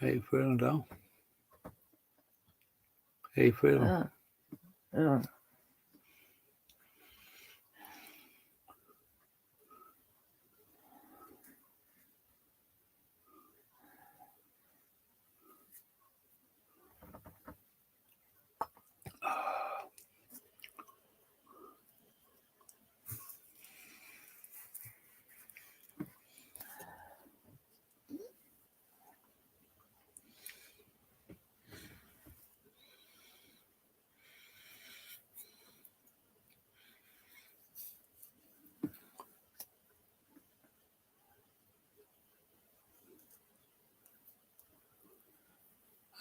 How you feeling, Dom? How you feeling? Yeah.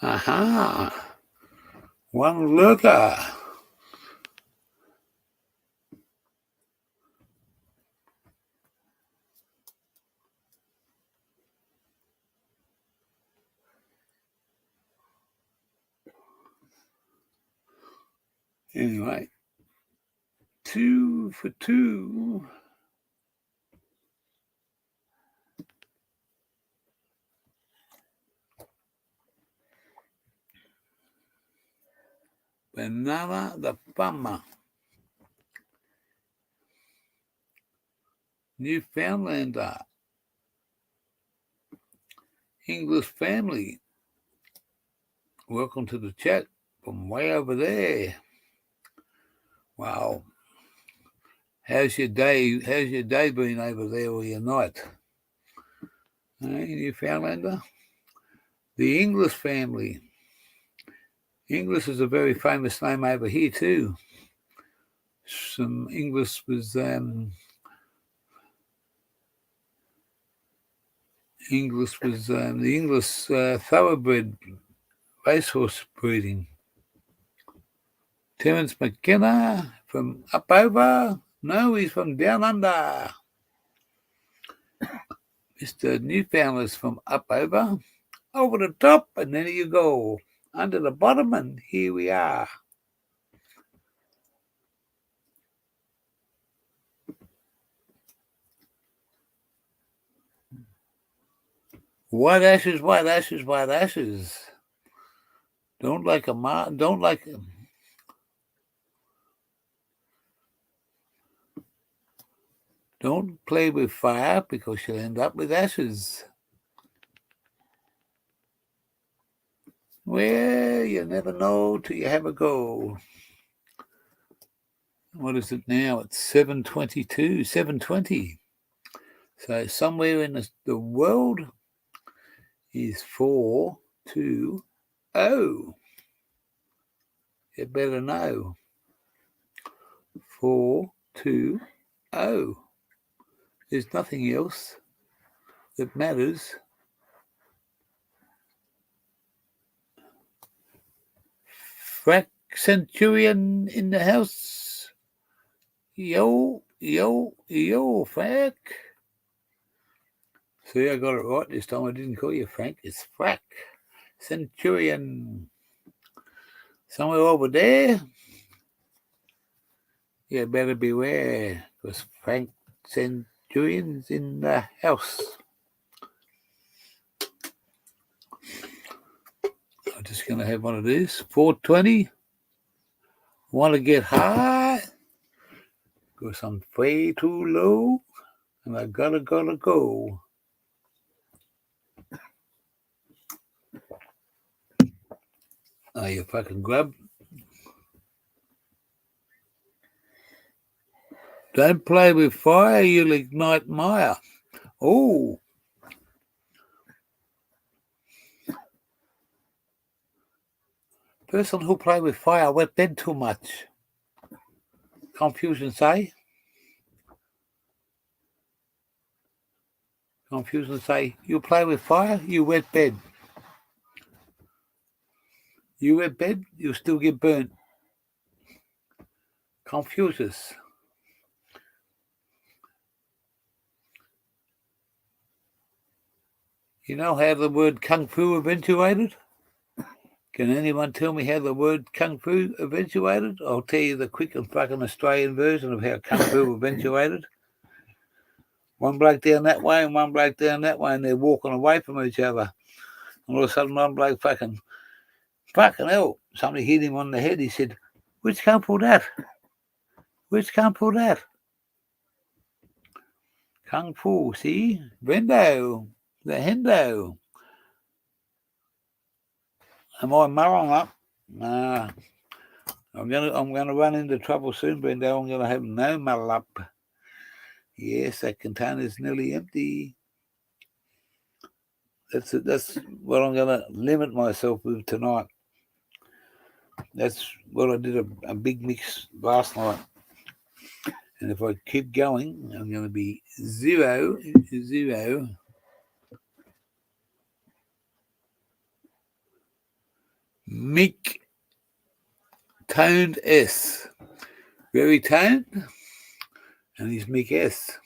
Aha! One lurker. Anyway, 2 for 2. Banana the Farmer. Newfoundlander. English family. Welcome to the chat from way over there. Wow. How's your day? How's your day been over there, or your night? Hey, Newfoundlander. The English family. English is a very famous name over here too. Some English was the English thoroughbred racehorse breeding. Terence McKenna from up over. No, he's from down under. Mr. Newfoundland's from up over the top, and then you go under the bottom, and here we are. White ashes, white ashes, white ashes. Don't play with fire, because you'll end up with ashes. Well, you never know till you have a go. What is it now? It's 7:22, 7:20. So somewhere in the world is 4-2-0. You better know. 4-2-0. There's nothing else that matters. Frack Centurion in the house. Yo, yo, yo, Frack. See, I got it right this time. I didn't call you Frank. It's Frack Centurion. Somewhere over there. You better beware, because Frank Centurion's in the house. I'm just going to have one of these. 420. Want to get high? Because I'm way too low, and I gotta go. Oh, you fucking grub. Don't play with fire, you'll ignite mire. Oh. Person who play with fire wet bed too much. Confusion say. Confusion say, you play with fire, you wet bed. You wet bed, you still get burnt. Confucius. You know how the word kung fu eventuated? Can anyone tell me how the word kung fu eventuated? I'll tell you the quick and fucking Australian version of how kung fu eventuated. One bloke down that way and one bloke down that way, and they're walking away from each other. All of a sudden, one bloke fucking hell, somebody hit him on the head. He said, "Which can't pull that? Which can't pull that?" Kung Fu, see? Brendo, the Hendo. Am I mulling up? I'm gonna run into trouble soon, Brendo. I'm gonna have no mull up. Yes, that container's nearly empty. That's what I'm gonna limit myself with tonight. That's what I did a big mix last night. And if I keep going, I'm going to be 0, 0. Mick toned S. Very toned. And he's Mick S.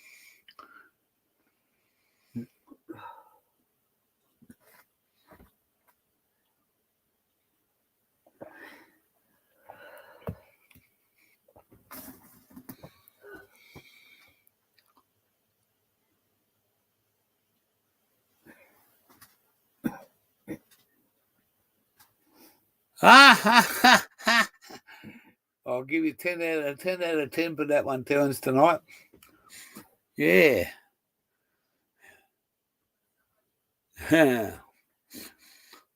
I'll give you 10 out of 10 for that one, Terence, tonight. Yeah.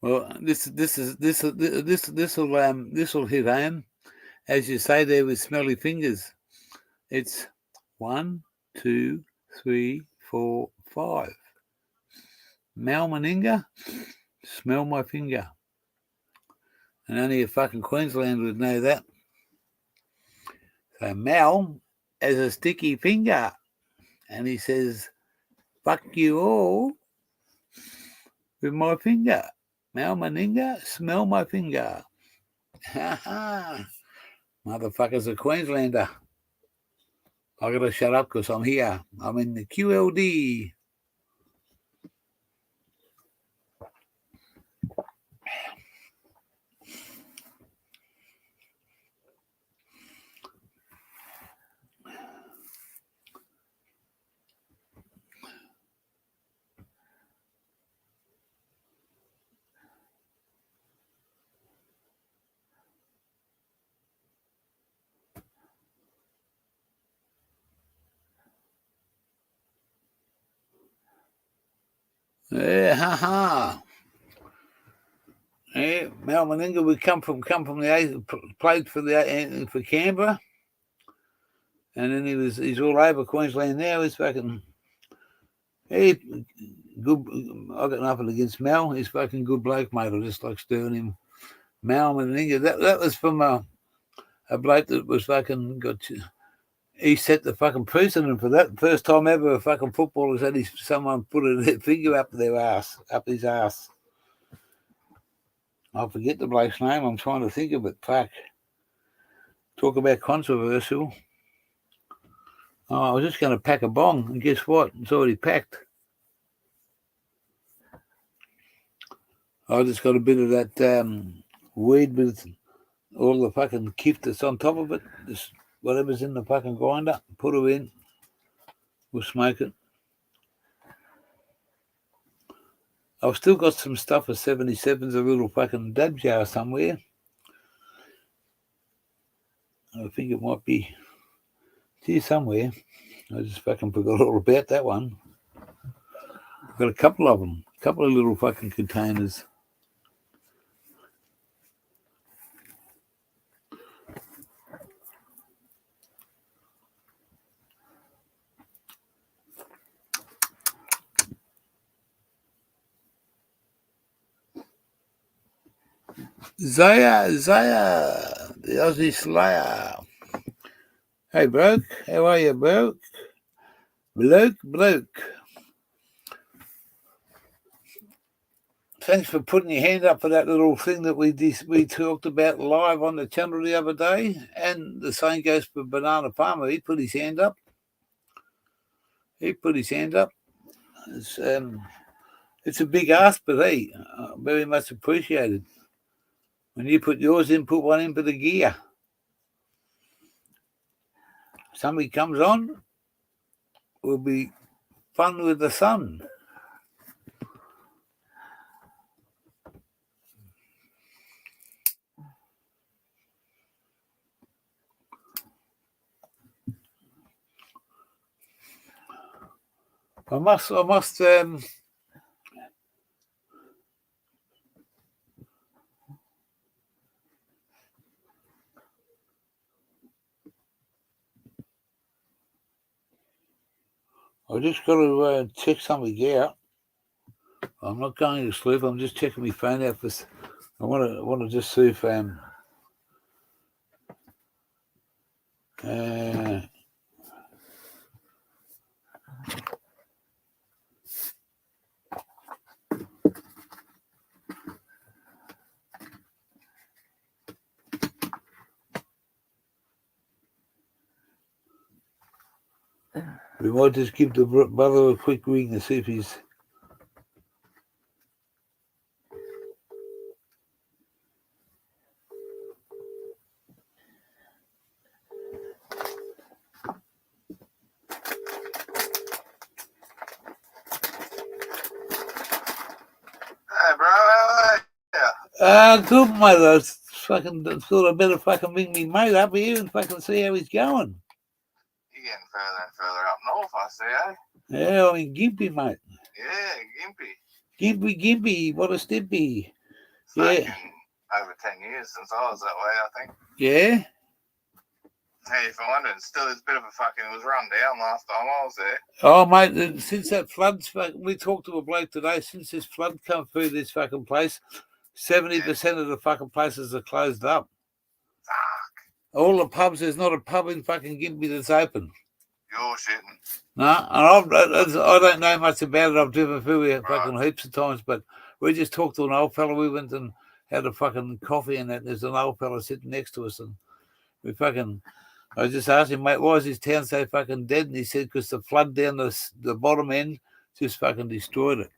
Well, this will hit home, as you say there with smelly fingers. It's 1, 2, 3, 4, 5. Mal Meninga, smell my finger. And only a fucking Queensland would know that. So Mal has a sticky finger. And he says, "Fuck you all with my finger. Mal Meninga, smell my finger." Ha ha. Motherfucker's a Queenslander. I gotta shut up because I'm here. I'm in the QLD. Yeah, ha ha. Yeah, Mal Meninga would come from the played for Canberra, and then he's all over Queensland now. He's fucking good. I got nothing against Mal. He's fucking good bloke, mate. I just like stirring him. Mal Meninga. That was from a bloke that was fucking he set the fucking precedent for that. First time ever a fucking footballer's had someone put their finger up his ass. I forget the bloke's name. I'm trying to think of it. Fuck. Talk about controversial. Oh, I was just going to pack a bong, and guess what? It's already packed. I just got a bit of that weed with all the fucking kiff that's on top of it. Just whatever's in the fucking grinder, put it in. We'll smoke it. I've still got some stuff for 77s, a little fucking dab jar somewhere. I think it might be here somewhere. I just fucking forgot all about that one. I've got a couple of them, a couple of little fucking containers. Zaya, the Aussie Slayer. Hey, bloke. How are you, bloke? Bloke. Thanks for putting your hand up for that little thing that we talked about live on the channel the other day. And the same goes for Banana Farmer. He put his hand up. It's a big ask, but hey, very much appreciated. When you put yours in, put one in for the gear. Somebody comes on, will be fun with the sun. I must I just got to check something out. I'm not going to sleep. I'm just checking my phone out for. I want to just see if we might just give the brother a quick ring and see if he's. Hey, bro. Yeah. Good, mate. I fucking thought I'd better fucking ring me mate up here and fucking see how he's going. You're getting further and further up north, I see, eh? Yeah, I'm in Gympie, mate. Yeah, Gympie. Gympie, what a stimpy. Fucking over 10 years since I was that way, I think. Yeah? Hey, if I'm wondering, still it's a bit of a fucking, it was run down last time I was there. Oh, mate, since that flood, we talked to a bloke today, since this flood come through this fucking place, 70% of the fucking places are closed up. Fuck. All the pubs, there's not a pub in fucking Gympie that's open. You're shitting. No, and I don't know much about it. I've driven through here fucking heaps of times, but we just talked to an old fella. We went and had a fucking coffee and that. There's an old fella sitting next to us, and I just asked him, mate, why is this town so fucking dead? And he said, because the flood down the bottom end just fucking destroyed it.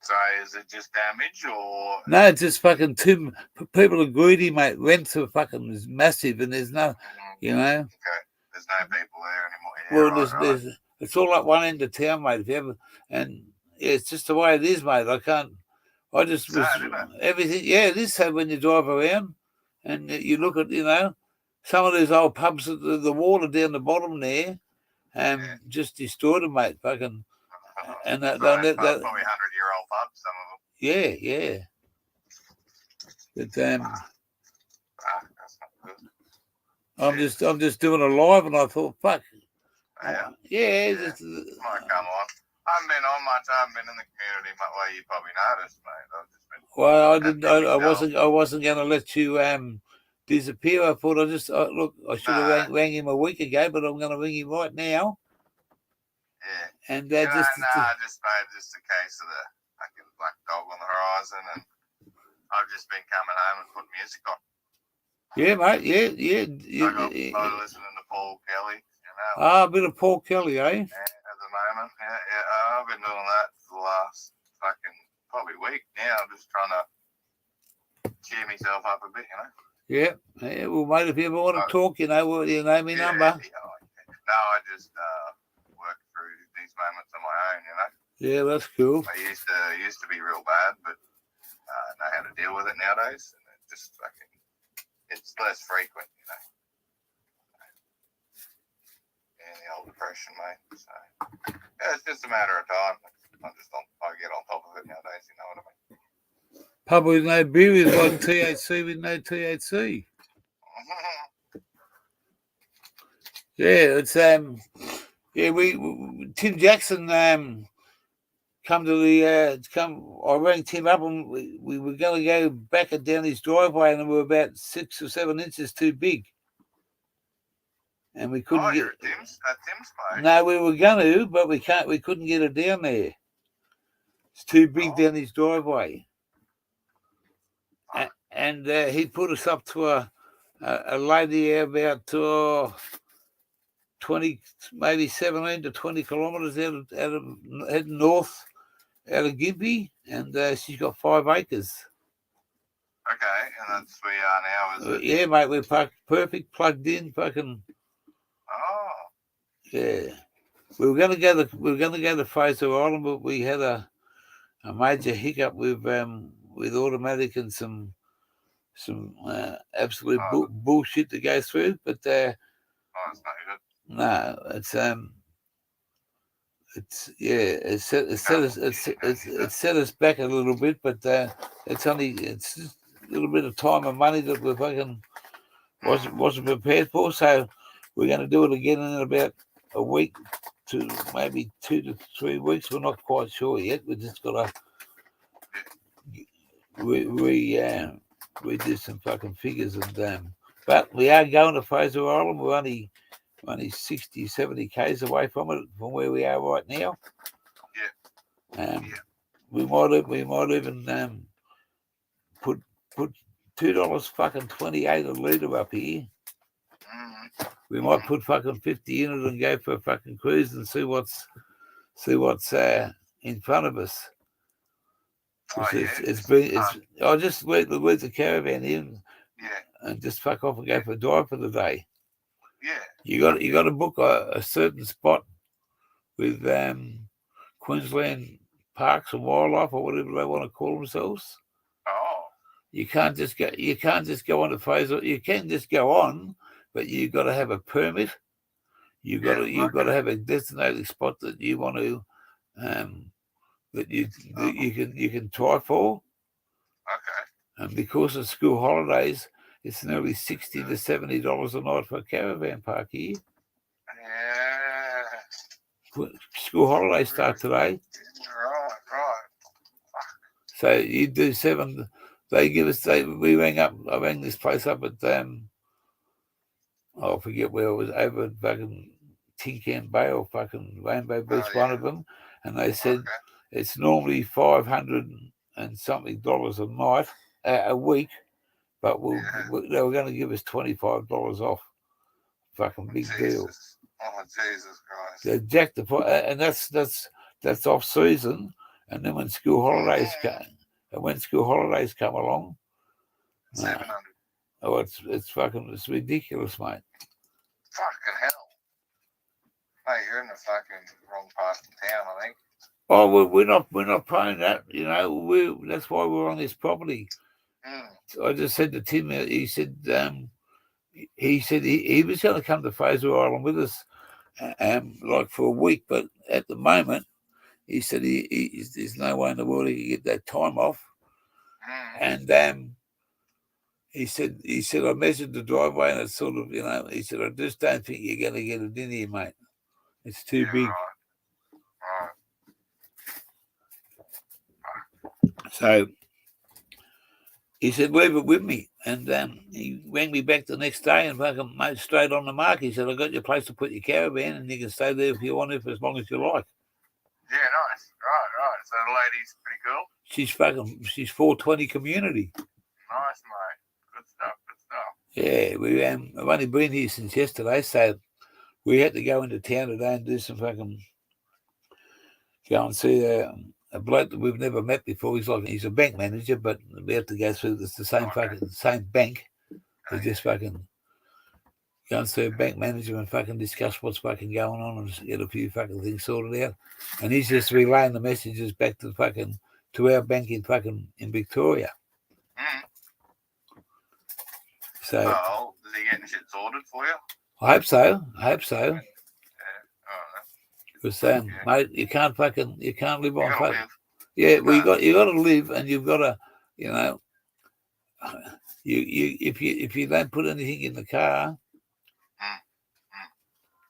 So is it just damage or? No, it's just fucking people are greedy, mate. Rents are fucking massive, and there's no, you know. Okay. There's no people there anymore. Yeah, well, there's it's all up one end of town, mate. If you ever, and yeah, it's just the way it is, mate. I just was everything. Yeah, it is so when you drive around and you look at, you know, some of those old pubs, the water down the bottom there, just destroyed them, mate. Fucking, and they're probably 100-year-old pubs, some of them. Yeah, yeah. But that's not good. I'm just doing a live, and I thought, fuck. Yeah. Might come on. I haven't been on much. I haven't been in the community much. Well, you probably noticed, mate. I've just been. Well, I wasn't going to let you disappear. I thought look, I should have rang him a week ago, but I'm going to ring him right now. Yeah. And just a case of the fucking black dog on the horizon, and I've just been coming home and putting music on. Yeah, mate. Yeah. I'm listening to Paul Kelly. You know. A bit of Paul Kelly, eh? Yeah, at the moment, yeah. I've been doing that for the last fucking probably week now. I'm just trying to cheer myself up a bit, you know. Yeah. Well, mate, if you ever want to talk, you know my number. No, I just work through these moments on my own, you know. Yeah, that's cool. I used to be real bad, but I know how to deal with it nowadays, and it just fucking, it's less frequent, you know. Yeah, the old depression, mate. So yeah, it's just a matter of time. I get on top of it nowadays, you know what I mean. Pub with no beer is like THC with no THC. Yeah, it's Tim Jackson come to the I rang Tim up, and we were going to go back and down his driveway, and we were about 6 or 7 inches too big, and we couldn't get at Tim's place. No, we were going to, but we couldn't get it down there. It's too big down his driveway. And he put us up to a lady about 20, maybe 17 to 20 kilometres heading north out of Gympie, and she's got 5 acres. Okay, and that's where you are now, is it? Yeah, mate, we're perfect, plugged in, fucking. Oh. Yeah, we were going to go to Fraser Island, but we had a major hiccup with automatic and some absolute bullshit to go through. But it's not good. No, it set us back a little bit, but it's just a little bit of time and money that we fucking wasn't prepared for. So we're going to do it again in about a week to maybe 2 to 3 weeks. We're not quite sure yet. We just got to we did some fucking figures, and but we are going to Fraser Island. We're only 60, 70 k's away from it, from where we are right now. We might even put $2 fucking 28 a litre up here. We might put fucking 50 in it and go for a fucking cruise and see what's in front of us. I'll just leave the caravan in and just fuck off and go for a drive for the day. You got to book a certain spot with Queensland Parks and Wildlife or whatever they want to call themselves. You can't just go on to Fraser. You can just go on, but you've got to have a permit. You've got to have a designated spot that you want to that you can try for. And because of school holidays, it's nearly $60 to $70 a night for a caravan park here. School holidays start today. Right. So you do 7. They give us. I rang this place up at I forget where it was, over at fucking Tin Can Bay or fucking Rainbow Beach, one of them, and they said it's normally $500 and something a night, a week, but they were going to give us $25 off. Fucking big deal. Oh, Jesus Christ. They jacked the price, and that's off season, and then when school holidays come along, $700. Oh, it's ridiculous, mate. Fucking hell. Hey, you're in the fucking wrong part of town, I think. Oh, well, we're not paying that, you know. That's why we're on this property. I just said to Tim, he said he was going to come to Fraser Island with us, like for a week, but at the moment, he said there's no way in the world he can get that time off, and he said I measured the driveway and it's sort of, you know, he said I just don't think you're going to get it in here, mate. It's too big. Right. So he said, leave it with me. And he rang me back the next day and fucking made straight on the mark. He said, I got your place to put your caravan and you can stay there if you want to for as long as you like. Yeah, nice. Right. So the lady's pretty cool. She's 420 community. Nice, mate. Good stuff. Yeah, I've only been here since yesterday, so we had to go into town today and do some fucking, go and see a bloke that we've never met before. He's a bank manager, but we have to go through the same bank. We just fucking go and see a bank manager and fucking discuss what's fucking going on and get a few fucking things sorted out. And he's just relaying the messages back to our bank in Victoria. So, is he getting shit sorted for you? I hope so. Yeah. Because mate, you can't live on fucking. Live. Yeah, well, you got to live, and you've got to, you know, if you don't put anything in the car,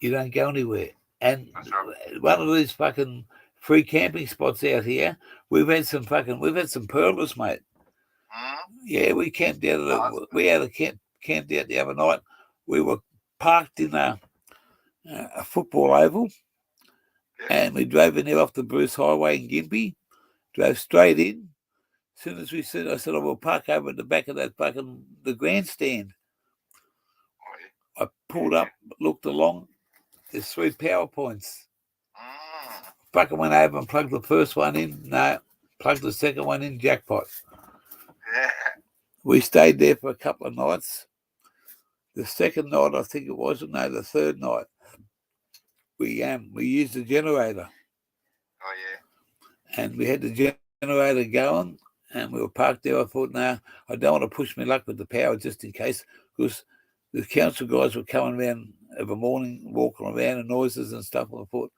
you don't go anywhere. And one of these fucking free camping spots out here, we've had some pearlers, mate. Yeah, we camped out. We had a camped out the other night. We were parked in a football oval, and we drove in there off the Bruce Highway in Gympie. Drove straight in. As soon as we said, I said, I will park over at the back of that fucking the grandstand. I pulled up, looked along. There's 3 PowerPoints. Fucking went over and plugged the first one in. No, plugged the second one in. Jackpot. Yeah. We stayed there for a couple of nights. The second night, I think it was, the third night, we used the generator. Oh yeah. And we had the generator going, and we were parked there. I thought, no, I don't want to push my luck with the power just in case, because the council guys were coming around every morning, walking around and noises and stuff. And I thought,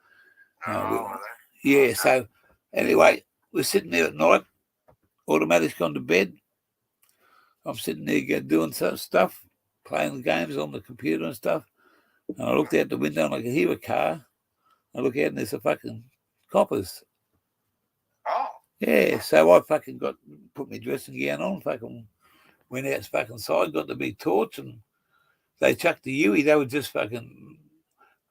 Oh, Yeah, so anyway, we're sitting there at night. Automatic's gone to bed. I'm sitting there doing some stuff, playing games on the computer and stuff. And I looked out the window and I could hear a car. I look out and there's a fucking coppers. oh, Yeah, so I fucking put my dressing gown on, fucking went out fucking side, got the big torch, and they chucked the Yui. They were just fucking,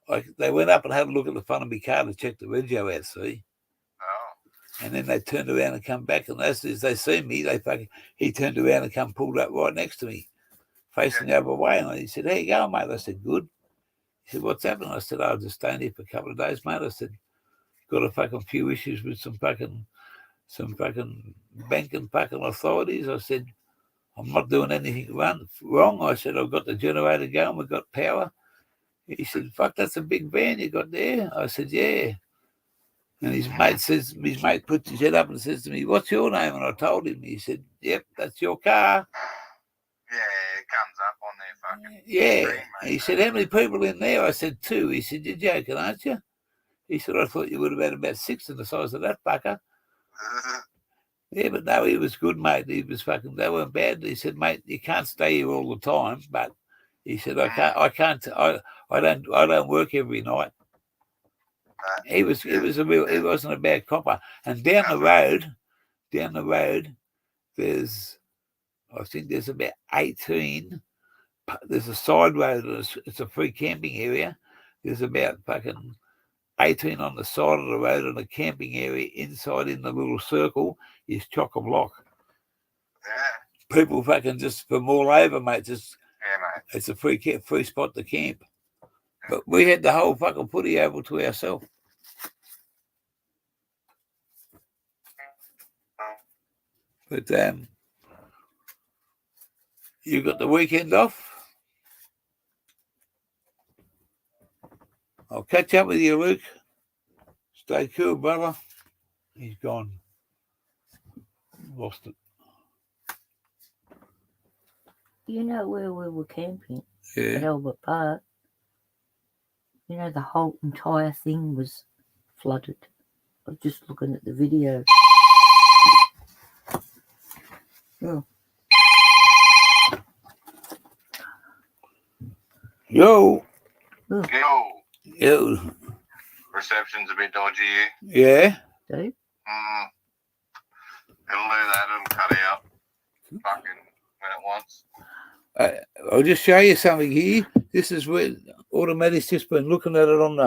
like, they went up and had a look at the front of my car to check the rego out, see? oh, And then they turned around and come back, and as they see me, he turned around and come pulled up right next to me, facing the other way. And he said, "How you going, mate?" I said, "Good." He said, "What's happening?" I said, "I'll just staying here for a couple of days, mate." I said, "Got a fucking few issues with some fucking banking fucking authorities." I said, "I'm not doing anything wrong." I said, "I've got the generator going, we've got power." He said, "Fuck, that's a big van you got there." I said, "Yeah." And his mate puts his head up and says to me, "What's your name?" And I told him. He said, "Yep, that's your car." Yeah, it comes up on their fucking Yeah. screen, mate. He said, "How many people in there?" I said, 2. He said, "You're joking, aren't you?" He said, "I thought you would have had about 6 in the size of that fucker." Yeah, but no, he was good, mate. He was fucking, they weren't bad. He said, "Mate, you can't stay here all the time." But he said, I don't work every night. He wasn't a bad copper. And down the road, I think there's about 18. There's a side road. It's a free camping area. There's about fucking 18 on the side of the road, and a camping area inside in the little circle is chock-a-block. Yeah. People fucking just from all over, mate. Just mate. It's a free spot to camp. But we had the whole fucking footy oval to ourselves. But you got the weekend off. I'll catch up with you, Luke. Stay cool, brother. He's gone. Lost it. You know where we were camping? Yeah. At Albert Park. You know, the whole entire thing was flooded. I was just looking at the video. Oh. Yo. Yo. Reception's a bit dodgy here. Yeah. Dave? It'll do that. It'll cut out. Fucking when it wants. I'll just show you something here. This is where Automatic's just been looking at it on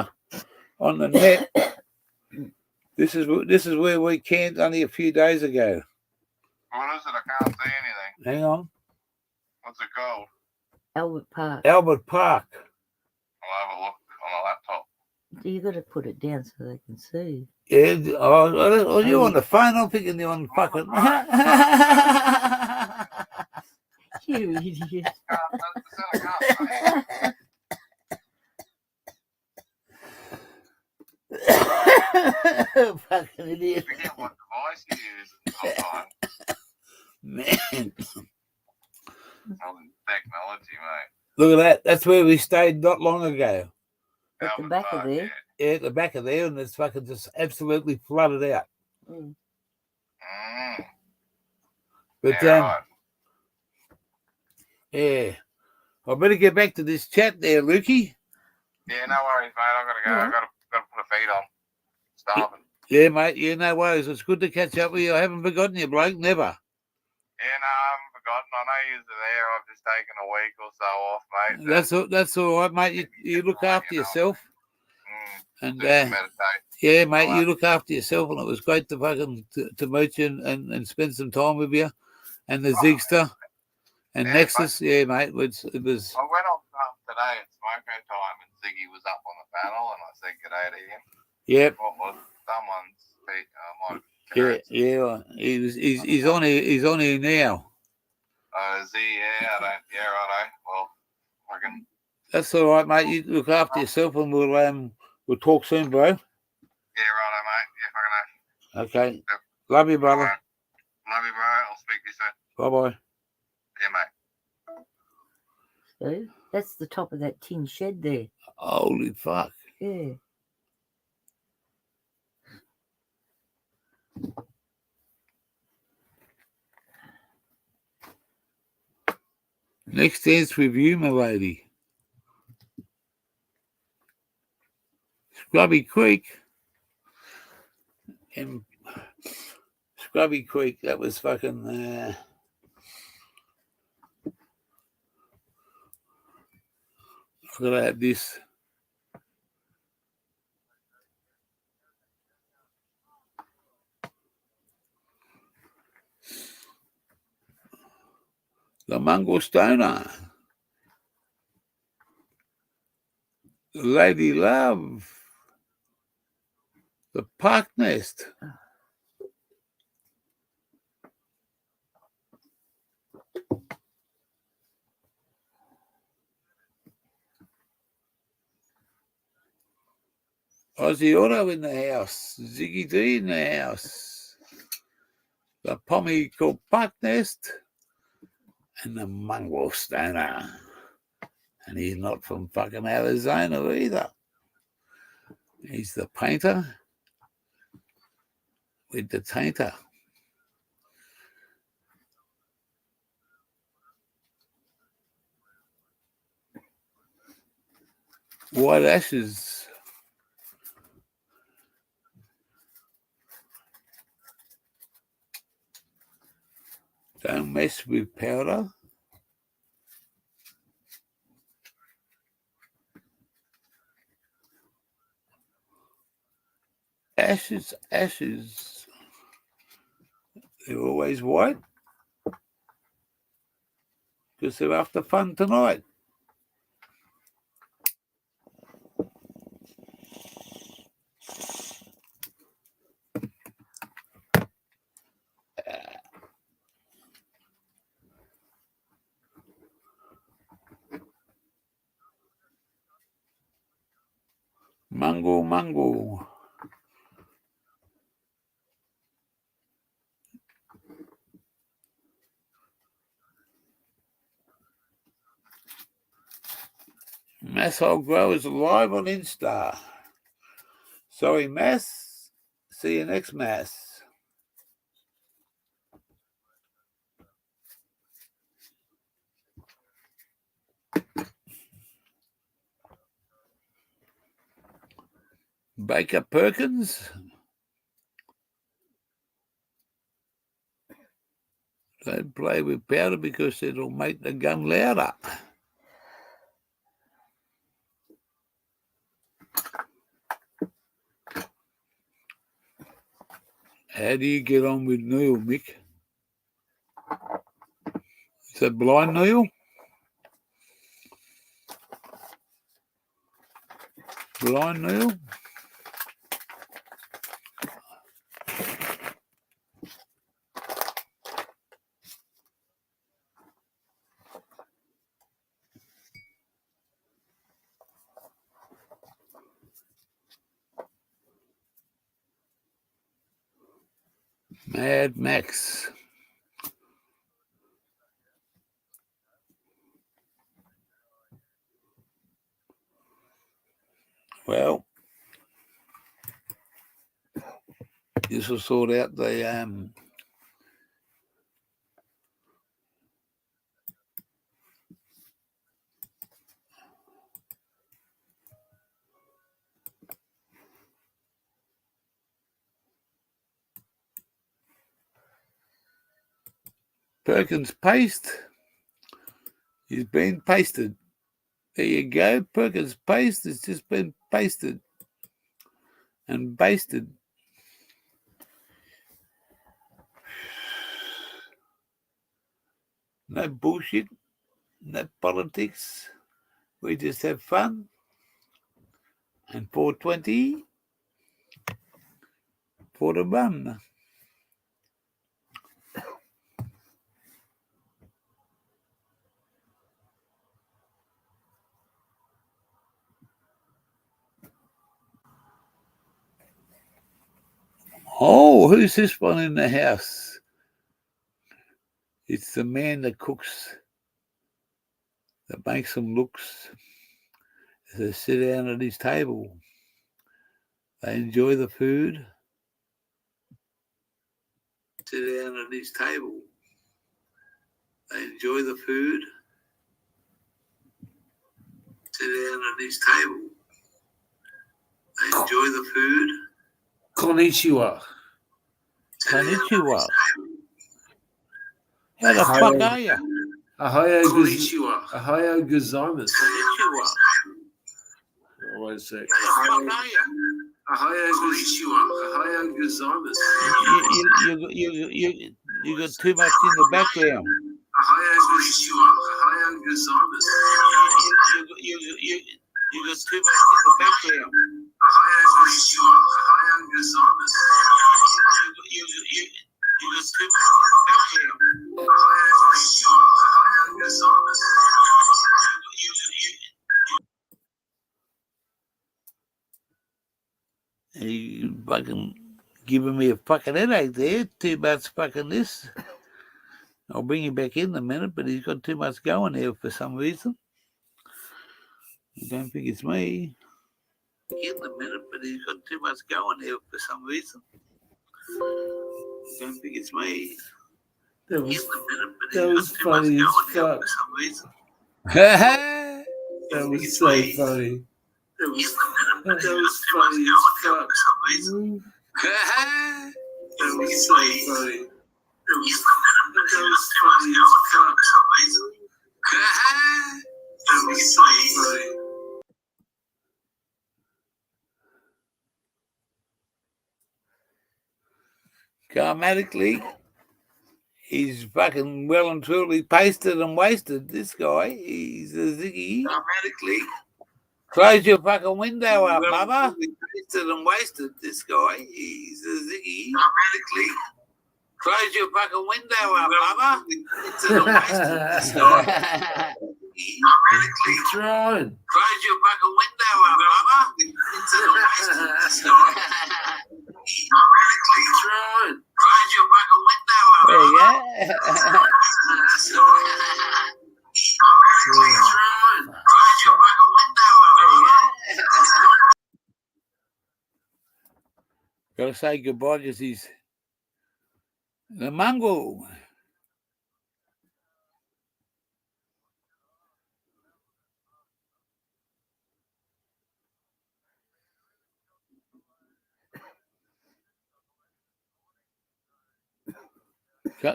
the net. This is where we camped only a few days ago. What is it? I can't see anything. Hang on. What's it called? Albert Park. Albert Park. I'll have a look on a laptop. You got to put it down so they can see. Yeah. Oh, you on the phone? I'm thinking you're on fucking. You idiot. Fucking idiot. Forget what device you use sometimes. Man. Technology, mate. Look at that. That's where we stayed not long ago. At the back of there. Yeah, at the back of there, and it's fucking just absolutely flooded out. Mm. But right. yeah. I better get back to this chat there, Lukey. Yeah, no worries, mate. I gotta go. Yeah. I gotta put a feed on. Starving. Yeah, mate. Yeah, no worries. It's good to catch up with you. I haven't forgotten you, bloke. Never. Yeah, no, I haven't forgotten. I know you're there. I've just taken a week or so off, mate. That's all right, mate. You look after yourself. And meditate. yeah, mate, you look after yourself, and it was great to fucking to meet you and spend some time with you, and the Zigster and Nexus. Mate. Yeah, mate, it was. I went off today at Smoko time, and Ziggy was up on the panel, and I said g'day to him. Yep. What was someone's? Yeah. He's on here now. Is he? Yeah, I don't. Yeah, righto. Well, I can. That's all right, mate. You look after yourself, and we'll talk soon, bro. Yeah, righto, mate. Yeah, Okay. Yep. Love you, brother. Right. Love you, bro. I'll speak to you soon. Bye-bye. Yeah, mate. So that's the top of that tin shed there. Holy fuck. Yeah. Next dance with you, my lady. Scrubby Creek. In Scrubby Creek, that was fucking... I've got to have this. The Mungo Stoner. The Lady Love. The Park Nest. Aussie Auto in the house. Ziggy D in the house. The Pommy called Park Nest. And the Mungo Stoner. And he's not from fucking Arizona either. He's the painter with the tainter. White ashes. Don't mess with powder. Ashes, ashes. They're always white because they're after fun tonight. Mungo, mungo. Masshole Growers live on Insta. Sorry, Mass. See you next Mass. Baker Perkins. Don't play with powder because it'll make the gun louder. How do you get on with Neil, Mick? Is that blind Neil? Blind Neil? Mad Max. Well, this will sort out the Perkins paste. He's been pasted. There you go. Perkins paste has just been pasted and basted. No bullshit, no politics. We just have fun. And 420 for the run. Oh, who's this one in the house? It's the man that cooks, that makes them looks. As they sit down at his table, they enjoy the food. sit down at his table. They enjoy the food. Sit down at his table. They enjoy the food. Konnichiwa. Konnichiwa. How the fuck are you? Ohio Konnichiwa. gozaimasu. Konnichiwa. Oh, wait a sec. How the fuck are you? Ohio gozaimasu. You got too much in the background. Ohio gozaimasu. You got too much in the background. Ohio gozaimasu. You got too much in the background. You fucking giving me a fucking headache there. Too much fucking this. I'll bring you back in a minute, but he's got too much going there for some reason. I don't think it's me. In a minute, but he's got too much going there for some reason. I don't think it's me. That was, In a minute, but that he's was got too much funny as going there fuck. for some reason. That was so funny. That was That was funny as fuck. That was so funny. That was funny as fuck. That was so funny. Karmatically, he's fucking well and truly pasted and wasted. This guy, he's a ziggy. Karmatically, close your fucking window up, mother. Pasted and wasted. This guy, he's a ziggy. Karmatically, close your fucking window up, mother. Pasted and wasted. This guy. Karmatically, Trying. close your fucking window up, mother. Pasted and wasted. This guy. Karmatically, Trying. close your fucking window up. There you go. Trying. Close your fucking window up. There you go. Gotta say goodbye to these. The mongrel.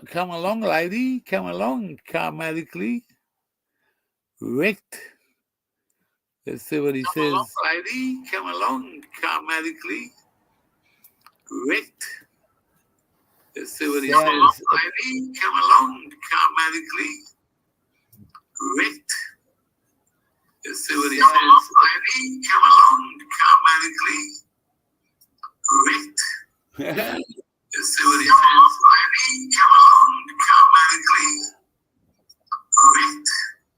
Come along, lady. Come along, karmatically. Wrecked. Let's see what he says. Come along, lady. Come along, karmatically. Wrecked. Let's see what he says. Come along, lady. Come along, karmatically. Wrecked. Let's see what he says. Lady, come along, karmatically. Wrecked. Let's see what he says. Lady, come along, karmatically. Wrecked.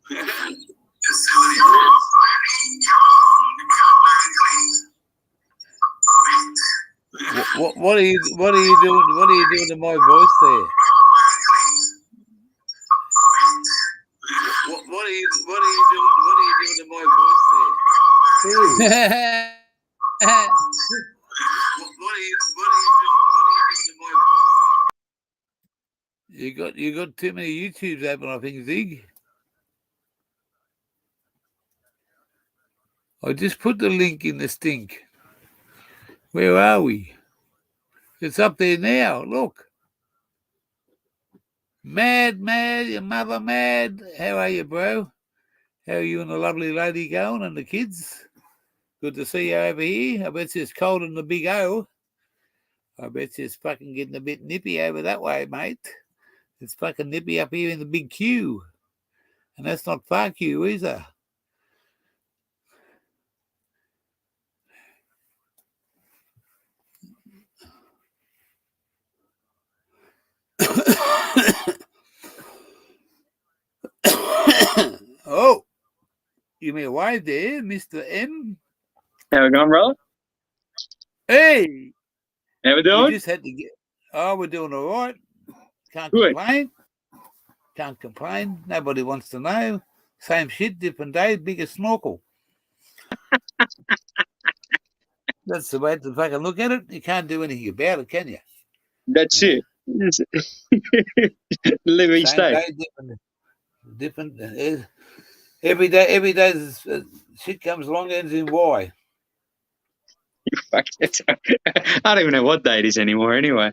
Let's see what he says. Lady, come along, karmatically. Wrecked. What are you doing? What are you doing to my voice there? What are you doing to my voice there? What are you doing to my voice? You got too many YouTubes open, I think, Zig. I just put the link in the stink. Where are we? It's up there now. Look. Mad, your mother mad. How are you, bro? How are you and the lovely lady going and the kids? Good to see you over here. I bet it's cold in the big O. I bet it's fucking getting a bit nippy over that way, mate. It's fucking nippy up here in the big Q. And that's not far Q either. Oh, you may wave there, Mr. M. How we going, brother? Hey, How we we doing? just had to get. Oh, we're doing all right. Can't Good. complain. Can't complain. Nobody wants to know. Same shit, different day, bigger snorkel. That's the way to fucking look at it. You can't do anything about it, can you? That's it. Live each Same day. day, different. Every day, shit comes along, ends in Y. Fuck it. I don't even know what day it is anymore. Anyway,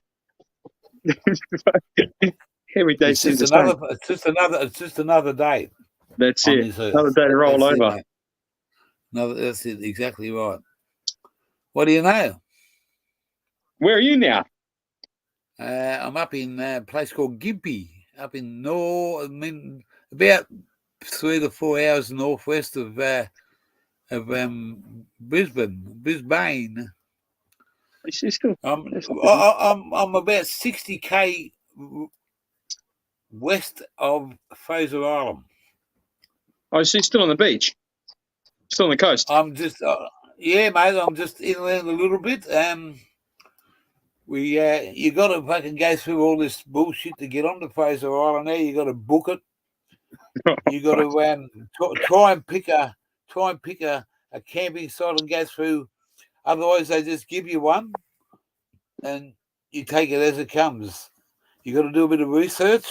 every day It's seems just the same. another. It's just another day That's on it. this earth. Another day to roll That's it, over. mate. No, that's it. Exactly right. What do you know? Where are you now? I'm up in a place called Gympie, up in about 3 to 4 hours northwest of Brisbane. It's still. I'm It's not I'm about 60k west of Fraser Island. oh, so you're still on the beach? Still on the coast? I'm just yeah, mate. I'm just inland a little bit. You got to fucking go through all this bullshit to get onto Fraser Island. Now you got to book it. You got to try and pick a camping site and go through. Otherwise, they just give you one, and you take it as it comes. You got to do a bit of research.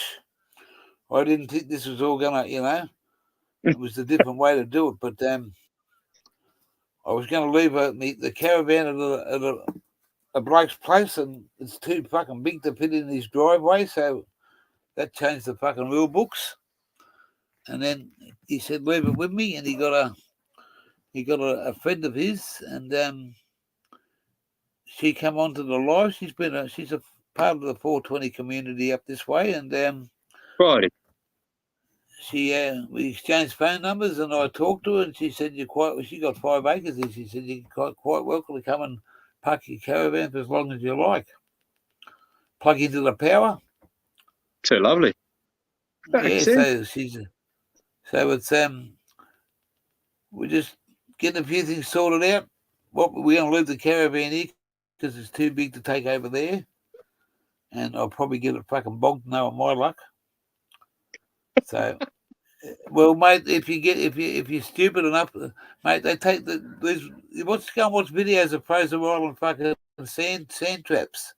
I didn't think this was all gonna, it was a different way to do it. But I was going to leave the caravan at a bloke's place, and it's too fucking big to fit in his driveway, so that changed the fucking rule books. And then he said, "Leave it with me," and he got a friend of his, and she came onto the live. She's a part of the 420 community up this way, and Right. we exchanged phone numbers, and I talked to her, and she said, she got 5 acres, and she said, you're quite welcome to come and park your caravan for as long as you like. Plug into the power. Too lovely. Yeah, That's so it's we're just getting a few things sorted out. We're going to leave the caravan here because it's too big to take over there, and I'll probably get it fucking bogged now on my luck. So, well, mate, if you're stupid enough, mate, they take watch videos of Fraser Island fucking sand traps.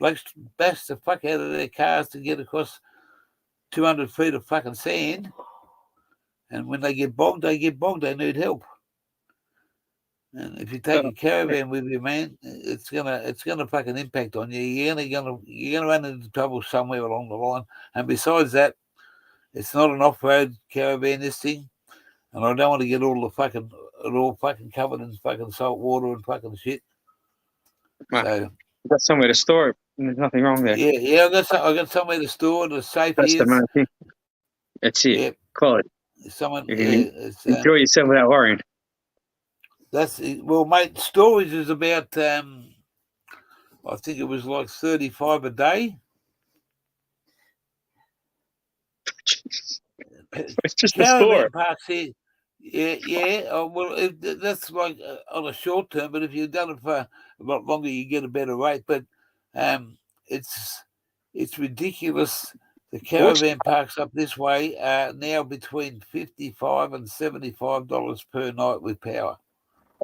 Blokes bash the fuck out of their cars to get across 200 feet of fucking sand, and when they get bogged, they need help. And if you take a caravan with you, man, it's gonna fucking impact on you. You're gonna run into trouble somewhere along the line. And besides that, it's not an off-road caravan, this thing, and I don't want to get all fucking covered in fucking salt water and fucking shit. Wow. So you've got somewhere to store it. There's nothing wrong there. Yeah, I got somewhere to store it. It's safe. That's the main thing. That's it. Yeah. Quality. Enjoy yourself without worrying. Well, mate. Storage is about I think it was like 35 a day. It's just a store. Parks here. Yeah. Well, that's like on a short term, but if you've done it for a lot longer, you get a better rate. But it's ridiculous. The caravan parks up this way are now between $55 and $75 per night with power.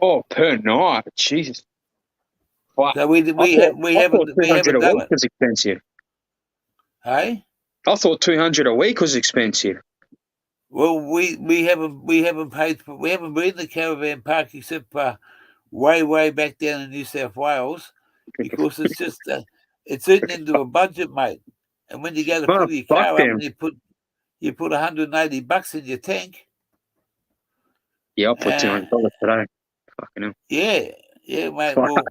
Oh, per night, Jesus! Wow. So we haven't done it. Was expensive. Hey, I thought 200 a week was expensive. Well, we haven't been in the caravan park except for way back down in New South Wales, because it's just it's eaten into a budget, mate. And when you go to fill your car up and you put $180 in your tank. Yeah, I'll put $200 today. Fucking hell. Yeah, mate. Well,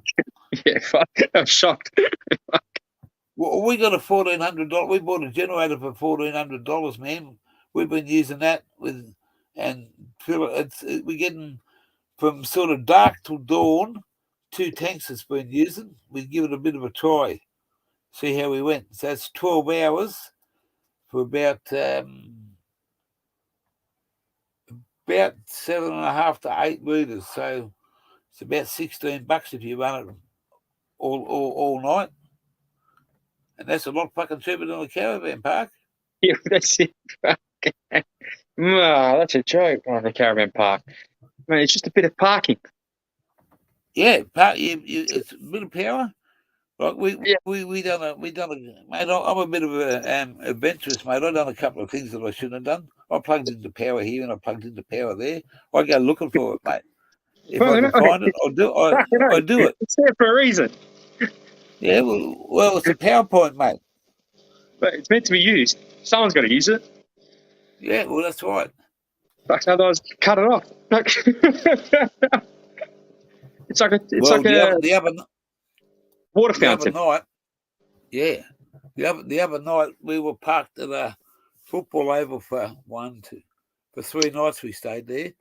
yeah, fuck. I'm shocked. Well, we got a $1,400. We bought a generator for $1,400, man. We've been using that we're getting from sort of dark till dawn. 2 tanks it's been using. We give it a bit of a try, see how we went. So it's 12 hours for about 7.5 to 8 liters. So it's about $16 if you run it all night, and that's a lot fucking cheaper than a caravan park. Yeah, that's it. That's a joke on the caravan park. Man, it's just a bit of parking. Yeah, it's a bit of power. Like Yeah. we done a mate. I'm a bit of a adventurous mate. I've done a couple of things that I shouldn't have done. I plugged into power here and I plugged into power there. I go looking for it, mate. If Well, I no, can find it, I'll do. I do it. It's there for a reason. Yeah. Well, it's a PowerPoint, mate. But it's meant to be used. Someone's got to use it. Yeah. Well, that's right. Fuck, otherwise, cut it off. It's like a water the other fountain. night, yeah. The other night we were parked at a football oval for 3 nights we stayed there.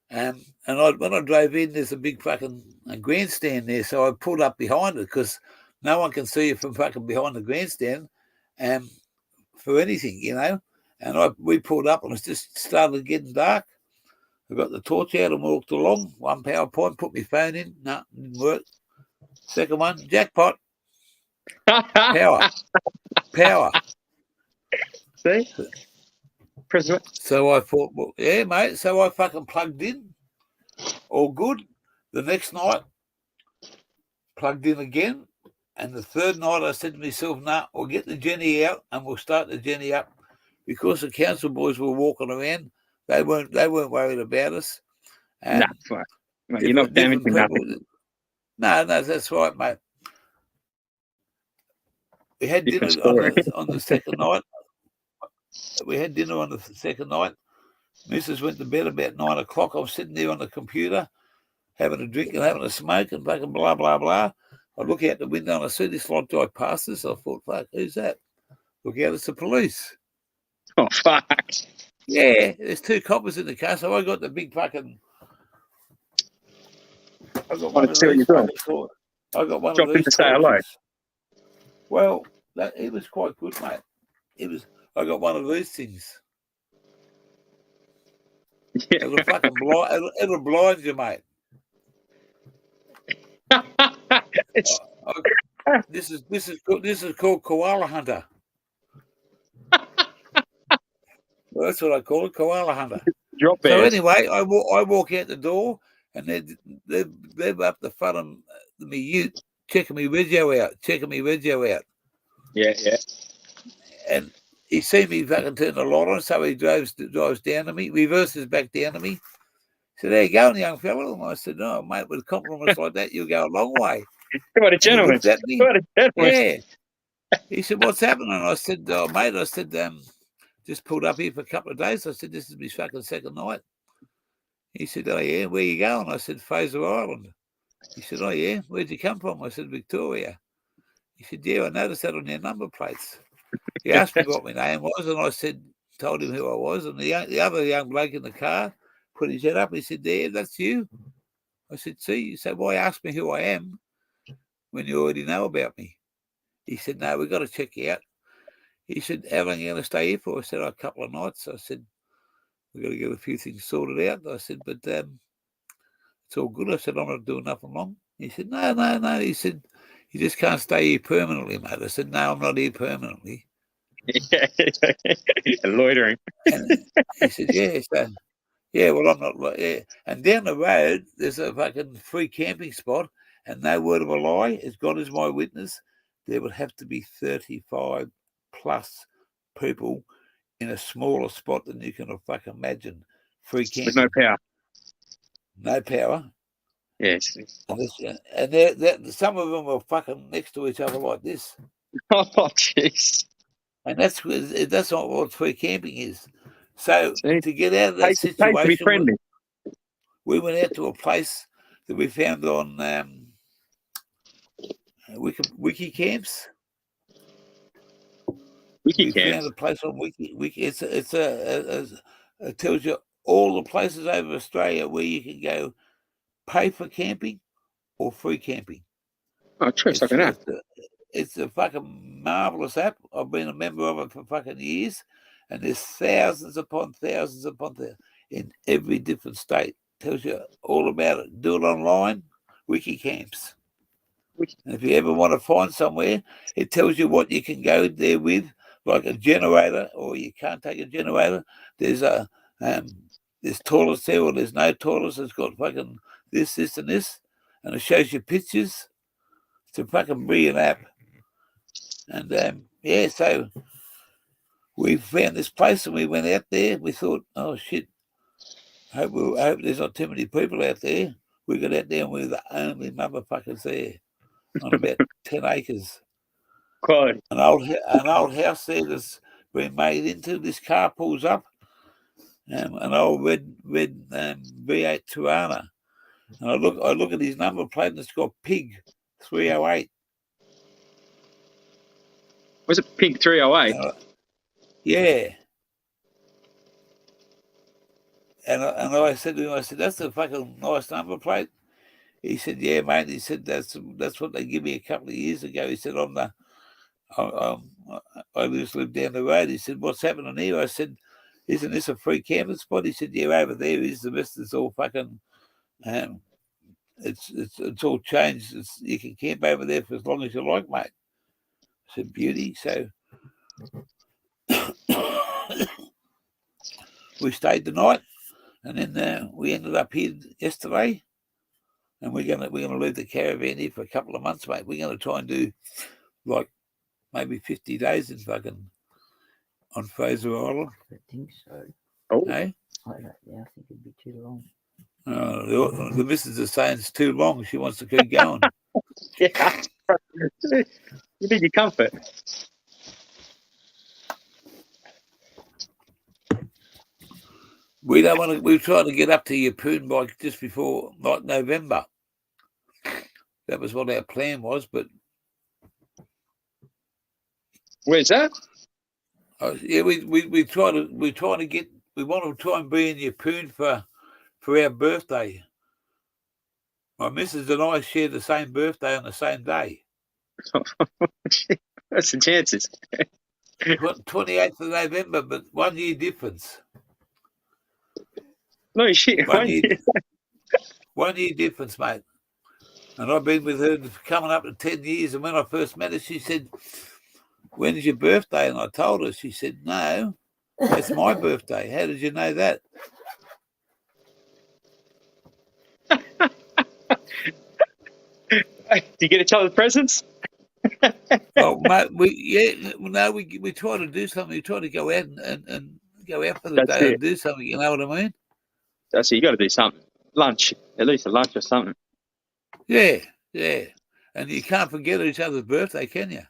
And when I drove in, there's a big fucking grandstand there. So I pulled up behind it because no one can see you from fucking behind the grandstand for anything, you know. And we pulled up and it just started getting dark. I got the torch out and walked along. One PowerPoint, put my phone in. No, didn't work. Second one, jackpot. Power. See? President. So I thought, well, yeah, mate. So I fucking plugged in. All good. The next night, plugged in again. And the third night, I said to myself, nah, we'll get the Jenny out and we'll start the Jenny up. Because the council boys were walking around, they weren't worried about us. Nah, fuck. Mate, you're not damaging nothing. No, that's right, mate. We had dinner on the second night. Mrs. went to bed about 9 o'clock. I was sitting there on the computer, having a drink and having a smoke and fucking blah, blah, blah. I look out the window and I see this lot drive past us. I thought, fuck, who's that? Look out, it's the police. Oh, fuck. Yeah, there's 2 coppers in the car, so I got the big fucking... I got one of these. I got one of these. To say hello. Well, it was quite good, mate. I got one of these things. Yeah. It'll fucking it'll blind you, mate. This is called Koala Hunter. Well, that's what I call it, Koala Hunter. Drop So bears. anyway, I walk out the door, and they're up the front of me ute, checking me radio out. Yeah. And he seen me fucking turn the light on, so he drives down to me, reverses back down to me. He said, "How you going, young fella?" And I said, "No, mate, with compliments like that, you'll go a long way." What a gentleman. He looked at me. What a gentleman. Yeah. He said, "What's happening?" I said, "Oh, mate," I said, just pulled up here for a couple of days. I said, "This is my fucking second night." He said, "Oh, yeah, where you going?" I said, "Fraser Island." He said, "Oh, yeah, where'd you come from?" I said, "Victoria." He said, "Yeah, I noticed that on your number plates." He asked me what my name was, and I told him who I was. And the other young bloke in the car put his head up. He said, "There, that's you." I said, "See," he said, "Why ask me who I am when you already know about me?" He said, "No, we've got to check you out." He said, "How long are you going to stay here for?" I said, "A couple of nights." I said, "We've got to get a few things sorted out." I said, "But it's all good." I said, "I'm not doing nothing wrong." He said, No. He said, "You just can't stay here permanently, mate." I said, "No, I'm not here permanently." Loitering. And he said, "Yeah." So, yeah, well, I'm not. Yeah. And down the road, there's a fucking free camping spot, and no word of a lie, as God is my witness, there would have to be 35 plus people in a smaller spot than you can fucking imagine. Free camping. With no power. No power. Yes. And some of them are fucking next to each other like this. Oh, jeez. And that's not what free camping is. So See? to get out of that To be situation, friendly. we went out to a place that we found on Wiki Camps. We found a place on Wiki. It tells you all the places over Australia where you can go pay for camping or free camping. Oh, true. It's like an app. It's a fucking marvelous app. I've been a member of it for fucking years, and there's thousands upon thousands in every different state. Tells you all about it. Do it online. Wiki Camps. And if you ever want to find somewhere, it tells you what you can go there with, like a generator, or you can't take a generator. There's there's toilets there, or there's no toilets. It's got fucking this, and this, and it shows you pictures. It's a fucking brilliant app. And yeah, so we found this place and we went out there. We thought, oh shit, I hope there's not too many people out there. We got out there and we were the only motherfuckers there on about 10 acres. Quality. An old house there that's been made into. This car pulls up, an old red V8 Tuana. And I look at his number plate and it's got Pig 308. Was it Pig 308? Yeah. And I said to him, I said, that's a fucking nice number plate. He said, yeah, mate. He said, that's what they give me a couple of years ago. He said, I just live down the road. He said, what's happening here? I said, isn't this a free camping spot? He said, yeah, over there is. The rest is all fucking, it's all changed. You can camp over there for as long as you like, mate. I said, beauty. So we stayed the night, and then we ended up here yesterday, and we're gonna leave the caravan here for a couple of months, mate. We're gonna try and do like maybe 50 days in fucking on Fraser Island. I think so. Oh, Hey, I think it'd be too long. the missus is saying it's too long. She wants to keep going. yeah. You need your comfort. We don't want to. We're trying to get up to Yeppoon by just before like November. That was what our plan was, but Where's that? yeah, we want to try and be in Yeppoon for our birthday. My missus and I share the same birthday on the same day. What's the chances? 28th of November, but 1 year difference. No shit. 1 year, 1 year difference, mate. And I've been with her coming up to 10 years. And when I first met her, she said, when's your birthday? And I told her. She said, no, that's my birthday. How did you know that? Do you get each other's presents? Oh, mate, we try to do something. We try to go out and go out for the That's day it. and do something. You know what I mean? That's it. You got to do something. Lunch, at least a lunch or something. Yeah, yeah. And you can't forget each other's birthday, can you?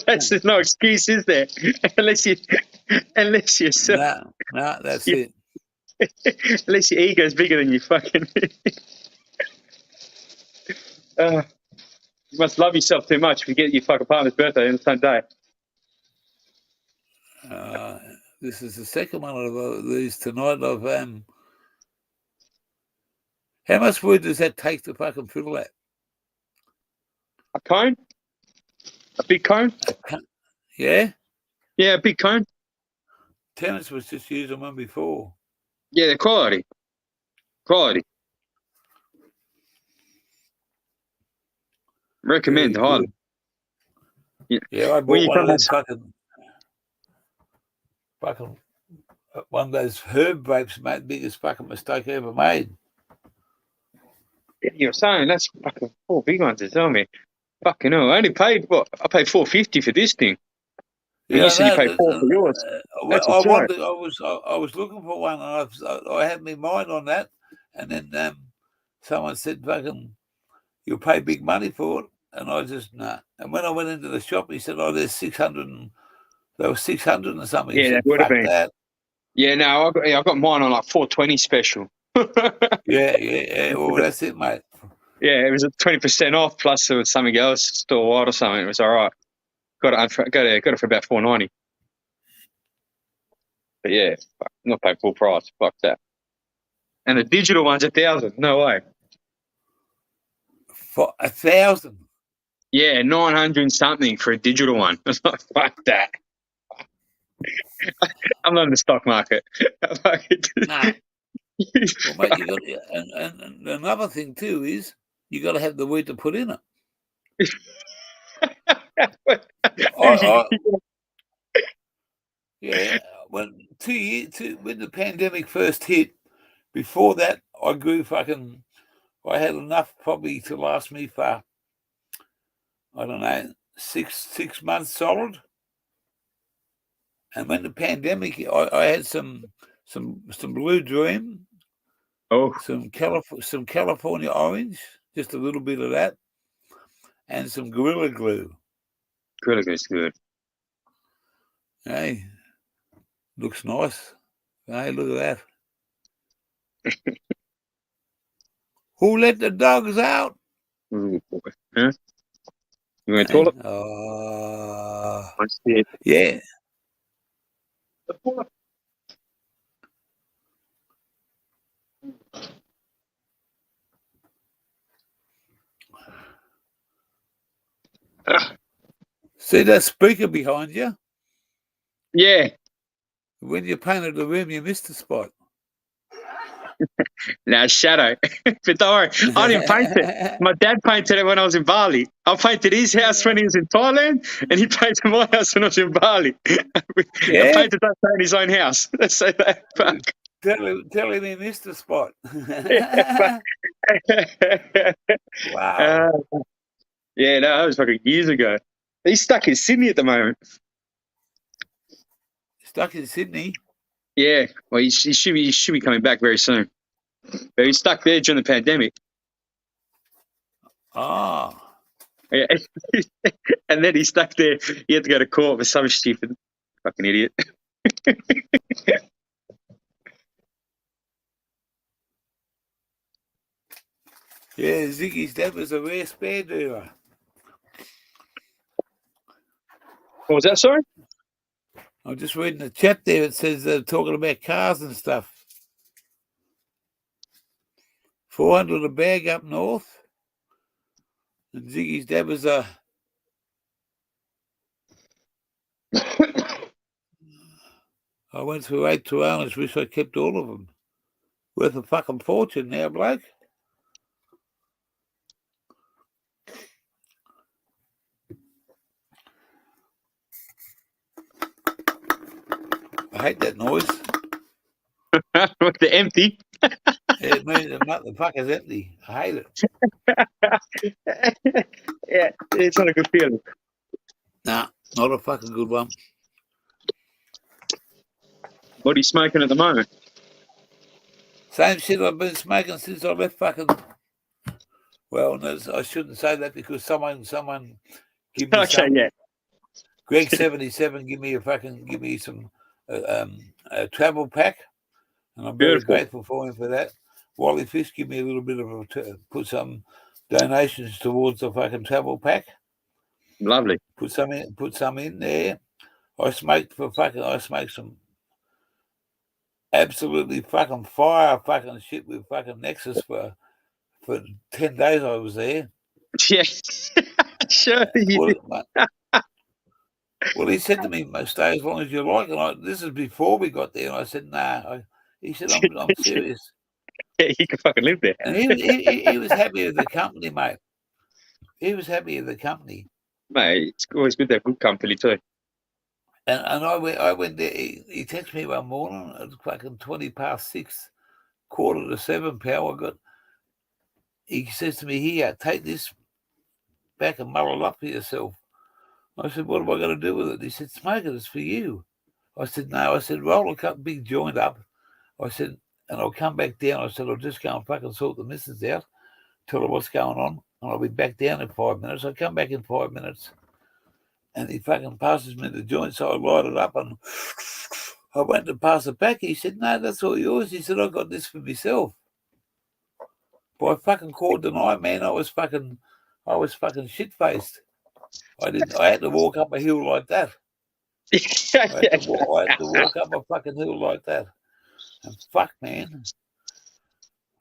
There's no excuse, is there? unless you're so, No, that's Yeah. it. unless your ego's bigger than you fucking. You must love yourself too much if you get your fucking partner's birthday on the same day. This is the second one of these tonight. How much wood does that take to fucking fill that? A cone? A big cone? Yeah? Yeah, a big cone. Terence was just using one before. Yeah, they're quality. Quality. Recommend Very highly. good. Yeah, I When bought you one of come them fucking one of those herb vapes, mate. Biggest fucking mistake I ever made. Yeah, you're saying that's fucking 4 big ones. It's on me. Fucking hell. I only paid what? I paid $4.50 for this thing. And you said you paid $4 for yours. That's a joke. I was looking for one, and I had my mind on that, and then someone said, "Fucking, you'll pay big money for it," and I just nah. And when I went into the shop, he said, "Oh, there's 600, and there was 600 and something." Yeah, He that said, would have "Fuck been. that." Yeah, no, I got mine on like $4.20 special. Yeah. Well, that's it, mate. Yeah, it was at 20% off. Plus, there was something else, store wide or something. It was all right. Got it for about $4.90. But yeah, fuck, not paying full price. Fuck that. And the digital one's $1,000. No way. For 1,000. Yeah, 900 something for a digital one. I was like, fuck that. I'm not in the stock market. Nah. Well, mate, you got, and another thing too is you got to have the weed to put in it. Yeah, when when the pandemic first hit, before that I grew fucking. I had enough probably to last me for I don't know, six months solid. And when the pandemic, I had some Blue Dream, Oh, some California Orange, just a little bit of that, and some Gorilla Glue. Gorilla Glue's good. Hey, looks nice. Hey, look at that. Who let the dogs out? Ooh, boy. Huh? You want to Hey, toilet? I see it. yeah. See that speaker behind you? Yeah. When you painted the room, you missed the spot. Now, shadow. But don't worry, I didn't paint it. My dad painted it when I was in Bali. I painted his house when he was in Thailand, and he painted my house when I was in Bali. I Yeah. painted that in his own house. Let's say that. Fuck. Tell him he missed the spot. Wow. Yeah, no, that was fucking years ago. He's stuck in Sydney at the moment. Stuck in Sydney. Yeah, well, he should be coming back very soon. But he's stuck there during the pandemic. Oh. Yeah. And then he's stuck there. He had to go to court for some stupid fucking idiot. Yeah, Ziggy's dad was a rare spare dealer. What was that, sorry? I'm just reading the chat there. It says they're talking about cars and stuff. 400 a bag up north. And Ziggy's dad was a... I went through 8 to owners. Wish I kept all of them. Worth a fucking fortune now, bloke. I hate that noise. The empty. It means the motherfucker's empty. I hate it. Yeah, it's not a good feeling. Nah, not a fucking good one. What are you smoking at the moment? Same shit I've been smoking since I left fucking... Well, no, I shouldn't say that because someone give me Okay, some. yeah. Greg77 give me some a travel pack, and I'm very Beautiful. grateful for him for that. Wally Fish give me a little bit of put some donations towards the fucking travel pack. Lovely. Put some in there. I smoked some absolutely fucking fire fucking shit with fucking Nexus for 10 days I was there. Yeah. Sure you did. Well, he said to me, stay as long as you like. And this is before we got there. And I said, nah. He said, I'm serious. Yeah, you can fucking live there. And he was happy with the company, mate. He was happy with the company. Mate, it's always good to have good company too. And I went there. He texted me one morning. It was fucking 6:20, 6:45, power. He says to me, here, take this back and muddle up for yourself. I said, what am I going to do with it? He said, smoke it. It's for you. I said, no. I said, roll a big joint up. I said, and I'll come back down. I said, I'll just go and fucking sort the missus out, tell her what's going on, and I'll be back down in 5 minutes. I come back in 5 minutes, and he fucking passes me the joint, so I light it up, and I went to pass it back. He said, no, that's all yours. He said, I got this for myself. But I fucking called the night, man. I was fucking shit-faced. I had to walk up a hill like that. I had to walk up a fucking hill like that. And fuck, man.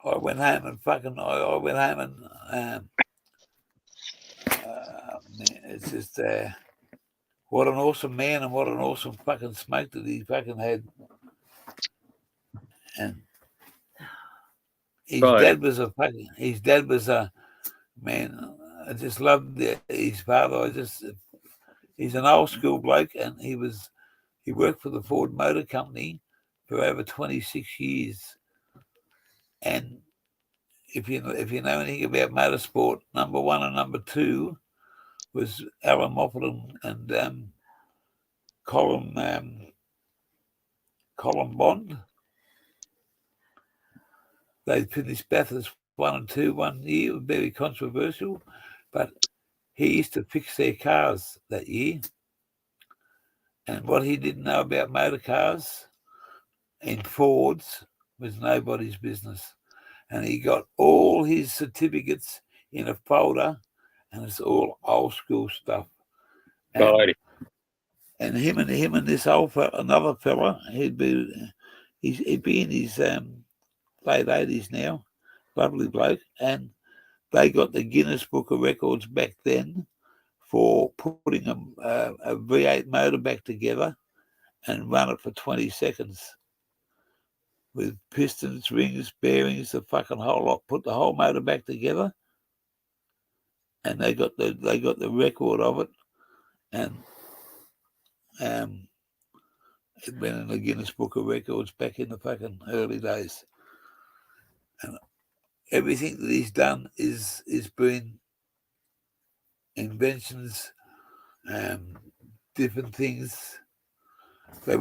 I went home and man, it's just what an awesome man and what an awesome fucking smoke that he fucking had. And his dad was a man. I just loved his father. He's an old school bloke, and he worked for the Ford Motor Company for over 26 years. And if you know anything about motorsport, number one and number two was Alan Moffat and Colin Bond. They finished Bathurst 1 and 2 one year. It was very controversial, but he used to fix their cars that year. And what he didn't know about motor cars in Fords was nobody's business. And he got all his certificates in a folder, and it's all old school stuff. Righty. And him and this old another fella, he'd be in his late 80s now, lovely bloke, and they got the Guinness Book of Records back then for putting a V8 motor back together and run it for 20 seconds with pistons, rings, bearings, the fucking whole lot. Put the whole motor back together, and they got the record of it, and it went in the Guinness Book of Records back in the fucking early days. And everything that he's done is been inventions, different things. He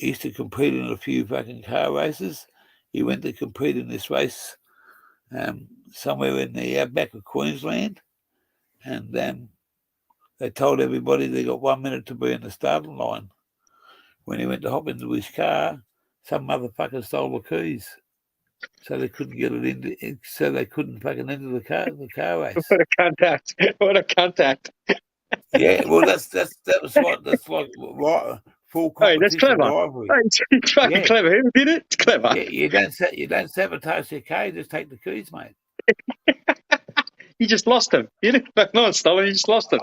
used to compete in a few fucking car races. He went to compete in this race somewhere in the outback of Queensland, and they told everybody they got 1 minute to be in the starting line. When he went to hop into his car, some motherfucker stole the keys, so they couldn't get it into. So they couldn't fucking enter the car race. What a contact! What a contact! Yeah, well, that's like full competition. Hey, that's clever. Rivalry. Hey, it's fucking clever. Who did it? It's clever. Yeah, you don't sabotage your car. You just take the keys, mate. You just lost them. You didn't. No one stole them. You just lost them.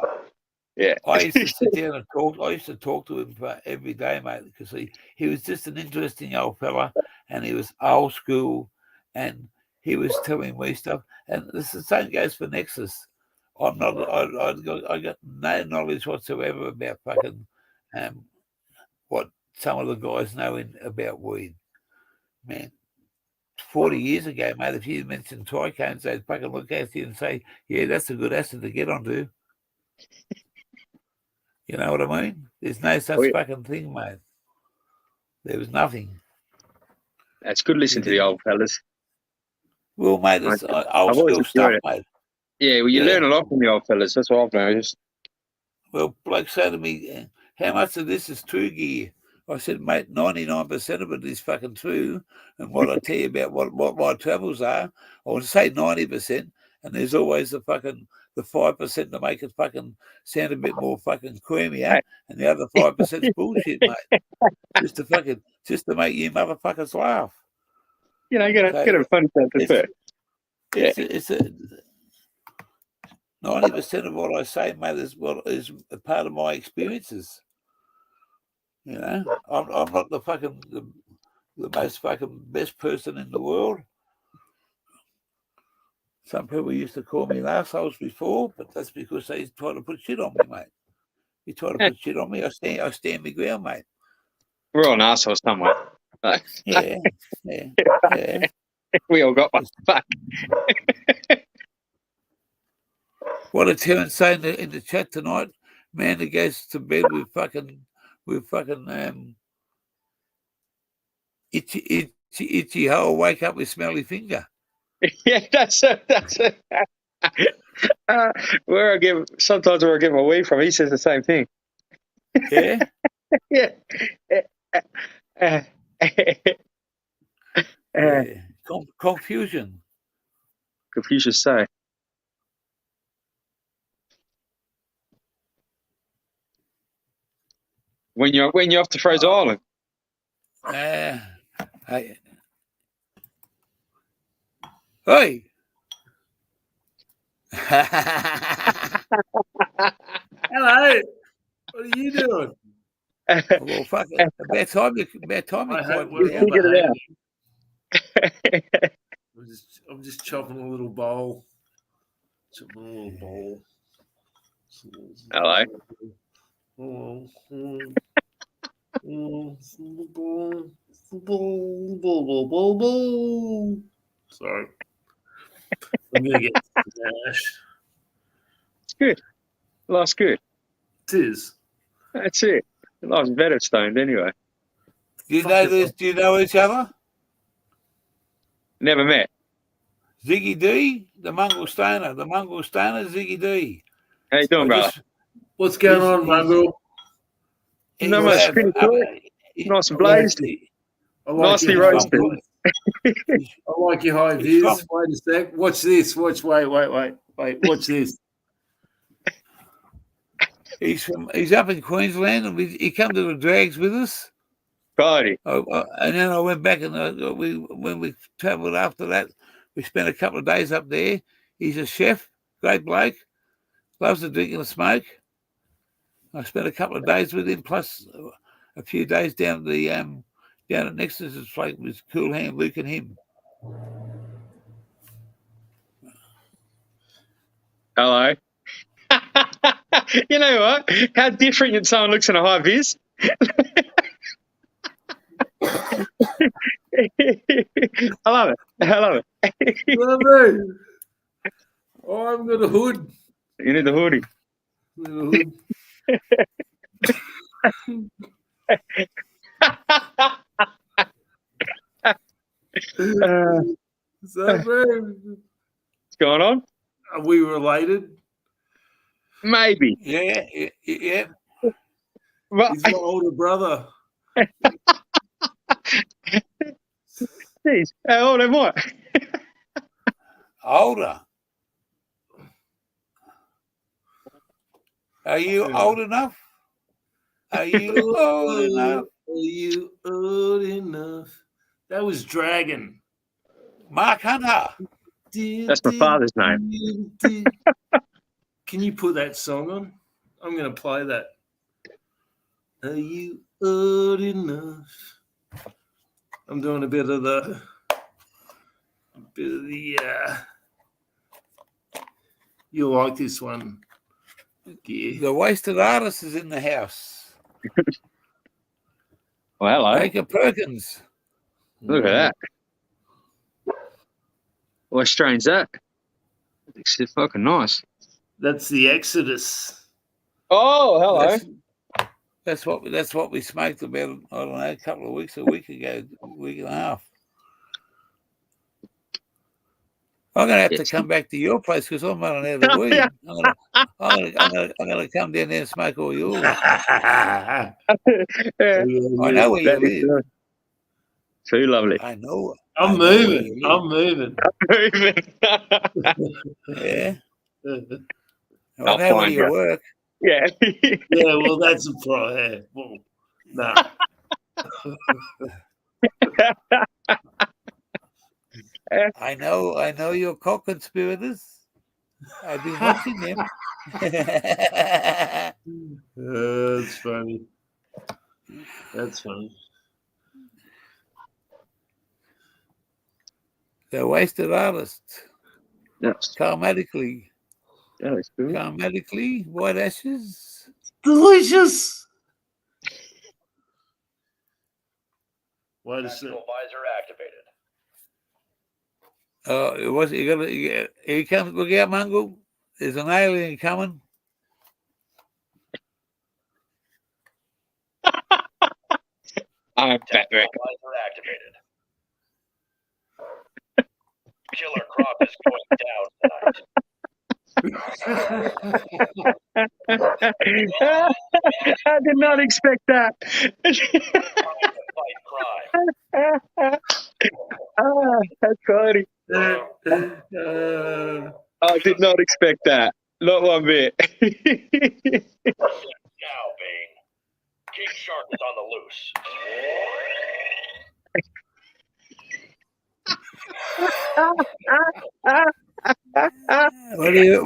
Yeah. I used to sit down and talk. I used to talk to him for every day, mate, because he was just an interesting old fella, and he was old school, and he was telling me stuff. And the same goes for Nexus. I got no knowledge whatsoever about fucking what some of the guys know about weed. Man, 40 years ago, mate, if you mentioned trichomes, they'd fucking look at you and say, yeah, that's a good acid to get onto. You know what I mean? There's no such fucking thing, mate. There was nothing. That's good listening to the old fellas. Well, mate, it's old school stuff, mate. Yeah, well, you learn a lot from the old fellas. That's what I've noticed. Well, bloke said to me, how much of this is true gear? I said, mate, 99% of it is fucking true. And what I tell you about what my travels are, I would say 90%. And there's always the 5% to make it fucking sound a bit more fucking creamier, and the other 5% is bullshit, mate. Just to make you motherfuckers laugh. You know, get a fun sense. It's 90% of what I say, mate, is a part of my experiences. You know, I'm not the most fucking best person in the world. Some people used to call me assholes before, but that's because they try to put shit on me, mate. You try to put shit on me, I stand my ground, mate. We're all an asshole somewhere. Yeah. We all got one. Fuck. What did Terence say in the chat tonight? Man that goes to bed with fucking itchy hole, wake up with smelly finger. Yeah, that's it. Sometimes where I get my weed from, he says the same thing. Yeah. Yeah. Confusion. Confucius say. When you're off to Fraser Island. Hey. Hello. What are you doing? Well, fuck it. About time you Figured it out. I'm just chopping a little bowl. Hello. Sorry. I'm gonna get Nash. It's good. Life's good. It is. That's it. Life's better stoned anyway. Do you know this? Do you know each other? Never met. Ziggy D, the Mongol Stoner, Ziggy D. How you doing, brother? What's going on, Mongo? Not much. Pretty cool. Nice and blazed. I Nicely your roasted. I like your high He's vis. Wait a sec. Watch this. Wait. Watch this. He's up in Queensland, and he come to the drags with us. Party. And then I went back, and when we travelled after that, we spent a couple of days up there. He's a chef, great bloke, loves to drink and smoke. I spent a couple of days with him, plus a few days down at Nexus's place with Cool Hand Luke and him. Hello. You know what? How different someone looks in a high vis. I love it. Lovely. Oh, I've got a hood. You need the hoodie. So, What's going on? are we related? Maybe. Yeah. Well, He's my older brother. geez, how old am I? Older. Are you old enough? Are you old enough? Are you old enough? That was Dragon. Mark Hunter. That's my father's name. Can you put that song on? I'm going to play that. Are you old enough? I'm doing a bit of the. You'll like this one. Yeah. The Wasted Artist is in the house. Well, hello. Baker Perkins. Look at that. What strain's that? It's fucking nice. That's the Exodus. Oh, hello. That's what we smoked about, I don't know, a week ago, week and a half. I'm gonna have to come back to your place because I'm running out of weed. I'm gonna come down there and smoke all yours. Yeah. I know where you That'd be live. good. Too lovely. I know. I'm moving. Yeah. I I'll know where find you you. work. Yeah. Yeah, well, that's a pro. Yeah. Well, no. I know your co-conspirators. I've been watching them. That's funny. That's funny. The Wasted Artist. Yes. Karmatically. That was good. Karmatically. White Ashes. Delicious. Wait a second. Visor activated. It was you gotta here comes look out, Mungo. There's an alien coming. I'm Patrick. Visor activated. Killer Crop is going down tonight. I did not expect that. Trying to fight crime. That's funny. I did not expect that. Not one bit. Now, Bane. King Shark is on the loose.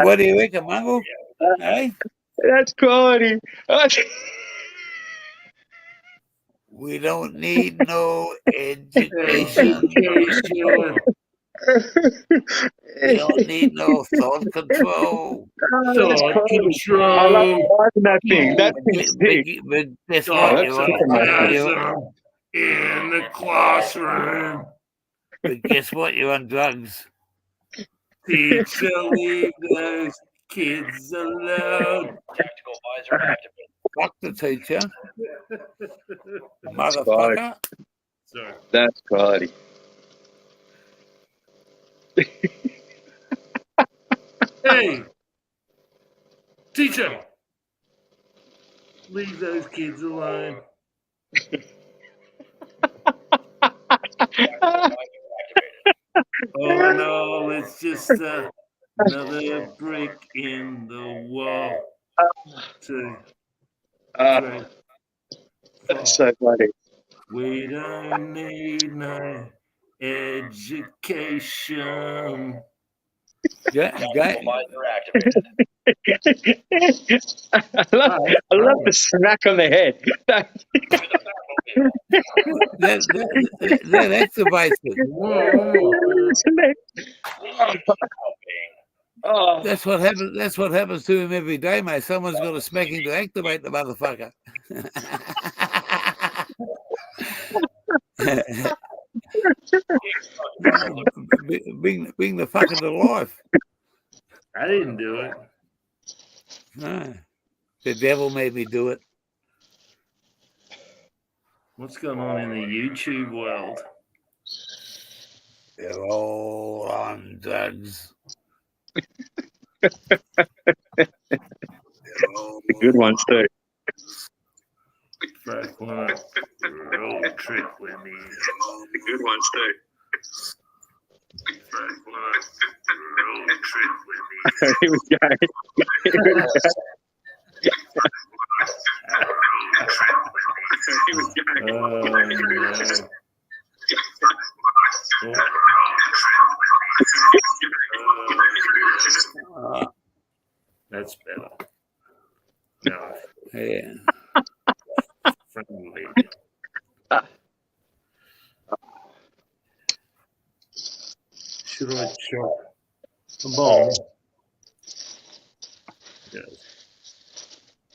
What do you reckon, Mungo? Hey? That's quality. We don't need no education. We don't need no thought control. Thought control. I love that thing. That thing's big. But guess Oh, what? that's In the classroom. But guess what? You're on drugs. Teacher, leave those kids alone. Tactical visor activated. Fuck the teacher, That's motherfucker. Sorry. That's quality. Hey, teacher, leave those kids alone. Oh no, it's just another brick in the wall. 2, Uh, 3, 4. that's so funny. We don't need no education. Ga- Tactical ga- visor activated. I love the smack on the head. that activates it. Oh, That's what happens. That's what happens to him every day, mate. Someone's got to smack him to activate the motherfucker. bring the fucker to life. I didn't do it. No, the devil made me do it. What's going on in the YouTube world? They're all on drugs. the good ones too. Frank, wanna road trip with me? The good ones too. Frank, wanna road trip with me? Here we go. Here we go. Here we go. Oh no. That's better. No, Yeah. friendly. Should I chop a bomb? Yes.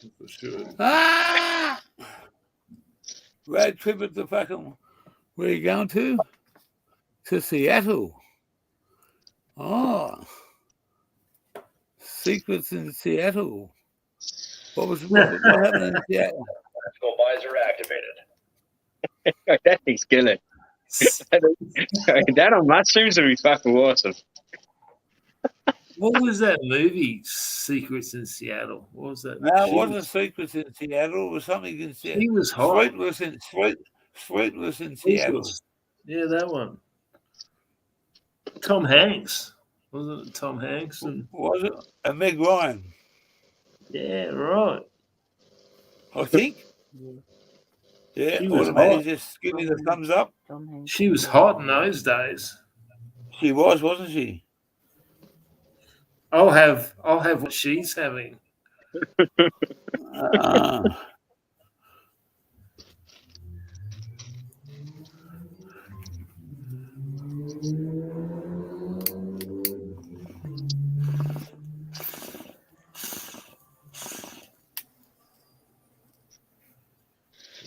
I should. Ah! Road trip at the fucking. Where are you going to? To Seattle. Oh. Secrets in Seattle. What happened in Seattle? Tactical visor activated. That thing's killing. That on mushrooms would be fucking awesome. What was that movie, Secrets in Seattle? What was that? No, it She wasn't was- Secrets in Seattle. It was something in Seattle. He was hot. Sweetless in He Seattle. was- Yeah, that one. Tom Hanks. Wasn't it Tom Hanks? And Was it? And Meg Ryan, yeah, right. I think. Yeah, She was automatically hot. just give me the thumbs up. Tom Hanks. She was hot in those days. She was, wasn't she? I'll have what she's having. Ah.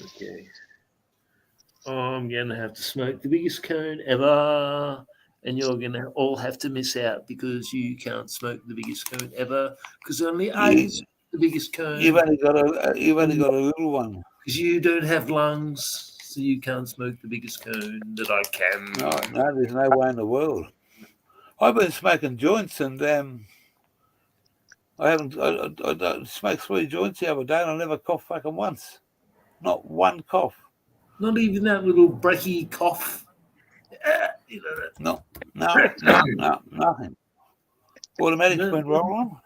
Okay. I'm gonna have to smoke the biggest cone ever, and you're gonna all have to miss out because you can't smoke the biggest cone ever because only I You- the biggest cone. You've only got a little one. Because you don't have lungs, so you can't smoke the biggest cone that I can. No, there's no way in the world. I've been smoking joints and I smoked 3 joints the other day and I never coughed fucking once. Not one cough. Not even that little breaky cough. You know that. No, nothing. Automatic's No. been rolling.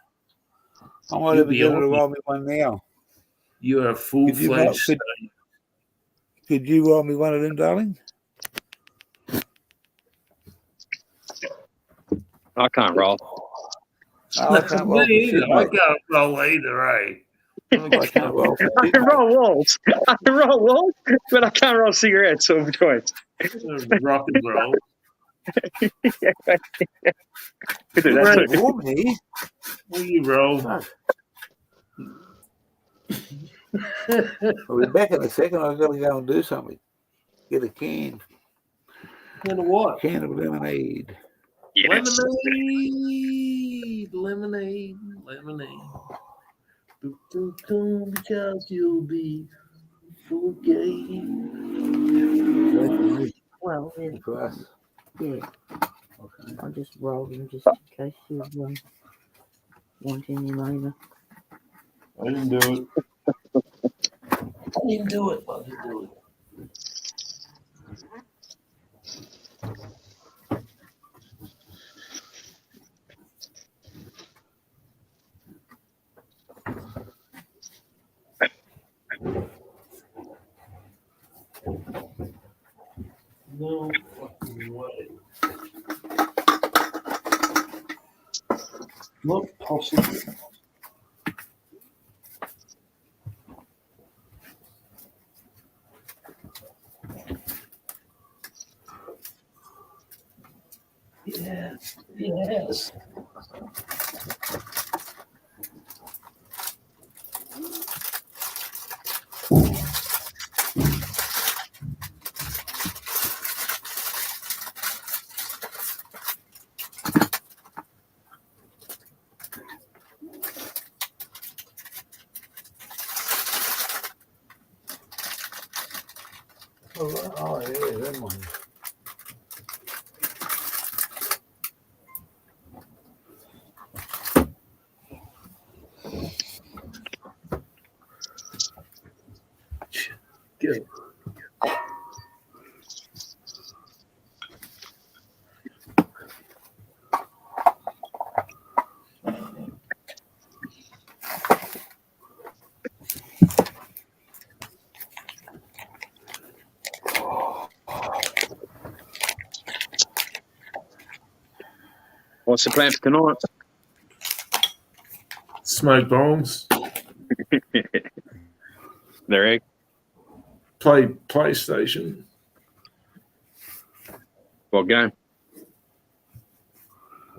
I might You'll even be get her to on. roll me one now. You are a full-fledged. Could you roll me one of them, darling? I can't roll. Oh, I can't roll for Me shit, either. I mate. can't roll either, eh? I can't roll for I shit, can mate. roll walls. I can roll walls, but I can't roll cigarettes or joints. Rock and roll. That's Right, what- warm here. Will you roll? Fuck. I'll be back in a second. I've got to go and do something. Get a can You know what? of lemonade. Yes. Lemonade. Because you'll be forgave. Well, yeah, For us. yeah. Okay. I'll just roll them just in case you want any later. I didn't do it. I didn't do it. No fucking way. Not possible. Yes. Oh, yeah, that one. Good. What's the plan for tonight? Smoke bombs. There, egg. Play PlayStation. What game?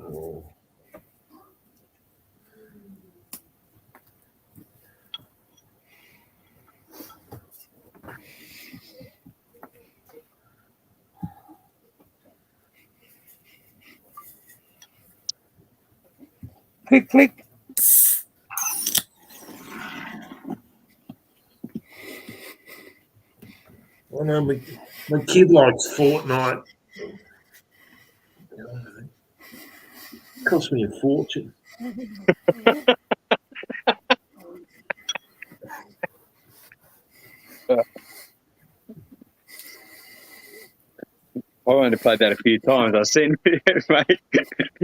Oh. Click. I know my kid likes Fortnite. Cost me a fortune. I only played that a few times. I've seen it, mate.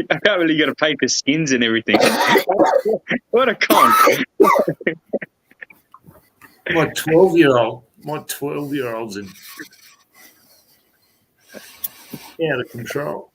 I can't really get to pay for skins and everything. What a con. My 12-year-old's in out of control.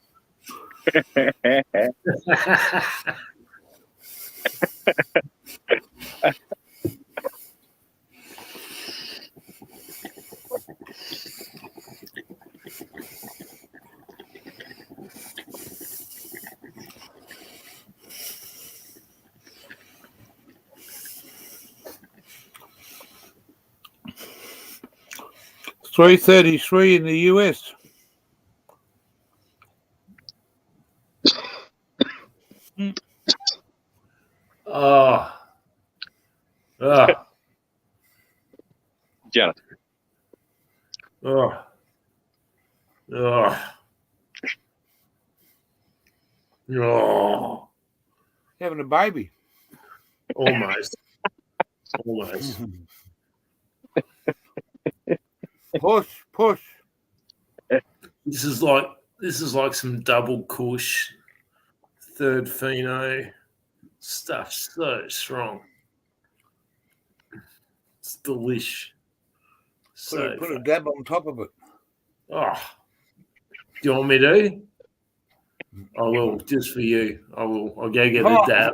$3.33 in the US. Oh. Jealous. Oh. Having a baby. Almost. Push. This is like some double kush, third pheno stuff. So strong. It's delish. Put a dab on top of it. Oh, do you want me to? I will, just for you. I will. I'll go get a dab.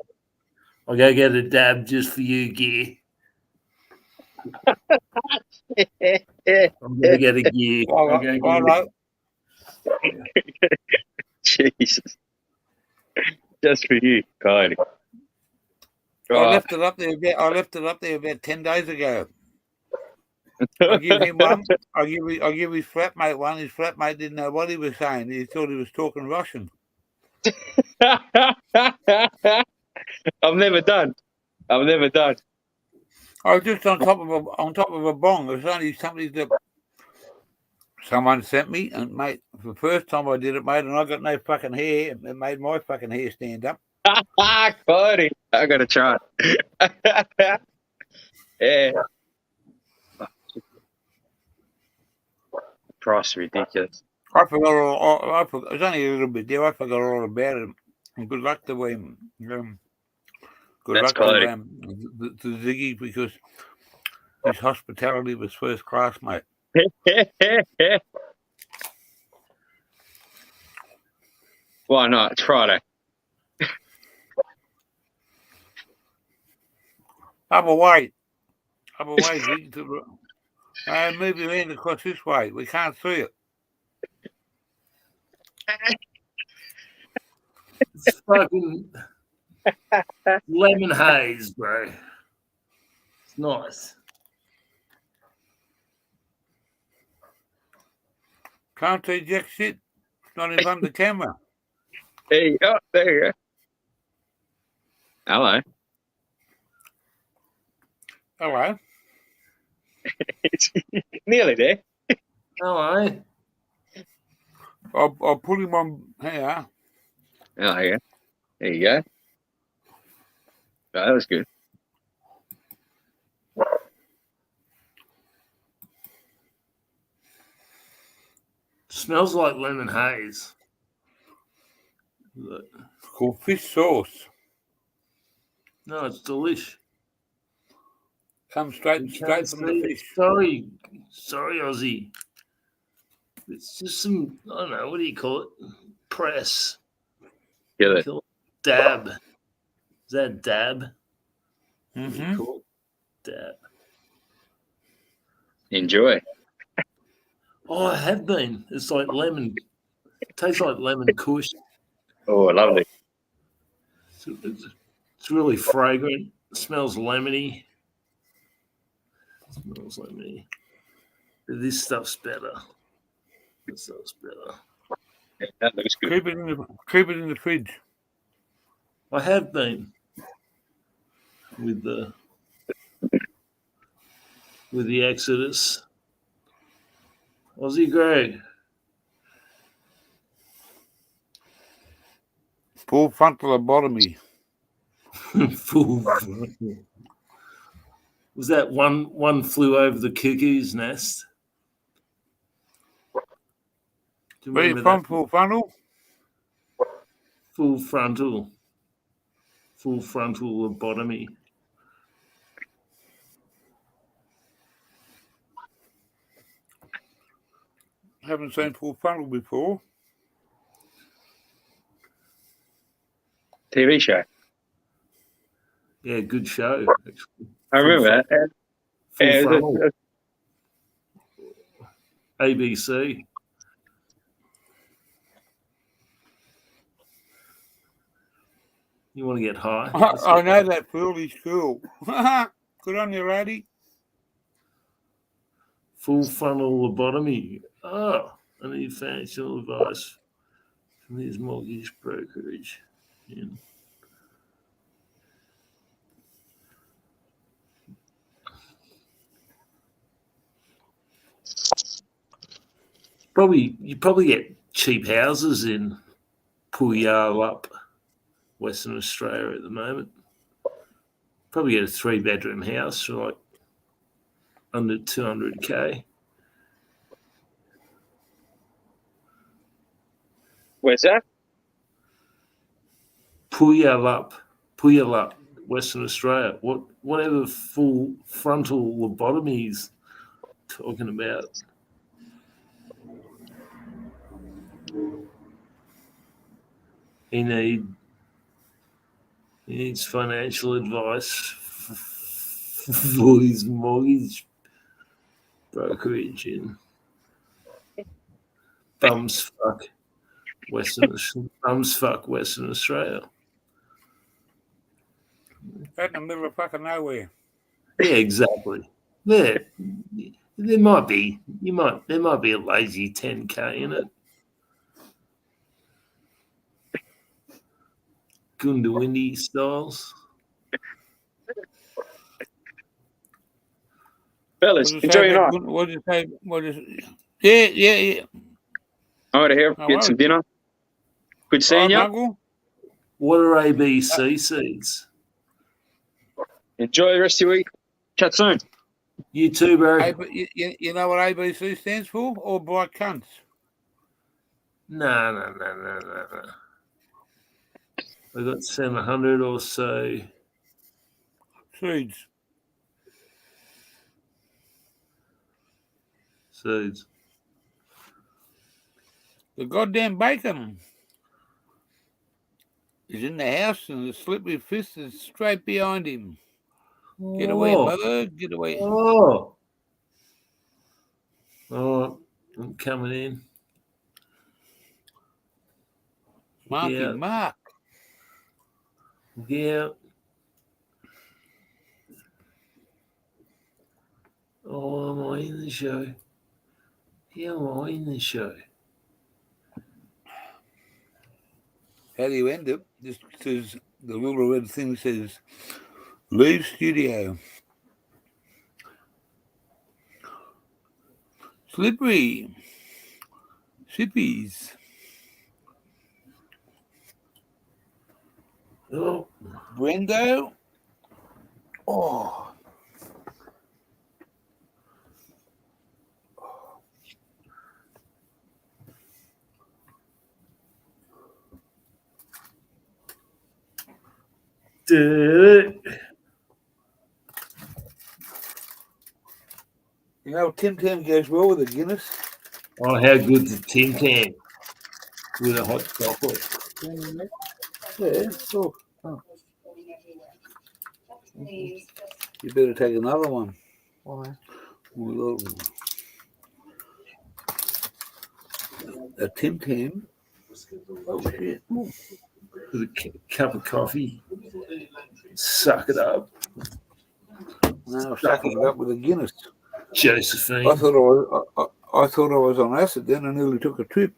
I'll go get a dab just for you, Gear. I'm going to get a Gear. All right. Jesus. Just for you, Cody. I left it up there about 10 days ago. I'll give him one. I'll give his flatmate one. His flatmate didn't know what he was saying. He thought he was talking Russian. I'm never done. I was just on top of a bong. There's only something that someone sent me, and mate, for the first time I did it, mate, and I got no fucking hair. It made my fucking hair stand up. Quality. I gotta try it. Yeah. Price ridiculous. I forgot it was only a little bit there. I forgot all about it. And good luck to him. Good That's luck quality. to Ziggy, because his hospitality was first class, mate. Why not? It's Friday. Up away, Ziggy. Move your hand across this way. We can't see it. It's fucking lemon haze, bro. It's nice. Can't see jack shit. It's not in front of the camera. There you go. Hello. Hello. It's nearly there. Hello. I'll put him on here. Oh, yeah. There you go. Oh, that was good. Smells like lemon haze. It's called fish sauce. No, it's delish. Comes straight You from can't the see it. fish. Sorry, Aussie. It's just some, I don't know, what do you call it? Press. Kill it. Dab. Is that dab? What do you Mm-hmm. call it? Dab. Enjoy. Oh, I have been. It's like lemon. It tastes like lemon kush. Oh, lovely. It's really fragrant. It smells lemony. Smells lemony. But this stuff's better. This stuff's better. Yeah, that looks good. Keep it in the fridge. I have been with the Exodus. Aussie Greg. Full frontal lobotomy. Full frontal. Was that one flew over the cuckoo's nest? Do you Where you remember from, that? full frontal? Full frontal. Full frontal lobotomy. Haven't seen full frontal before. TV show. Yeah, good show. Actually. I remember that. Full Yeah, frontal. ABC. You want to get high? I know that fool. He's cool. Good on you, laddie. Full frontal lobotomy. Oh, I need financial advice from his mortgage brokerage. Yeah. You probably get cheap houses in Puyallup, Western Australia at the moment. Probably get a 3-bedroom house for like under 200K. Where's that? Puyallup, Western Australia. Whatever full frontal lobotomies talking about. He needs financial advice for his mortgage brokerage in bumsfuck Western Australia. Out in the middle of fucking nowhere. Yeah, exactly. There might be a lazy 10K in it. Gundawindi styles. Fellas, What did you enjoy say your about night. What did you say? What is? Yeah. I'm out of here. No Get some worries. dinner. Good All seeing right, you. Michael. What are ABC seeds? Enjoy the rest of your week. Chat soon. You too, bro. You know what ABC stands for? All bright cunts. No. I got 700 or so Seeds. seeds. The goddamn bacon is in the house, and the slippery fist is straight behind him. Get away, mother. Get away. Oh, I'm coming in. Marky Yeah. Mark. Yeah. Oh, am I in the show? Yeah, am I in the show? How do you end it? Just says the little red thing says, leave studio. Slippery. Sippies. Oh, Brendo. Oh. did it. You know, Tim Tam goes well with a Guinness. Oh, how good's a Tim Tam with a hot chocolate? Yeah, sure. Oh. You better take another one. Why? A Tim Tam. Oh, shit. With a cup of coffee. Suck it up, No, sucking it up with a Guinness. Josephine. I thought I was on acid then. I nearly took a trip.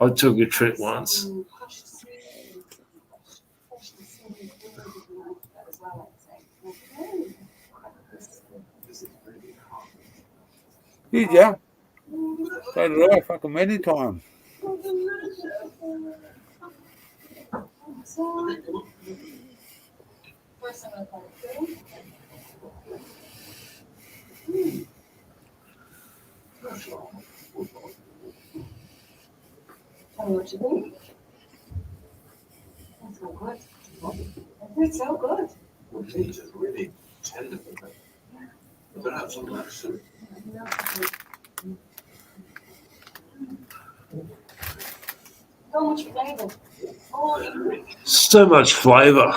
I took a trip once. Did ya? So did I, fucking many times. Tell me what you think. That's so good. It's so good. Well, these are really tender. But have some like soup. So much flavor. Oh, So much flavour.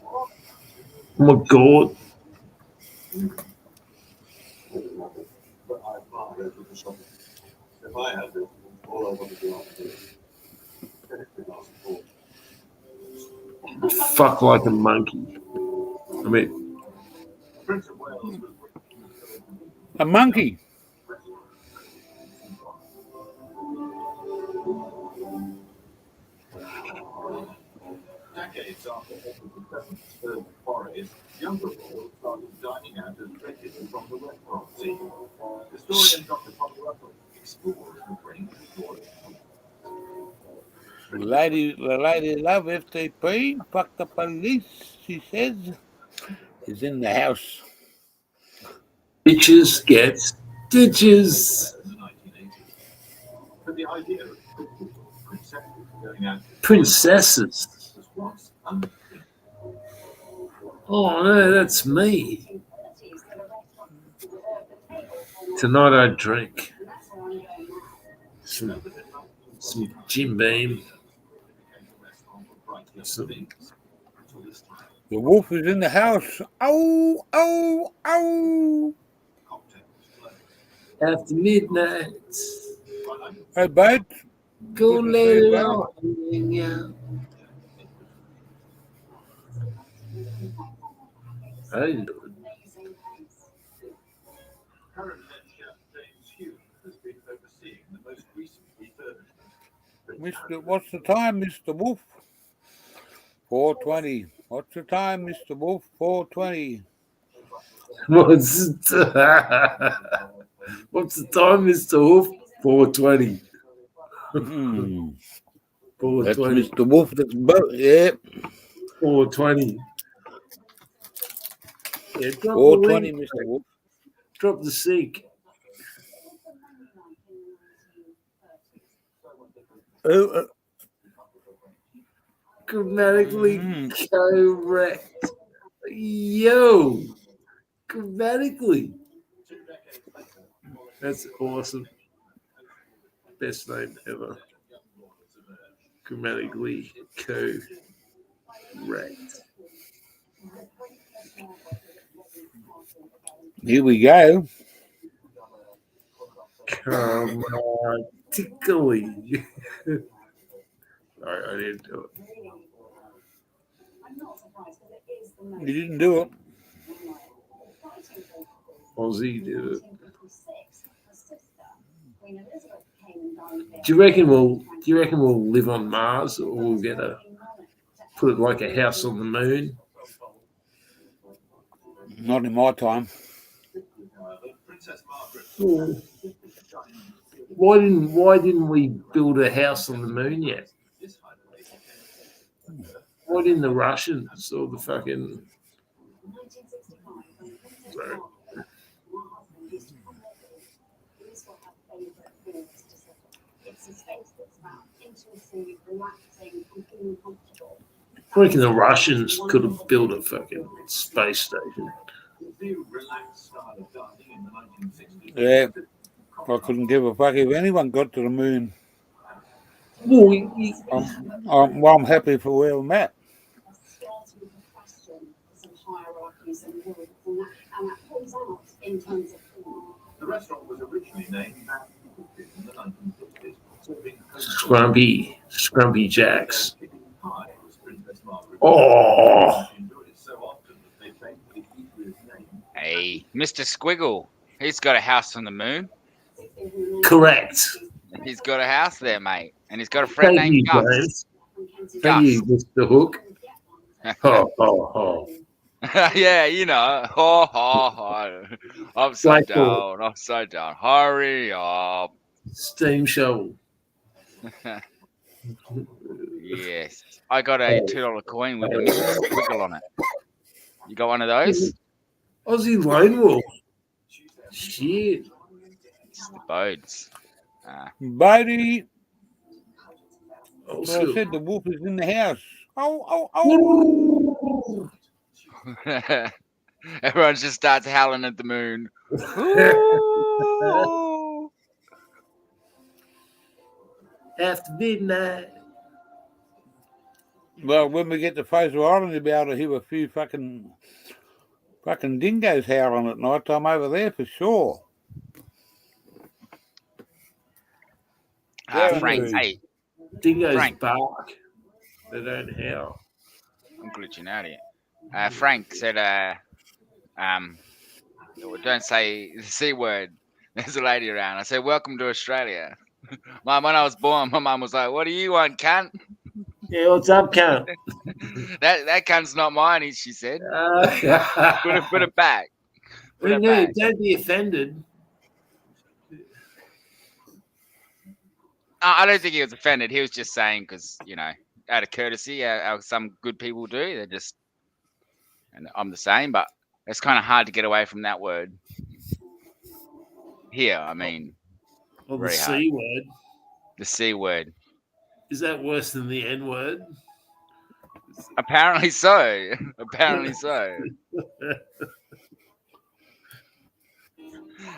Oh my God. But I buy it with the shop. If I have it, all I want to do is Fuck like a monkey. I mean, Prince of Wales was A monkey. decades after Edward VII's third forays, younger Royals started dining out as regularly from the restaurant scene. Historian Dr. Tommy Russell explores the British story. The lady love FTP. Fuck the police, she says. Is in the house. bitches get stitches. In the 1980s. But the idea of princesses going out Princesses. was once unthinkable. Oh no, that's me. Tonight I drink some Jim Beam. The wolf is in the house. Oh, oh, oh. After midnight, Hey, babe. go Good to let see you, it babe. all hang out. Hey, Current head chef James Hughes has been overseeing the most recent refurb What's the time, Mr. Wolf? 4:20. What's the time, Mr. Wolf? 4:20. What's the time, Mr. Wolf? 4:20. Hmm. That's 4:20. Mr. Wolf. Yeah. 4:20. Yeah, drop 4:20, the link. Mr. Wolf. Drop the seek. Grammatically correct. Yo, grammatically. That's awesome. Best name ever. Grammatically correct. Here we go. Grammatically. Sorry, I didn't do it. You didn't do it. Aussie did it. Do you reckon we'll live on Mars, or we'll put it like a house on the moon? Not in my time. Why didn't we build a house on the moon yet? Why didn't the Russians or the fucking... Sorry. I reckon the Russians could have built a fucking space station. Yeah. I couldn't give a fuck if anyone got to the moon. I'm happy for where I'm at. The restaurant was originally named in the 1950s. Scrumpy Jacks. Oh, Hey, Mr. Squiggle. He's got a house on the moon. correct. He's got a house there, mate. And he's got a friend Thank you, named Gus. James. Thank you, Mr. Hook. Ho, ho, ho. Yeah, you know. Ho, ho, ho. I'm so Like down. I'm so down. Hurry up. Steam shovel. Yes. I got a $2 coin with a Mr. Squiggle on it. You got one of those? Aussie Lone Wolf. Shit. It's the bodes. Buddy. Oh, So I said the wolf is in the house. Oh. Everyone just starts howling at the moon. Ooh. After midnight. Well, when we get to Fraser Island, you'll be able to hear a few fucking dingoes howling at night time over there for sure. Frank, hey. Dingoes Frank. bark. They don't howl. I'm glitching out here. Frank said, don't say the C word. There's a lady around. I said, welcome to Australia. When I was born, my mum was like, what do you want, cunt? Yeah, what's up, cunt? that cunt's not mine, she said. Put it back. Put it No, back. don't be offended. I don't think he was offended. He was just saying because, out of courtesy, how some good people do. They're just, and I'm the same, but it's kind of hard to get away from that word. Here, I mean, Or the very hard. C word. The C word. Is that worse than the N word? Apparently so. Apparently so.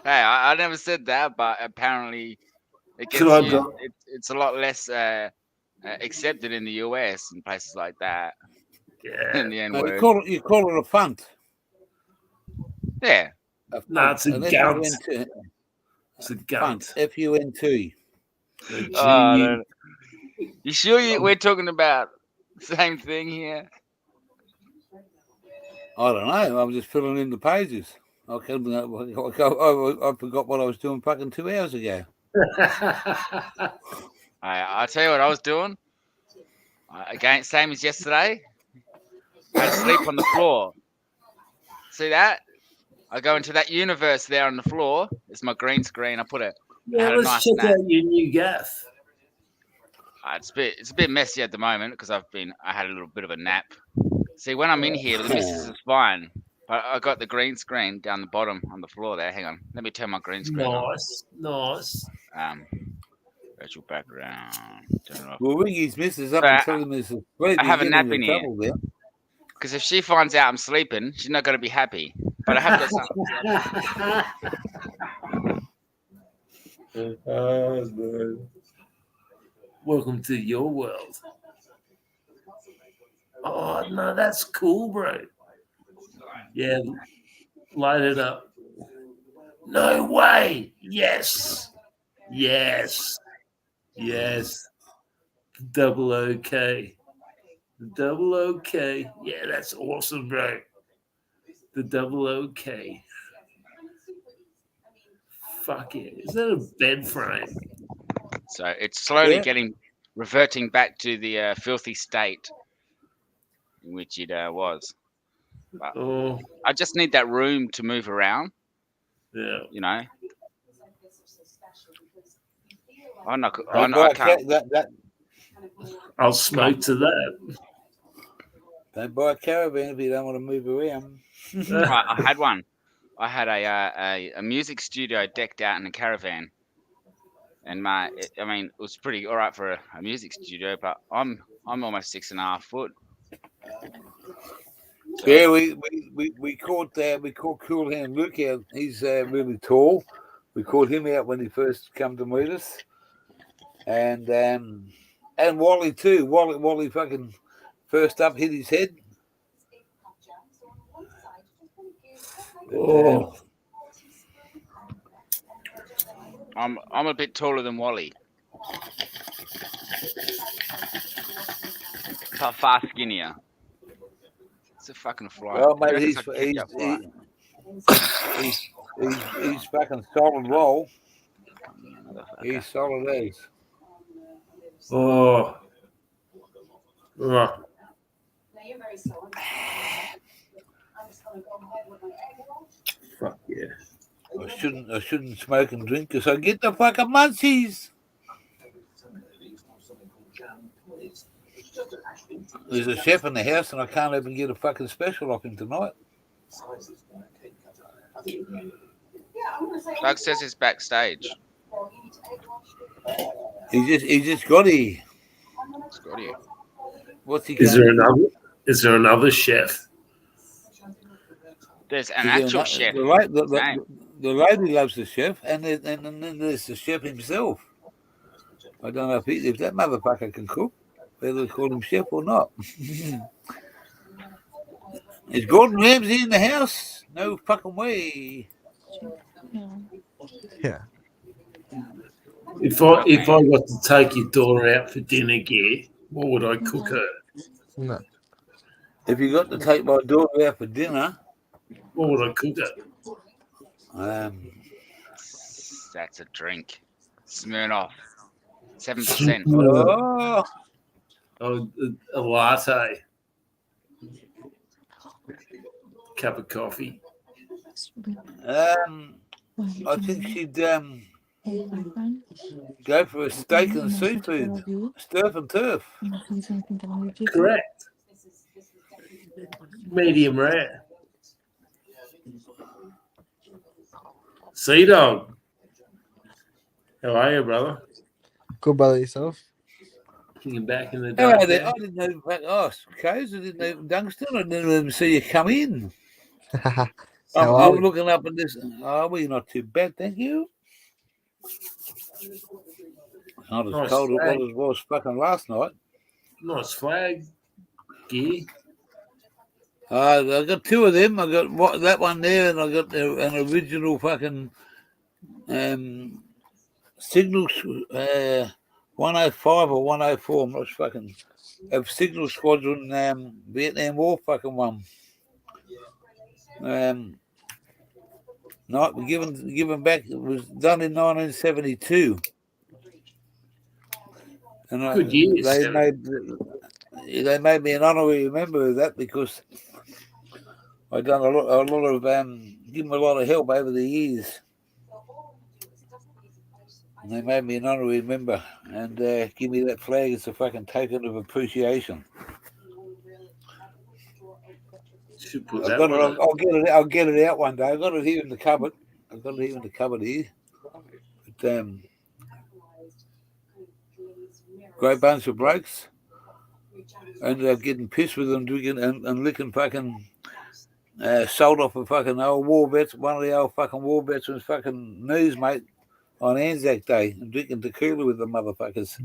Hey, I never said that, but apparently it gets it's a lot less accepted in the US and places like that. Yeah. In the N You word. call it a funt. Yeah. No, it's a An gunt. F-U-N-T. It's a gunt. Funt. F-U-N-T. No. You sure we're talking about the same thing here? I don't know. I'm just filling in the pages. I forgot what I was doing fucking 2 hours ago. I'll tell you what I was doing. Again, same as yesterday. I sleep on the floor. See that? I go into that universe there on the floor. It's my green screen. I put it. I Yeah, had a let's nice check nap. out your new gaff. It's a bit messy at the moment because I had a little bit of a nap. See, when I'm in here, the missus is fine. But I got the green screen down the bottom on the floor there. Hang on. Let me turn my green screen on. Nice. Virtual background. Turn it off. We'll ring his missus up But and tell him there's a spread. I have a You're nap getting in here. trouble there. Because if she finds out I'm sleeping, she's not going to be happy. But I have got something. No. Welcome to your world. Oh, no, that's cool, bro. Yeah, light it up. No way. Yes. Double OK. Double OK. Yeah, that's awesome, bro. The double OK. Fuck yeah. Is that a bed frame? So it's slowly Yeah. reverting back to the filthy state in which it was. But Oh, I just need that room to move around, yeah. you know. I Boy, can't. I'll smoke to that. Don't buy a caravan if you don't want to move around. I had one. I had a music studio decked out in a caravan, and it was pretty all right for a music studio. But I'm almost 6.5 foot. So, Yeah, we caught Cool Hand Luke out. He's really tall. We caught him out when he first come to meet us, and Wally too. Wally fucking first up hit his head. Oh, I'm a bit taller than Wally. Far skinnier. It's a fucking fly. Well, Who mate, reckons I can catch that fly? he's fucking solid roll. Motherfucker. He's solid as. oh. No, you're very slow. I'm just gonna go ahead with my egg roll. Fuck yeah. I shouldn't smoke and drink because I get the fucking munchies. There's a chef in the house and I can't even get a fucking special off him tonight. Yeah, I'm gonna say. Doug says he's backstage. He just got here. It's got you. What's he? Is there another chef? There's an actual chef. The lady loves the chef, and then there's the chef himself. I don't know if that motherfucker can cook, whether they call him chef or not. Is Gordon Ramsay in the house? No fucking way. Yeah. If I got to take your daughter out for dinner, Gear, what would I cook her? No. If you got to take my daughter out for dinner, What would I cook her? That's a drink. Smirnoff. 7%. oh, Oh, a latte. Cup of coffee. I think she'd go for a steak and seafood, surf and turf. Correct. Medium rare. Sea Dog. How are you, brother? Good by yourself. Kicking back in the Hello dark. there. I didn't know. Oh, Coase, I didn't know Dunstan. I didn't even see you come in. I'm looking up at this. Oh, well, you're not too bad, thank you. Not as Nice cold as flag. it was fucking last night. Nice flag. Gear. I got two of them. I got that one there, and I got an original fucking Signal 105 or 104. I'm not fucking a Signal Squadron Vietnam War fucking one. No, given back. It was done in 1972. And Good years. they made me an honorary member of that because I've done a lot of give them a lot of help over the years. And they made me an honorary member and give me that flag as a fucking token of appreciation. Should put I've that got one it. on. I'll get it out one day. I've got it here in the cupboard. But, great bunch of blokes. Ended up getting pissed with them, drinking and licking fucking salt off a fucking old war vet, one of the old fucking war veterans' fucking knees, mate, on Anzac Day, and drinking tequila with the motherfuckers.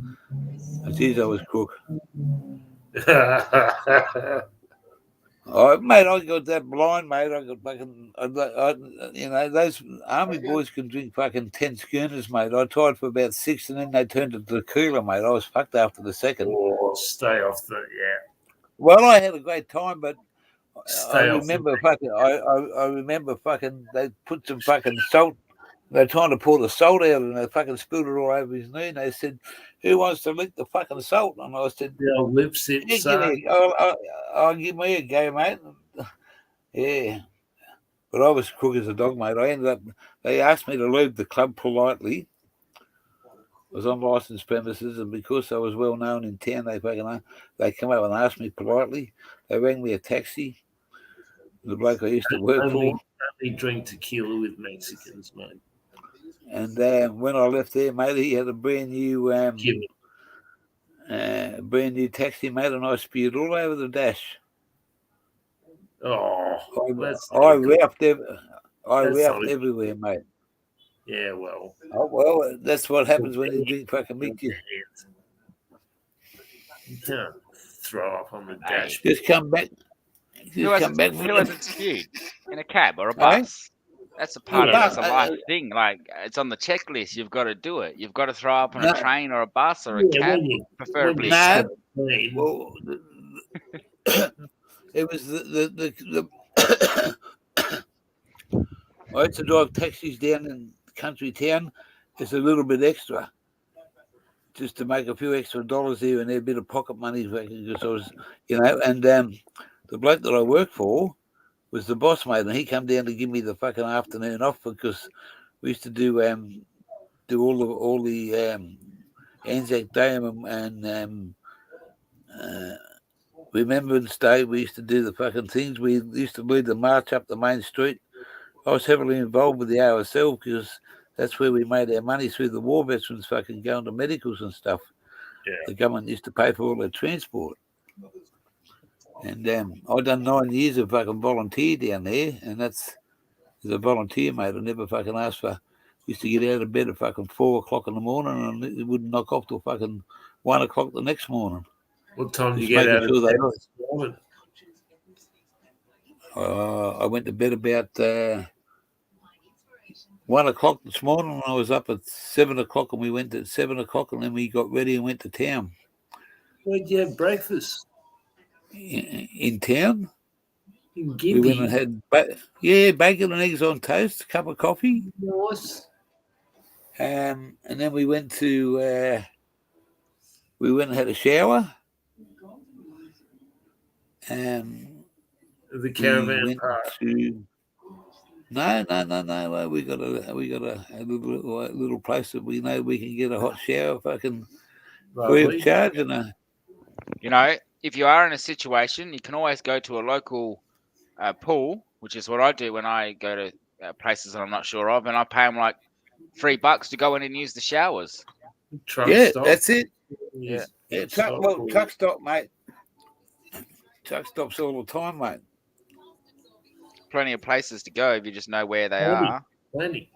Jeez, I was crook. Mate, I got that blind, mate. I got fucking, those army boys can drink fucking 10 schooners, mate. I tried for about 6 and then they turned to tequila, mate. I was fucked after the second. Oh, stay off the, Well, I had a great time, but I Stay off remember fucking, they put some fucking salt. They're trying to pour the salt out and they fucking spilled it all over his knee. And they said, "Who wants to lick the fucking salt?" And I said, the old lipstick, I'll give me a go, mate. Yeah. But I was crook as a dog, mate. I ended up, they asked me to leave the club politely. I was on licensed premises, and because I was well known in town, they come up and asked me politely. They rang me a taxi. The bloke I used to work for. Only drink tequila with Mexicans, mate. And when I left there, mate, he had a brand new taxi, mate, and I spewed all over the dash. Oh, I ralphed everywhere, mate. Yeah, well. Oh, well, that's what happens when you drink fucking meat. You can't throw up on the dash. Just come back. Who hasn't spewed? In a cab or a bus? That's a part of that's a life thing. Like, it's on the checklist. You've got to do it. You've got to throw up on a train or a bus or a cab, preferably. Well, it was the I had to drive taxis down in country town. It's a little bit extra, just to make a few extra dollars here and there, a bit of pocket money, because I was, and the bloke that I worked for was the boss, mate, and he come down to give me the fucking afternoon off because we used to do all the Anzac Day and Remembrance Day. We used to do the fucking things. We used to lead the march up the main street. I was heavily involved with the RSL because that's where we made our money, through the war veterans fucking going to medicals and stuff. Yeah. The government used to pay for all their transport. And I'd done 9 years of fucking volunteer down there, and that's as a volunteer, mate. I never fucking asked for. Used to get out of bed at fucking 4 o'clock in the morning, and it wouldn't knock off till fucking 1 o'clock the next morning. What time did you get out of bed this morning? I went to bed about 1 o'clock this morning, and I was up at 7 o'clock, and we went at 7 o'clock, and then we got ready and went to town. Where'd you have breakfast? In town. In we went and had bacon and eggs on toast, a cup of coffee. Nice. And then we went and had a shower. The caravan park. No. We got a little place that we know we can get a hot shower, fucking free of charge, and if you are in a situation, you can always go to a local pool, which is what I do when I go to places that I'm not sure of, and I pay them like $3 to go in and use the showers. Stop. That's it. Yeah. Truck stop, mate. Truck stops all the time, mate. Plenty of places to go if you just know where they are. Plenty.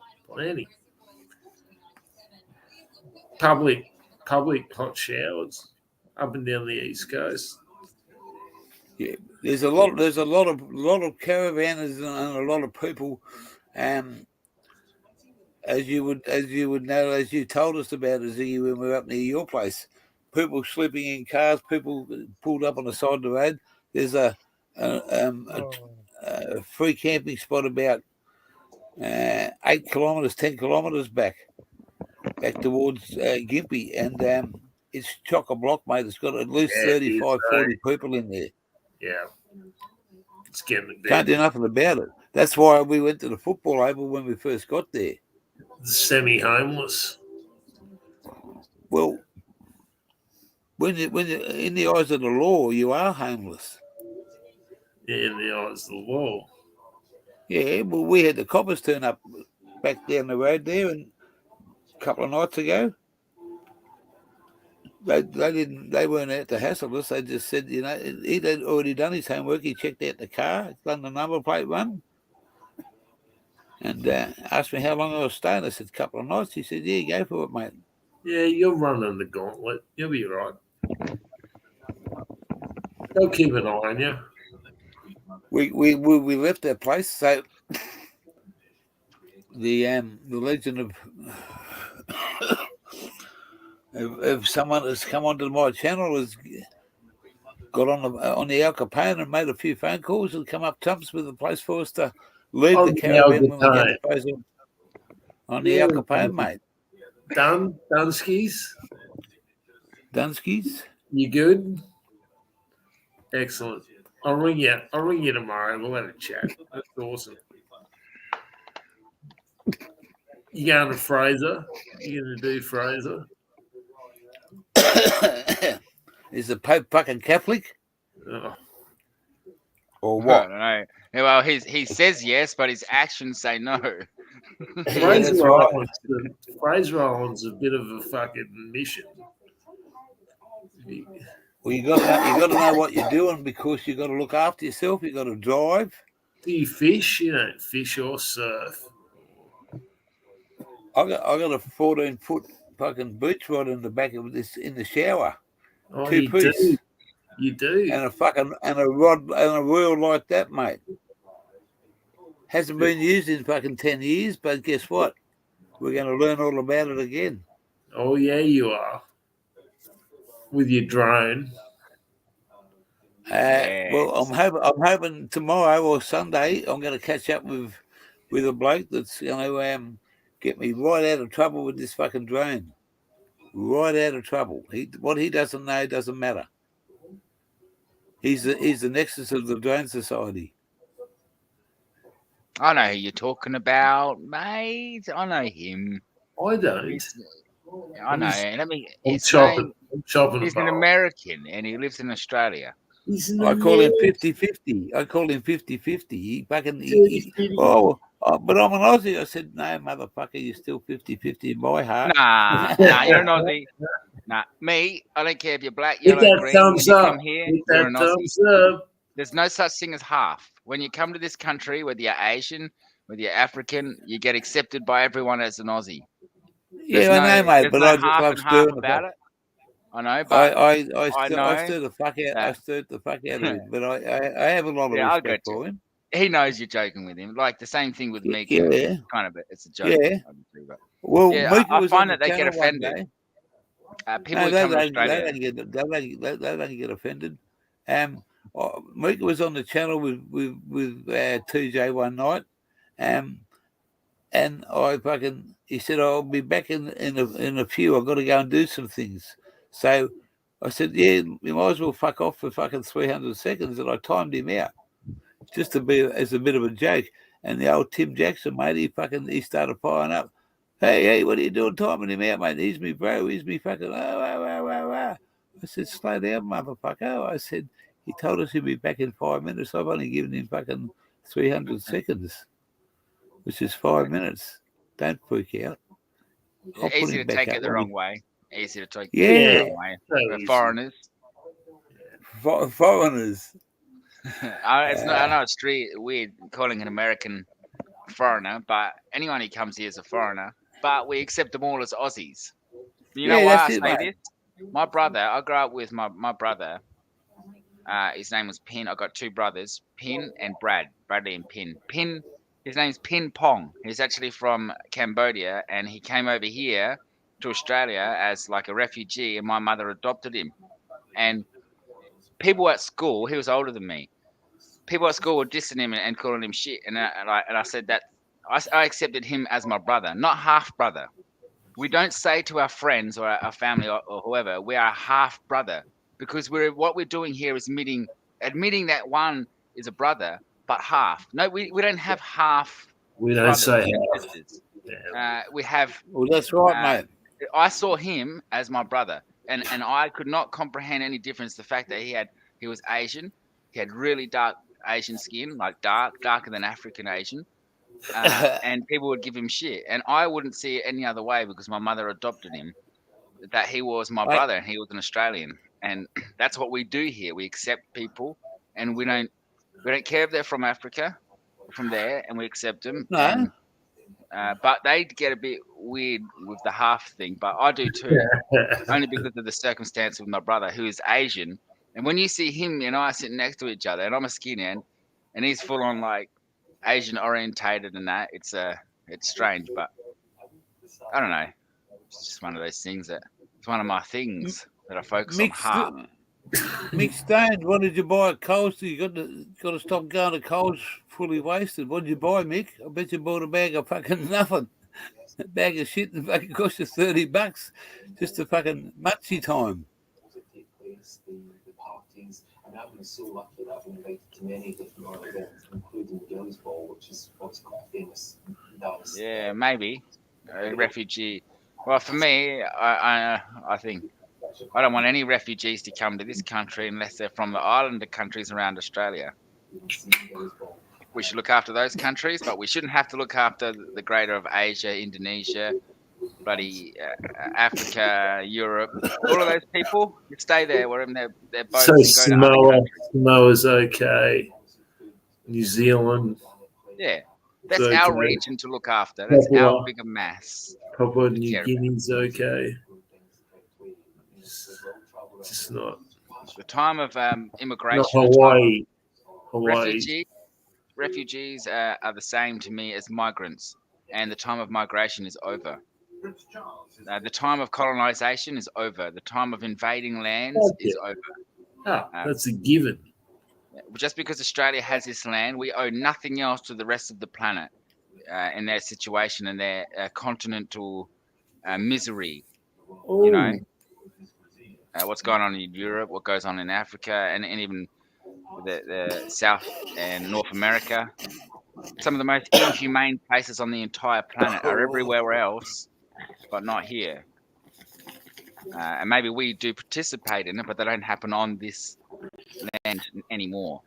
Public hot showers up and down the East Coast. Yeah, there's a lot of caravanners and a lot of people, as you would know, as you told us about, Ziggy, when we were up near your place. People sleeping in cars, people pulled up on the side of the road. There's a free camping spot about 8 kilometres, 10 kilometres back towards Gympie, and it's chock-a-block, mate. It's got at least Yeah, it is, 35, eh? 40 people in there. Yeah. It's getting a Can't bit do nothing about it. That's why we went to the football oval when we first got there. semi-homeless. Well, when you in the eyes of the law, you are homeless. In the eyes of the law. Yeah, well, we had the coppers turn up back down the road there, and a couple of nights ago, they weren't out to hassle us. They just said, you know, he'd already done his homework. He checked out the car, done the number plate run, and asked me how long I was staying. I said, a couple of nights. He said, yeah, go for it, mate. Yeah, you're running the gauntlet. You'll be right. They'll keep an eye on you. We left that place, so the legend of someone that's come onto my channel has got on the Al Capone and made a few phone calls and come up trumps with the place for us to leave the caravan when we get the place on the Al Capone, mate. Dunskies? Dunskies? You good? Excellent. I'll ring you tomorrow. We'll have a chat. That's awesome. You going to Fraser? You going to do Fraser? Is the Pope fucking Catholic? Oh. Or what? I don't know. Yeah, well, he says yes, but his actions say no. Fraser Island's a bit of a fucking mission. Well, you got to know what you're doing because you got to look after yourself. You got to drive. Do you fish? You don't fish or surf. I got a 14-foot fucking beach rod in the back of this in the shower. Oh, 2-piece. do. You do. And a rod and a reel like that, mate. Hasn't been used in fucking 10 years, but guess what? We're going to learn all about it again. Oh yeah, you are. With your drone. Well, I'm hoping tomorrow or Sunday I'm going to catch up with a bloke that's going to get me right out of trouble with this fucking drone. Right out of trouble. What he doesn't know doesn't matter. He's the nexus of the Drone Society. I know who you're talking about, mate. I know him. I don't. I know. Let me. I'm shopping. He's an American and he lives in Australia. I call him 50-50. I call him 50-50. But I'm an Aussie. I said, no, motherfucker, you're still 50-50 in my heart. Nah, you're an Aussie. Nah, me, I don't care if you're black, yellow, green. Thumbs when you up. come here, Hit you're that an thumbs Aussie. up. There's no such thing as half. When you come to this country, whether you're Asian, whether you're African, you get accepted by everyone as an Aussie. Yeah, I know, mate, but I just love stirring about it. I know, but I stir the fuck out. I stirred the fuck out of him, but I have a lot of respect for him. He knows you're joking with him. Like the same thing with me. Yeah, kind of. It's a joke. Yeah. Well, yeah, I find that the they get offended. People who come to Australia, they don't get offended. Mika was on the channel with TJ one night, and he said, I'll be back in a few. I've got to go and do some things. So I said, yeah, you might as well fuck off for fucking 300 seconds. And I timed him out just to be as a bit of a joke. And the old Tim Jackson, mate, he started firing up. Hey, what are you doing timing him out, mate? He's me bro. He's me fucking, I said, slow down, motherfucker. I said, he told us he'd be back in 5 minutes. I've only given him fucking 300 seconds, which is 5 minutes. Don't freak out. Easy to take it the wrong way. Easy to take it the wrong way. For foreigners. Foreigners. I know it's weird calling an American foreigner, but anyone who comes here is a foreigner. But we accept them all as Aussies. You know why I say this? My brother, I grew up with my brother. His name was Pin. I got two brothers, Pin and Brad. Bradley and Pin. Pin, his name's Pin Pong. He's actually from Cambodia, and he came over here to Australia as like a refugee, and my mother adopted him. And people at school, he was older than me. People at school were dissing him and calling him shit, and I said that I accepted him as my brother, not half brother. we don't say to our friends or our family or whoever, we are half brother, because what we're doing here is admitting that one is a brother, but half. No, we don't have half We don't brothers say and half. sisters. Yeah. We have. Well, that's right, Uh, mate. I saw him as my brother, and I could not comprehend any difference. The fact that he was Asian, he had really dark Asian skin, like darker than African Asian, and people would give him shit, and I wouldn't see it any other way because my mother adopted him. That he was my Mate. brother and he was an Australian, and that's what we do here. We accept people, and we don't care if they're from Africa, from there, and we accept them. No. And, but they get a bit weird with the half thing, but I do too, only because of the circumstance with my brother who is Asian. And when you see him and I sitting next to each other, and I'm a skinhead, and he's full on like Asian orientated and that, it's strange, but I don't know. It's just one of those things it's one of my things that I focus on half. Mick Stones, what did you buy at Coles? You got to stop going to Coles fully wasted. What did you buy, Mick? I bet you bought a bag of fucking nothing. A bag of shit and fucking cost you $30 just to fucking mutsy time. The parties, and I've been so lucky that I've been invited to many different events, including the Gillies Ball, which is obviously quite a famous dance. Yeah, maybe a refugee. Well, for me, I think I don't want any refugees to come to this country unless they're from the islander countries around Australia. We should look after those countries, but we shouldn't have to look after the greater of Asia, Indonesia, bloody Africa, Europe. All of those people, you stay there wherever their boats So and go to other countries. Samoa's okay. New Zealand. Yeah, that's So our okay. region to look after. That's our bigger mass. Papua to New care about. Guinea's okay. Just not The time of immigration, not the time of Hawaii. refugees are the same to me as migrants, and the time of migration is over. The time of colonization is over. The time of invading lands is over. That's a given. Just because Australia has this land, we owe nothing else to the rest of the planet in their situation and their continental misery. You know, what's going on in Europe, what goes on in Africa, and even the South and North America. Some of the most inhumane places on the entire planet are everywhere else, but not here. And maybe we do participate in it, but they don't happen on this land anymore,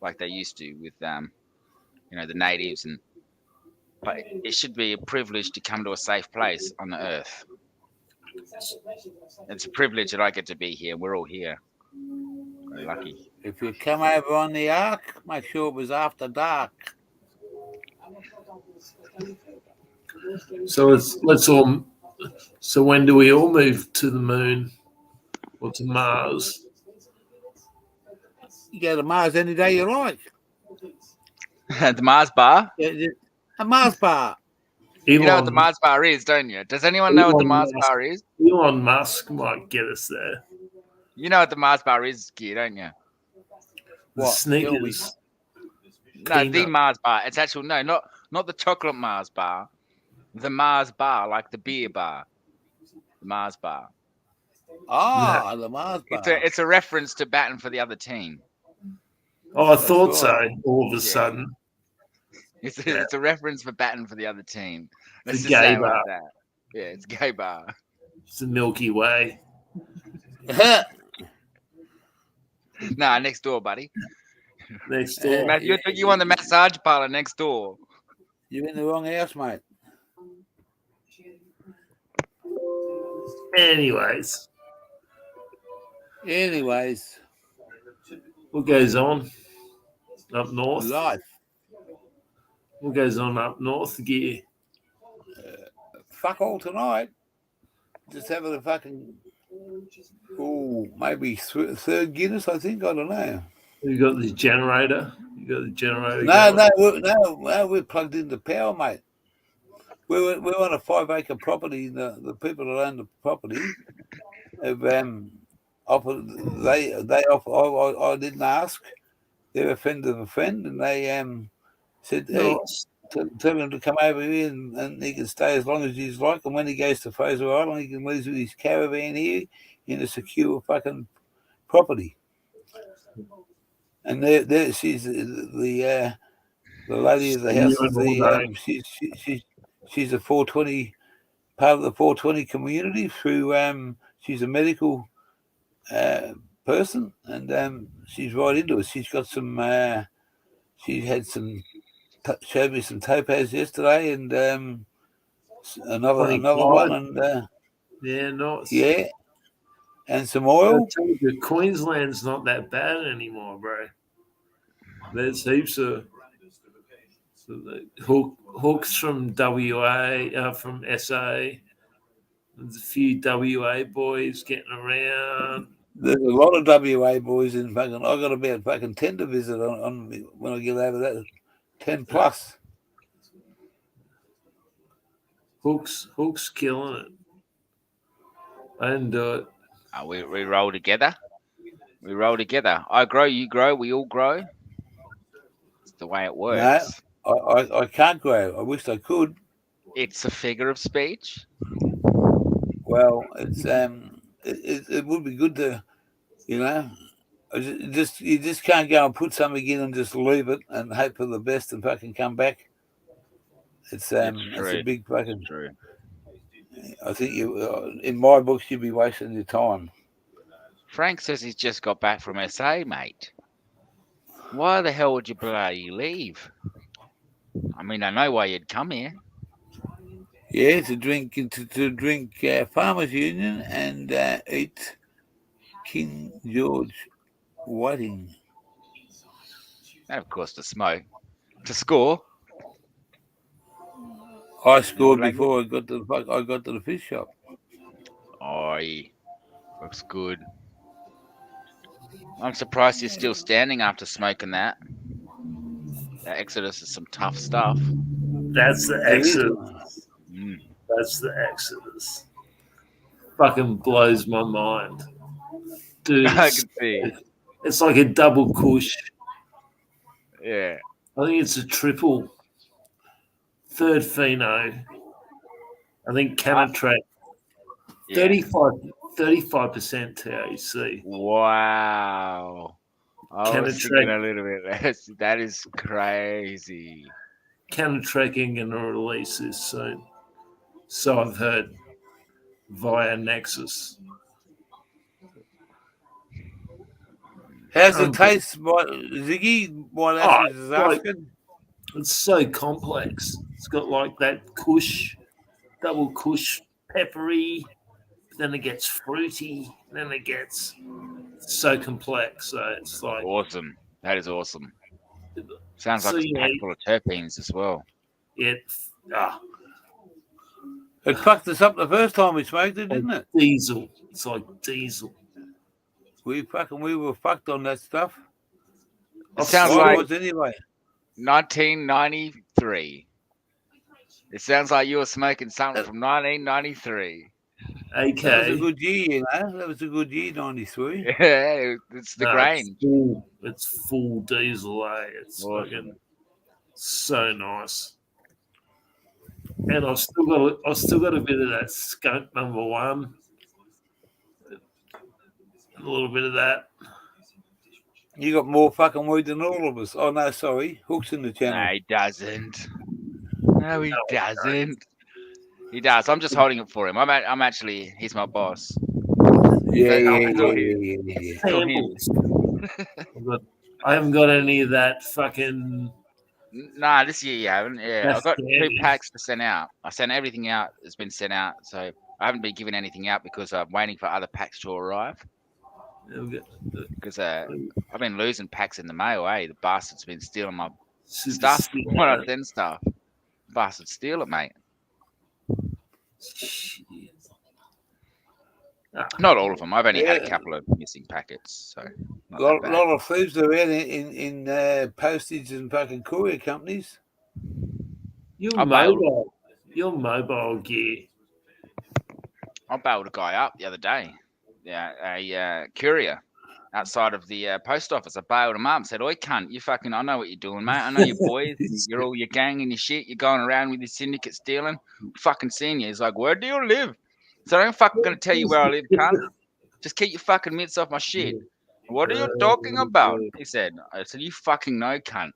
like they used to with, the natives. But it should be a privilege to come to a safe place on the earth. It's a privilege that I get to be here. We're all here. We're lucky. If you come over on the ark, make sure it was after dark. So let's all. So when do we all move to the moon or to Mars? You go to Mars any day you like. The Mars bar? A Mars bar. You know what the Mars bar is, don't you? Does anyone know what the Mars bar is? Elon Musk might get us there. You know what the Mars bar is, Gear, don't you? The Snickers. No, the Mars bar. It's actual not the chocolate Mars bar. The Mars bar, like the beer bar. The Mars bar. Ah, the Mars bar. It's a reference to batting for the other team. Oh, I thought so. All of a sudden. It's a reference for batting for the other team. Let's The just say gay it like bar. that. Yeah, it's a gay bar. It's the Milky Way. Nah, next door, buddy. Next door. You want the massage parlor next door. You're in the wrong house, mate. Anyways, what goes on up north? Life. What goes on up north, Gear? Fuck all tonight. Just having a fucking, maybe third Guinness, I think. I don't know. You got the generator? You got the generator? No, we're plugged into power, mate. We're on a 5-acre property. The people that own the property have offered. They offer. I didn't ask. They're a friend of a friend, and they said, "Hey, tell him to come over here and he can stay as long as he's like. And when he goes to Fraser Island, he can leave with his caravan here in a secure fucking property. And there she's the lady of the house. Is she's a 420 part of the 420 community through. She's a medical person, and she's right into it. She's got some. She had some. Showed me some topaz yesterday, and another one, and yeah, nice. Yeah, and some oil. Queensland's not that bad anymore, bro. There's heaps of hooks from WA, from SA. There's a few WA boys getting around. There's a lot of WA boys in fucking. I got about fucking 10 to visit on when I get over that. 10 plus. Hook's killing it. I didn't do it. We roll together. We roll together. I grow, you grow, we all grow. It's the way it works. No, I can't grow. I wish I could. It's a figure of speech. Well, it's it would be good to, you know, you just can't go and put something in and just leave it and hope for the best and fucking come back. It's a big fucking. True. I think you, in my books, you'd be wasting your time. Frank says he's just got back from SA, mate. Why the hell would you bloody leave? I mean, I know why you'd come here. Yeah, to drink Farmers Union and eat King George Whiting. And of course, to smoke, to score. I scored before I got to the fish shop. Oi, looks good. I'm surprised you're still standing after smoking that. That Exodus is some tough stuff. That's the Exodus. That's the Exodus. Fucking blows my mind. Dude, I can see. It's like a double kush. Yeah. I think it's a triple. Third pheno. I think Canatrack. 35% THC. Wow. I was thinking a little bit less. That is crazy. Canatracking and a release is soon. So I've heard via Nexus. How's it taste, Ziggy? Is asking? It's so complex. It's got like that kush, double kush, peppery. Then it gets fruity. Then it gets so complex. So it's like awesome. That is awesome. Sounds like it's packed full of terpenes as well. It fucked us up the first time we smoked it, didn't it? Diesel. It's like diesel. We were fucked on that stuff. It sounds like anyway. 1993. It sounds like you were smoking something from 1993. Okay. That was a good year, you know. That was a good year, 93. Yeah, it's the grain. It's full diesel, It's fucking so nice. And I've still got a bit of that skunk number one. A little bit of that. You got more fucking weed than all of us. Oh no, sorry. Hook's in the channel. No, he doesn't. No, he doesn't. He does. I'm just holding it for him. I'm actually, he's my boss. Yeah. I haven't got any of that fucking. Nah, this year you haven't. Yeah, I've got 2 packs to send out. I sent everything out. It's been sent out, so I haven't been giving anything out because I'm waiting for other packs to arrive. Because I've been losing packs in the mail. The bastard's been stealing my stuff when I send stuff. Bastard steal it, mate. Not all of them. I've only had a couple of missing packets. So a lot of thieves around in postage and fucking courier companies. Your mobile gear. I bailed a guy up the other day. Yeah, a courier. outside of the post office. I bailed him up and said, "Oi, cunt, you fucking, I know what you're doing, mate. I know your boys. You're all your gang and your shit. You're going around with your syndicate stealing. Fucking seeing you." He's like, "Where do you live?" So I ain't fucking gonna tell you where I live, cunt. Just keep your fucking mitts off my shit. What are you talking about? He said. I said, "You fucking know, cunt."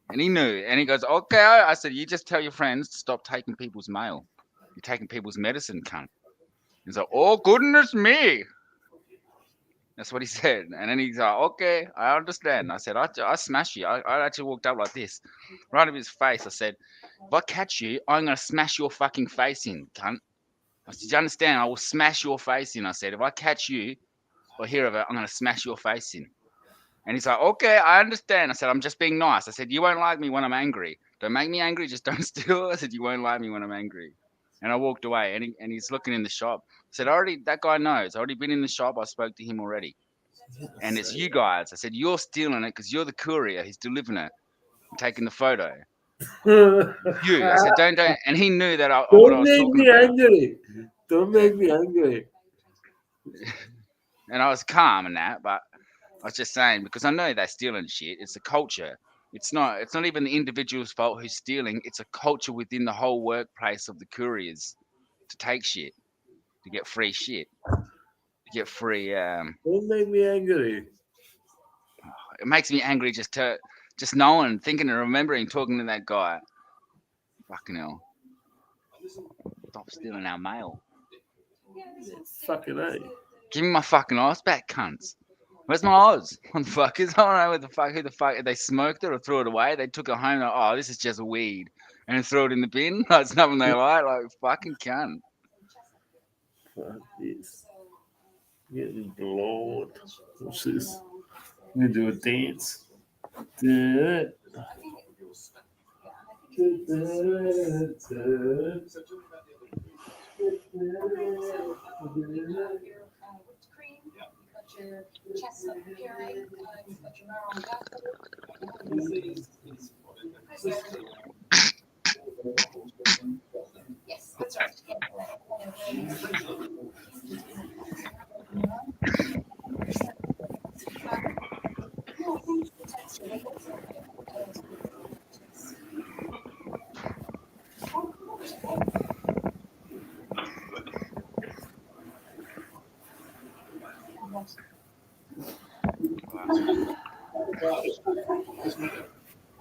And he knew. And he goes, "Okay." I said, "You just tell your friends to stop taking people's mail. You're taking people's medicine, cunt." He's like, "Oh, goodness me." That's what he said. And then he's like, "Okay, I understand." I said, I smash you. I actually walked up like this, right in his face. I said, "If I catch you, I'm going to smash your fucking face in, cunt." I said, "You understand? I will smash your face in." I said, "If I catch you or hear of it, I'm going to smash your face in." And he's like, "Okay, I understand." I said, "I'm just being nice." I said, "You won't like me when I'm angry. Don't make me angry. Just don't steal." I said, "You won't like me when I'm angry." And I walked away, and he's looking in the shop. I said, "Already, that guy knows. I already been in the shop. I spoke to him already. And it's you guys." I said, "You're stealing it because you're the courier. He's delivering it and taking the photo." You. I said, don't. And he knew that what I Don't was make talking me about. angry. Don't make me angry. And I was calm and that, but I was just saying, because I know they're stealing shit. It's a culture. It's not even the individual's fault who's stealing. It's a culture within the whole workplace of the couriers to take shit, to get free shit, to get free. Don't make me angry. It makes me angry just knowing, thinking, and remembering talking to that guy. Fucking hell! Stop stealing our mail. Fucking A. Give me my fucking Oz back, cunts. Where's my Oz? Motherfuckers. I don't know who the fuck, they smoked it or threw it away. They took it home. Like, "Oh, this is just weed," and threw it in the bin. It's nothing they like fucking cunt. Fuck this. Getting blown. What's this? I'm gonna do a dance. Whipped cream, you've got your chestnut puree, you've got your marrow Yes, that's right.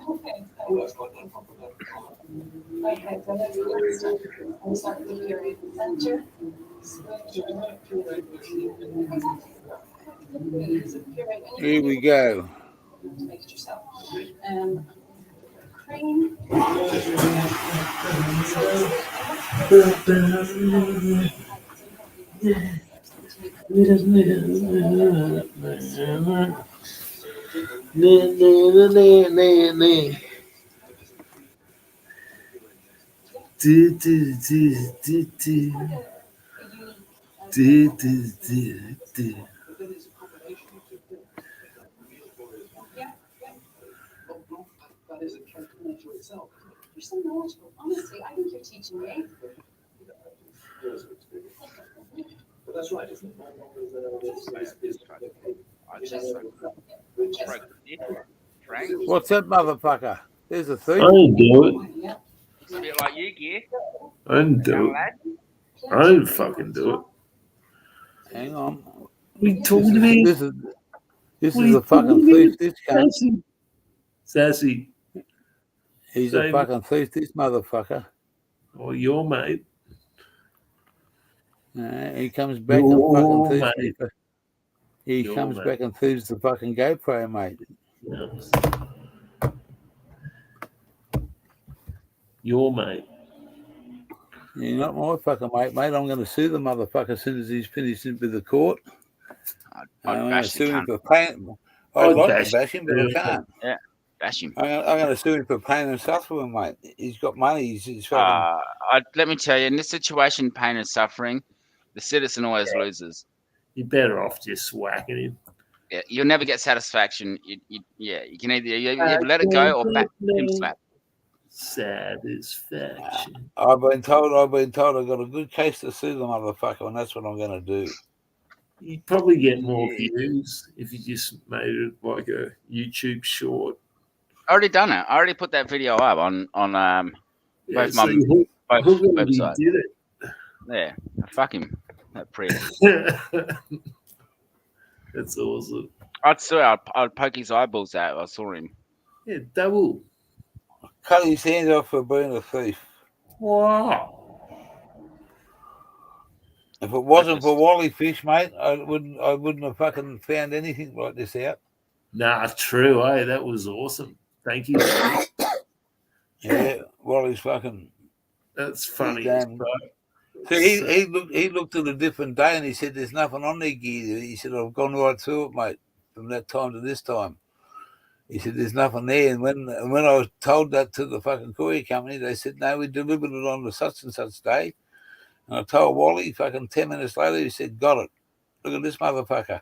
Okay. Okay, so that's the next step. We'll start with the puree center. Here we go. Make it yourself. Cream. You're so knowledgeable. Honestly, I think you're teaching me. But that's right, isn't it? What's that motherfucker? There's a thief. I didn't do it. It's a bit like you, gear. I didn't do it. I didn't fucking do it. Hang on. We told me. This is a fucking thief. This cunt. Sassy. He's a fucking thief. This motherfucker. Or your mate. He comes back and fucking thieves. He comes back and thieves the fucking GoPro, mate. Yes. Your mate. You're not my fucking mate. I'm going to sue the motherfucker as soon as he's finished with the court. I'm going to sue him for paying. I'd like to bash him, but I can't. Yeah, bash him. I'm going to sue him for pain and suffering, mate. He's got money. He's fucking. Let me tell you, in this situation, pain and suffering, the citizen always loses. You're better off just whacking him. Yeah, you'll never get satisfaction. You can either let it go or back him slap. Satisfaction. I've been told I've got a good case to sue the motherfucker, and that's what I'm going to do. You'd probably get more Yeah. views if you just made it like a YouTube short. I already done it. I already put that video up on Yeah, both so my you both hook him, he websites. did Yeah, fuck him, that prick. it. That's awesome. I'd poke his eyeballs out if I saw him. Yeah, double. Cut his hands off for being a thief. Wow. If it wasn't for Wally Fish, mate, I wouldn't have fucking found anything like this out. Nah, true. Hey, that was awesome. Thank you. Yeah, Wally's fucking. That's funny. damn. So he looked at a different day and he said, "There's nothing on their gear." He said, "I've gone right through it, mate, from that time to this time." He said, "There's nothing there." And when I was told that to the fucking courier company, they said, "No, we delivered it on the such and such day." And I told Wally, fucking 10 minutes later, he said, "Got it. Look at this motherfucker."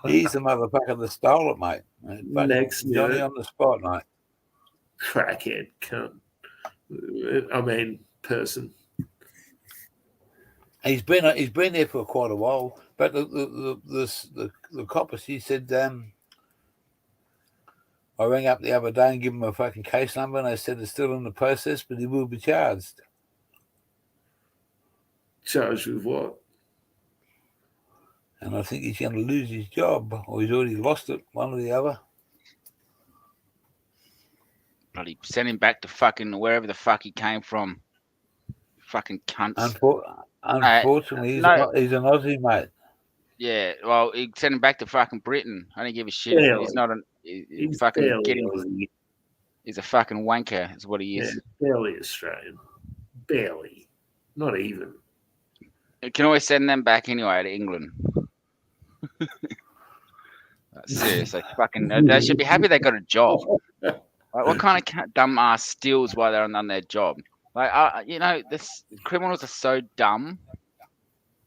He's the motherfucker that stole it, mate. Next Johnny minute. on the spot, mate. Crackhead cunt. I mean, person. He's been there for quite a while. But the coppers, he said, I rang up the other day and gave him a fucking case number, and they said it's still in the process, but he will be charged. Charged with what? And I think he's going to lose his job, or he's already lost it, one or the other. Bloody send him back to fucking wherever the fuck he came from. Fucking cunts. Unfortunately, he's an Aussie, mate. Yeah, well, he sent him back to fucking Britain. I don't give a shit. Barely. He's not an. He's fucking barely getting. Aussie. He's a fucking wanker, is what he is. Yeah, barely Australian. Barely. Not even. You can always send them back anyway to England. Seriously, fucking. They should be happy they got a job. Like, what kind of dumb ass steals while they're on their job? Like, this criminals are so dumb.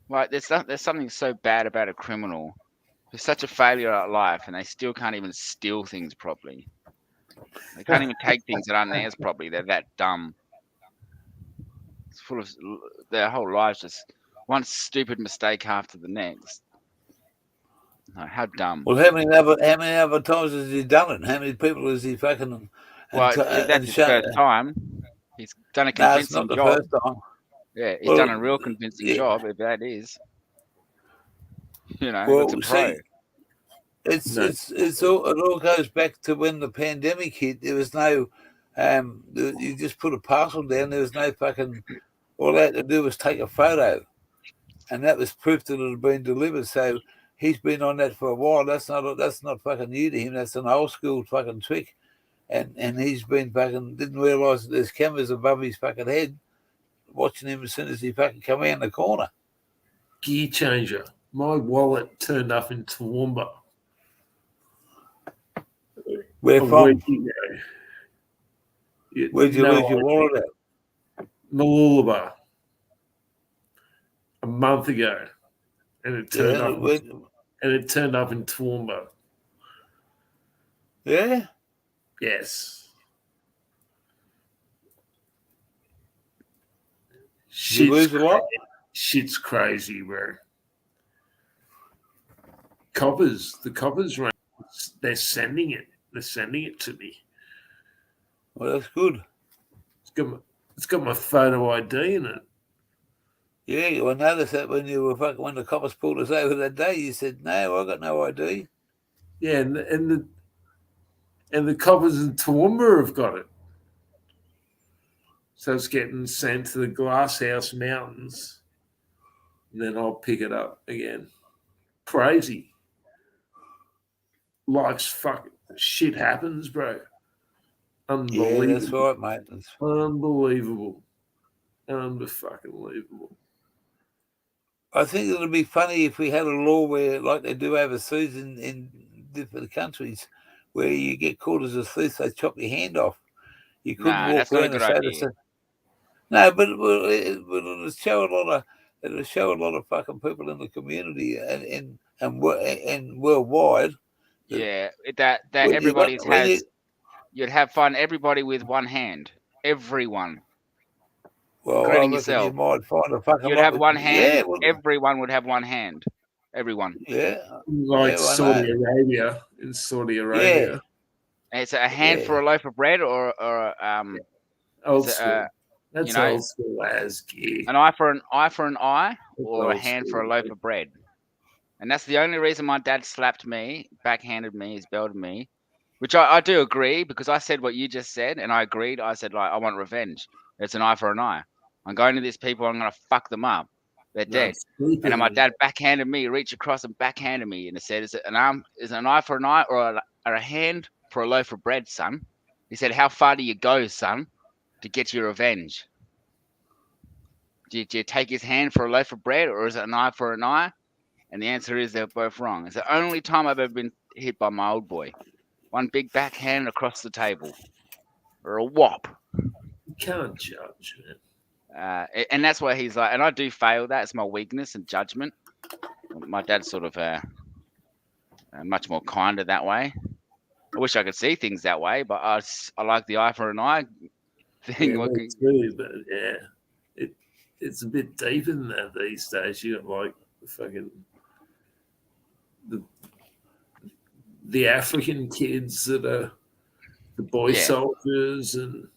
Like, there's something so bad about a criminal who's such a failure at life, and they still can't even steal things properly. They can't even take things that aren't theirs properly. They're that dumb. It's full of their whole lives just one stupid mistake after the next. No, how dumb. Well, how many other times has he done it? How many people has he fucking? Well, that's his first time. He's done a convincing no, it's not the job. first time. Yeah, he's done a real convincing job, if that is. That's a pro. It all goes back to when the pandemic hit. There was no, you just put a parcel down. There was no fucking. All they had to do was take a photo, and that was proof that it had been delivered. So he's been on that for a while. That's not fucking new to him. That's an old school fucking trick, and he's been fucking didn't realise that there's cameras above his fucking head, watching him as soon as he fucking come out the corner. Gear changer. My wallet turned up in Toowoomba. Where from? Where'd you lose your wallet at? Mooloolaba. A month ago. And it turned up in Toowoomba. Yeah? Yes. You lose a lot? Shit's crazy, bro. The coppers, they're sending it. They're sending it to me. Well, that's good. It's got my photo ID in it. Yeah, I noticed that when the coppers pulled us over that day, you said, "No, I got no ID." Yeah, and the coppers in Toowoomba have got it. So it's getting sent to the Glasshouse Mountains, and then I'll pick it up again. Crazy. Life's fucking shit happens, bro. Unbelievable. Yeah, that's right, mate. That's unbelievable. Unfucking-believable. I think it would be funny if we had a law where, like they do overseas in different countries, where you get caught as a thief, they chop your hand off. You couldn't walk around and say to. No, but it'll show a lot of fucking people in the community and worldwide. Yeah, that everybody's has. You'd have fun. Everybody with one hand. Everyone. Well, I including reckon yourself. you might find a fucking You'd lot have of- one hand. Yeah, well, Everyone would have one hand. Everyone. yeah. Like Yeah, I Saudi know. Arabia. In Saudi Arabia. And it's a hand for a loaf of bread, or Old is it, school. That's you know, old school as gear. an eye for an eye, That's or a old hand school, for a loaf of bread. And that's the only reason my dad slapped me, backhanded me, he's belted me, which I do agree, because I said what you just said, and I agreed. I said, like, I want revenge. It's an eye for an eye. I'm going to these people, I'm going to fuck them up. They're dead. And then my dad backhanded me, reached across and backhanded me, and it said, is it an eye for an eye, or a hand for a loaf of bread, son? He said, how far do you go, son, to get your revenge? Do you take his hand for a loaf of bread, or is it an eye for an eye? And the answer is they're both wrong. It's the only time I've ever been hit by my old boy. One big backhand across the table, or a whop. You can't judge, man. And that's why he's like, and I do fail that. It's my weakness and judgment. My dad's sort of much more kinder that way. I wish I could see things that way, but I like the eye for an eye thing. Yeah, me too, but yeah, it's a bit deeper than that these days. You got like fucking the African kids that are the boy soldiers, and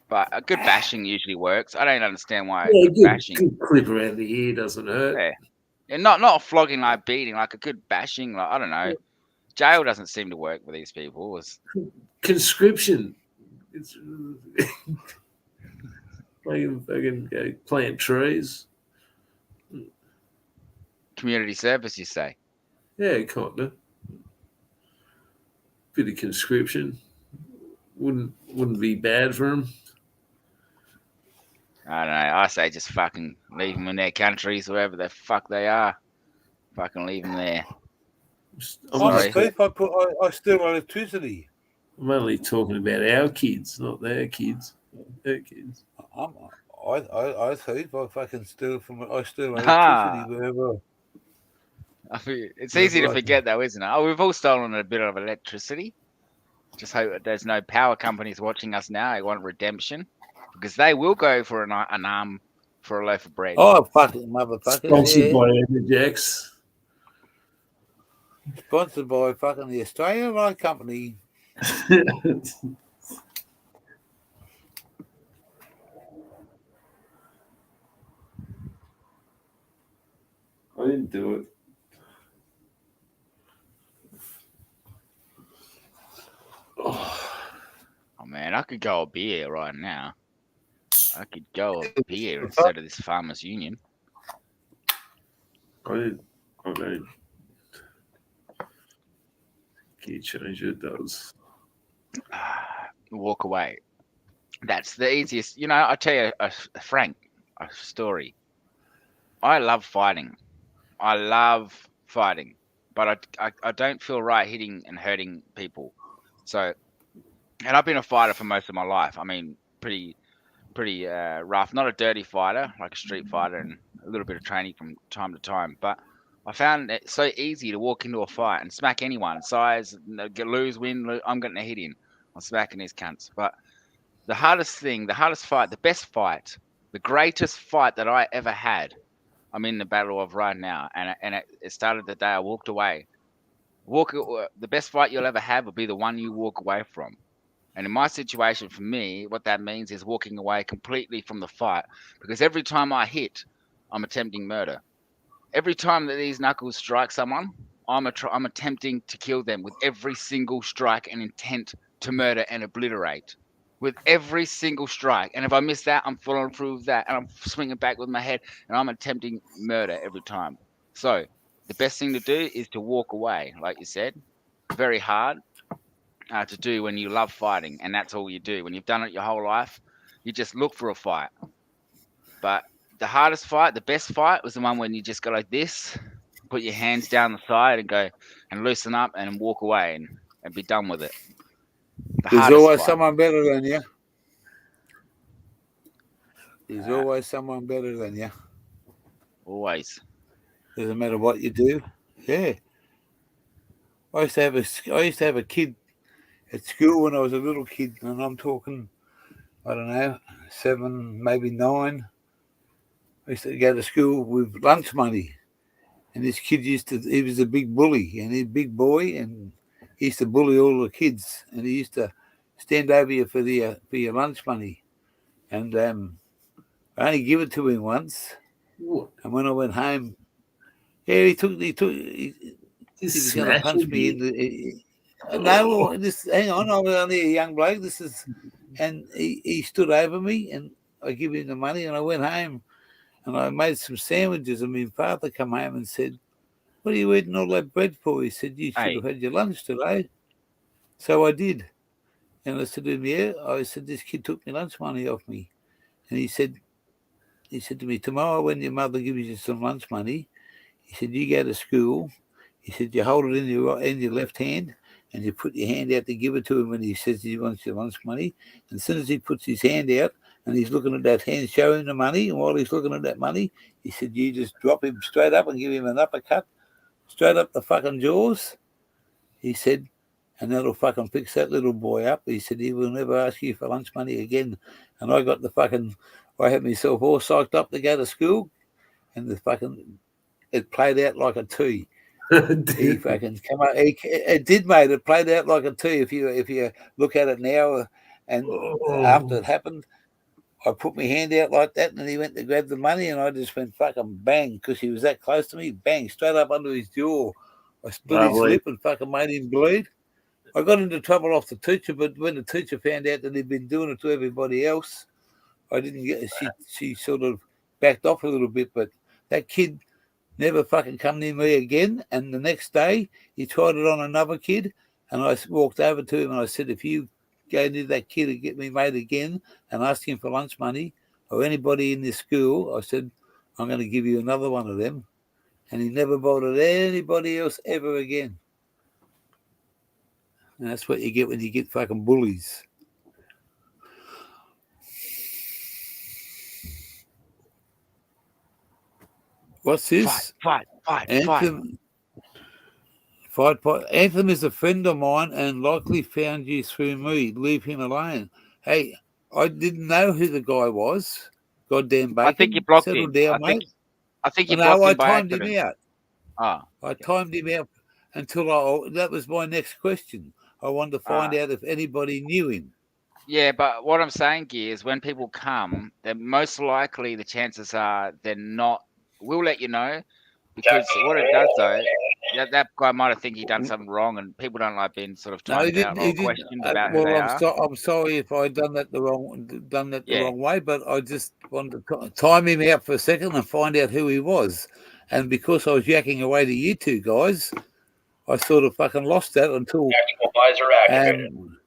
but a good bashing usually works. I don't understand why yeah, good bashing. Good clip around the ear doesn't hurt. Yeah. And not a flogging, like beating, like a good bashing, like, I don't know. Jail doesn't seem to work with these people. Conscription. It's fucking go plant trees. Community service, you say? Yeah, kind of. Bit of conscription wouldn't be bad for them. I don't know. I say just fucking leave them in their countries, wherever the fuck they are. Fucking leave them there. I steal electricity. I'm only talking about our kids, not their kids. Their kids. I think I fucking steal electricity wherever. I mean, it's easy to forget, though, isn't it? Oh, we've all stolen a bit of electricity. Just hope that there's no power companies watching us now. They want redemption, because they will go for an arm for a loaf of bread. Oh, fucking motherfucker! Sponsored by Energex. Sponsored by fucking the Australian Light Company. I didn't do it. Oh man, I could go a beer right now. I could go a beer instead of this Farmers Union. I don't. Key change it does. Walk away. That's the easiest. You know, I'll tell you a story. I love fighting. But I don't feel right hitting and hurting people. So, and I've been a fighter for most of my life. I mean, pretty rough. Not a dirty fighter, like a street fighter, and a little bit of training from time to time. But I found it so easy to walk into a fight and smack anyone. Size, lose, win, I'm getting a hit in. I'm smacking these cunts. But the hardest fight, the best fight, the greatest fight that I ever had, I'm in the battle of right now. And it started the day I walked away. The best fight you'll ever have will be the one you walk away from. And in my situation, for me, what that means is walking away completely from the fight. Because every time I hit, I'm attempting murder. Every time that these knuckles strike someone, I'm attempting to kill them with every single strike and intent to murder and obliterate. With every single strike. And if I miss that, I'm following through with that. And I'm swinging back with my head. And I'm attempting murder every time. So the best thing to do is to walk away, like you said. Very hard to do when you love fighting. And that's all you do. When you've done it your whole life, you just look for a fight. But the hardest fight, the best fight, was the one when you just go like this, put your hands down the side and go and loosen up and walk away and be done with it. There's always someone better than you. There's always someone better than you. Always. Doesn't matter what you do. Yeah. I used to have a kid at school when I was a little kid, and I'm talking I don't know, 7, maybe 9. I used to go to school with lunch money. And this kid he was a big bully, and he's a big boy, and he used to bully all the kids. And he used to stand over you for your lunch money. And I only give it to him once. What? And when I went home, yeah, he was going to punch me in the. No, hang on, I was only a young bloke. And he stood over me, and I give him the money, and I went home, and I made some sandwiches, and my father come home and said, "What are you eating all that bread for?" He said, "You should have had your lunch today." So I did, and I said to him, "Yeah." I said, "This kid took my lunch money off me," and he said to me, "Tomorrow when your mother gives you some lunch money," he said, "you go to school." He said, "You hold it in your left hand, and you put your hand out to give it to him when he says he wants your lunch money. And as soon as he puts his hand out and he's looking at that hand, show him the money. And while he's looking at that money, he said, you just drop him straight up and give him an uppercut, straight up the fucking jaws." He said, "and that'll fucking fix that little boy up." He said, "He will never ask you for lunch money again." And I had myself all psyched up to go to school, and it played out like a T. He fucking come up. It did, mate. It played out like a T. If you look at it now, and after it happened, I put my hand out like that, and he went to grab the money, and I just went fucking bang, because he was that close to me. Bang, straight up under his jaw. I split his lip and fucking made him bleed. I got into trouble off the teacher, but when the teacher found out that he'd been doing it to everybody else, I didn't get. She sort of backed off a little bit, but that kid never fucking come near me again. And the next day, he tried it on another kid, and I walked over to him and I said, "If you go near that kid and get me mate again and ask him for lunch money, or anybody in this school," I said, "I'm going to give you another one of them." And he never bothered anybody else ever again. And that's what you get when you get fucking bullies. What's this? Fight. Anthem is a friend of mine and likely found you through me. Leave him alone. Hey, I didn't know who the guy was. Goddamn bacon. I think you blocked Settle him. down, mate. I think you blocked him by timed accident. him out. Oh. I timed him out until that was my next question. I wanted to find out if anybody knew him. Yeah, but what I'm saying here is when people come, then most likely the chances are they're not. We'll let you know, because what it does though, that guy might have think he done something wrong, and people don't like being sort of timed out or questioned about who they are. I'm sorry if I done that the wrong way, but I just wanted to time him out for a second and find out who he was. And because I was yakking away to you two guys, I sort of fucking lost that until. Tactical visor activated.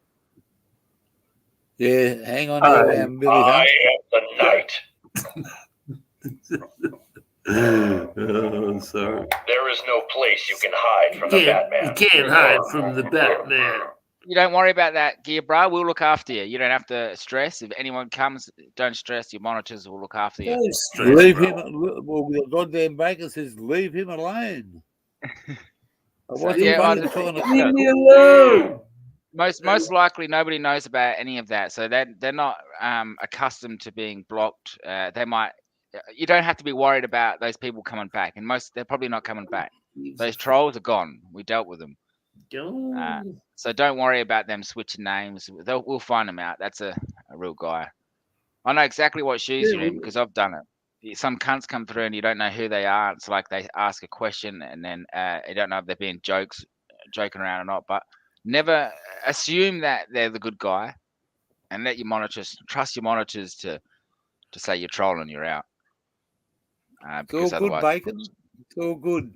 Yeah, hang on here, Billy I Hunt. am the knight. Oh, sorry. There is no place you can hide from the Batman. You can't hide from the Batman. You don't worry about that, Gear Bro. We'll look after you. You don't have to stress. If anyone comes, don't stress. Your monitors will look after you. Don't stress, Leave bro. him. Well, the goddamn baker says, "Leave him alone." Leave me alone. Most likely nobody knows about any of that, so they're not accustomed to being blocked. They might. You don't have to be worried about those people coming back, and they're probably not coming back. Those trolls are gone. We dealt with them. So don't worry about them switching names. We'll find them out. That's a real guy. I know exactly what shoes you're in because I've done it. Some cunts come through and you don't know who they are. It's like they ask a question and then you don't know if they're being joking around or not. But never assume that they're the good guy, and let your monitors trust your monitors to say you're trolling, you're out. It's all good, bacon. It's all good.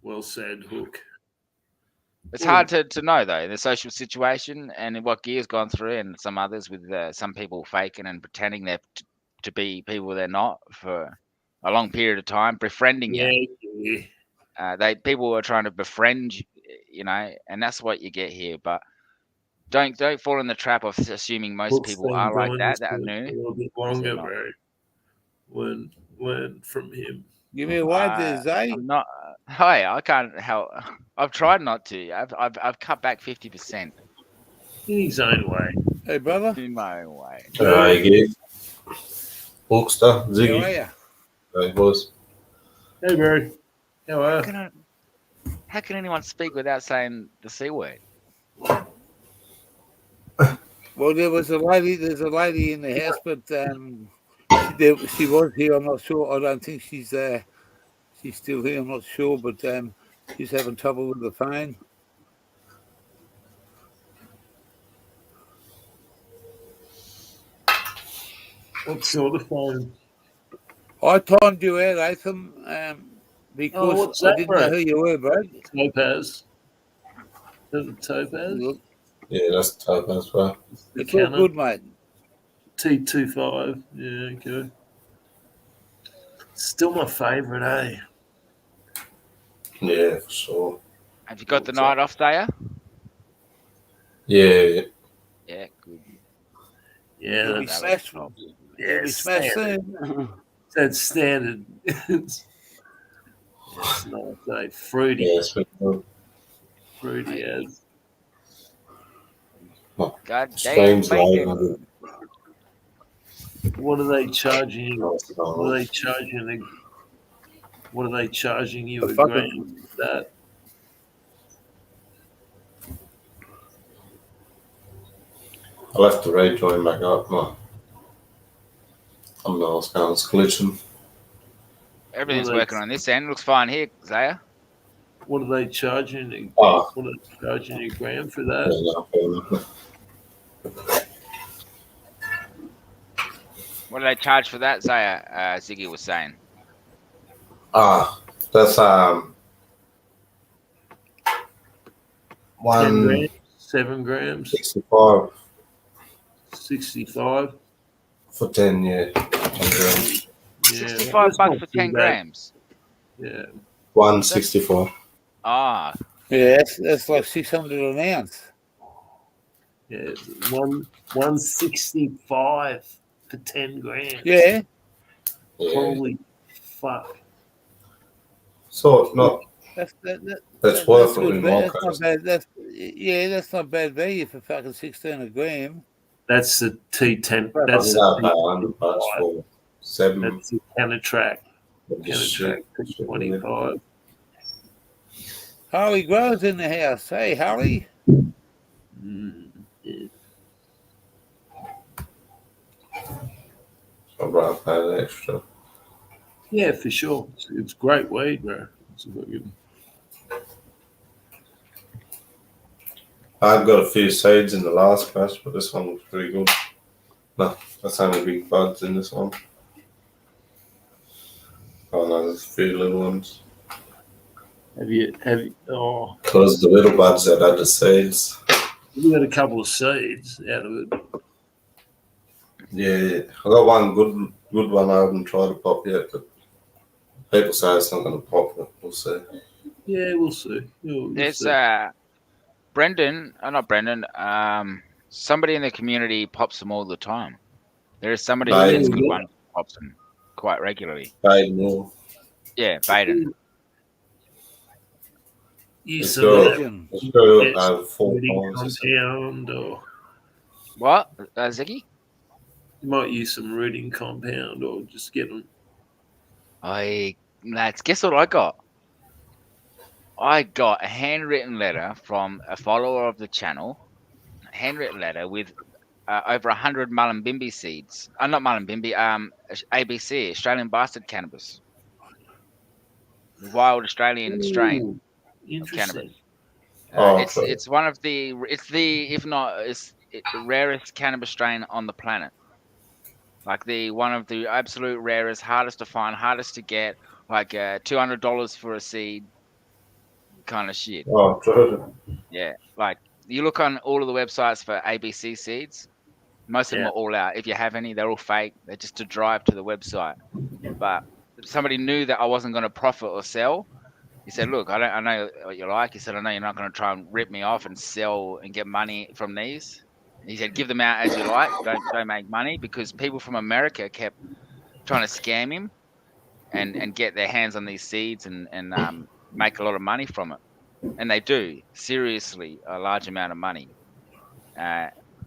Well said, Hook. It's hard to know though in the social situation and what Gear's gone through, and some others with some people faking and pretending they're to be people they're not for a long period of time, befriending you. People are trying to befriend you, and that's what you get here. But don't fall in the trap of assuming most people are like that are new. A little bit longer, bro. Learn from him. Give me a wave there, Zay. I'm not. Hi, I can't help. I've tried not to. I've cut back 50%. In his own way. Hey, brother. No way. Hey, Gig. Hulkster, How are Ziggy. you? Hey, boys. Hey, Barry. How How are can, how can anyone speak without saying the C word? Well, there's a lady in the house, but she was here. I'm not sure. I don't think she's still here. I'm not sure, but she's having trouble with the phone. What sort of phone? I timed you out, Atham, because what's I that, didn't bro? know who you were, bro. Topaz. Is it Topaz? Look, Yeah, that's tough, that's right. The it's all Canon good, mate. T25. Yeah, okay. Still my favourite, eh? Yeah, for sure. Have you got the night off, Daya? Yeah. Yeah, good. Yeah, You'll be that's smashed. yeah, You'll be smashed standard. soon. That's standard. It's nice, eh? Fruity. Yeah, it's been good. Fruity as. God damn, Streams bacon. live. What are they charging you? Nice, What are they nice. charging? What are they charging you The a fucking- gram for that? I'll have to rejoin back up. No. I'm not it's glitching. Everything's Well, working on this end. Looks fine here, Zaya. What are they charging? Oh, What are they charging you a gram for fair that? enough, fair enough. What do they charge for that, Zaya? Ziggy was saying. That's 10 165. grams, 7 grams, 65. For 10, yeah. 10 grams. Yeah, 65 that's bucks not for too 10 bad. grams. Yeah, 164. Ah, Yeah, that's like 600 an ounce. yeah, 165 for 10 grams. Yeah. Yeah. Holy fuck! So, no, That's that's worth it good in value. my That's not case. bad. That's not bad value for fucking 16 a gram. That's the T10. Right, That's I'd the pay 100 bucks T25. for 7. That's the Canatrack. Just shit. Canatrack T25. Harley grows in the house. Hey, Harley. Yeah. I'd rather pay the extra. Yeah, for sure. It's great weed, bro. It's a fucking- I've got a few seeds in the last batch, but this one looks pretty good. No, that's only big buds in this one. Oh no, there's a few little ones. Have you? Oh, Because the little buds that had the seeds. you got a couple of seeds out of it. Yeah, I got one good one I haven't tried to pop yet, but people say it's not going to pop, but we'll see. Yeah, we'll see. We'll there's see. Brendan. Not Brendan. Somebody in the community pops them all the time. There is somebody who gets good ones, pops them quite regularly. Baden Hill. Yeah, Baden. Use It's some got- of that it's got 4 rooting times. compound, or What, Ziggy? you might use some rooting compound, or just get them. Lads, guess what I got? I got a handwritten letter from a follower of the channel. A handwritten letter with over 100 Mullumbimby seeds. Not Mullumbimby. ABC, Australian Bastard Cannabis. The wild Australian strain of cannabis. Interesting. It's one of the if not it's the rarest cannabis strain on the planet. Like one of the absolute rarest, hardest to find, hardest to get. Like $200 for a seed, kind of shit. Oh, true. Yeah, like you look on all of the websites for ABC seeds. Most of them are all out. If you have any, they're all fake. They're just to drive to the website. But somebody knew that I wasn't going to profit or sell. He said, "Look, I know what you like." He said, "I know you're not going to try and rip me off and sell and get money from these." He said, "Give them out as you like. Don't make money," because people from America kept trying to scam him and get their hands on these seeds and make a lot of money from it. And they do, seriously, a large amount of money.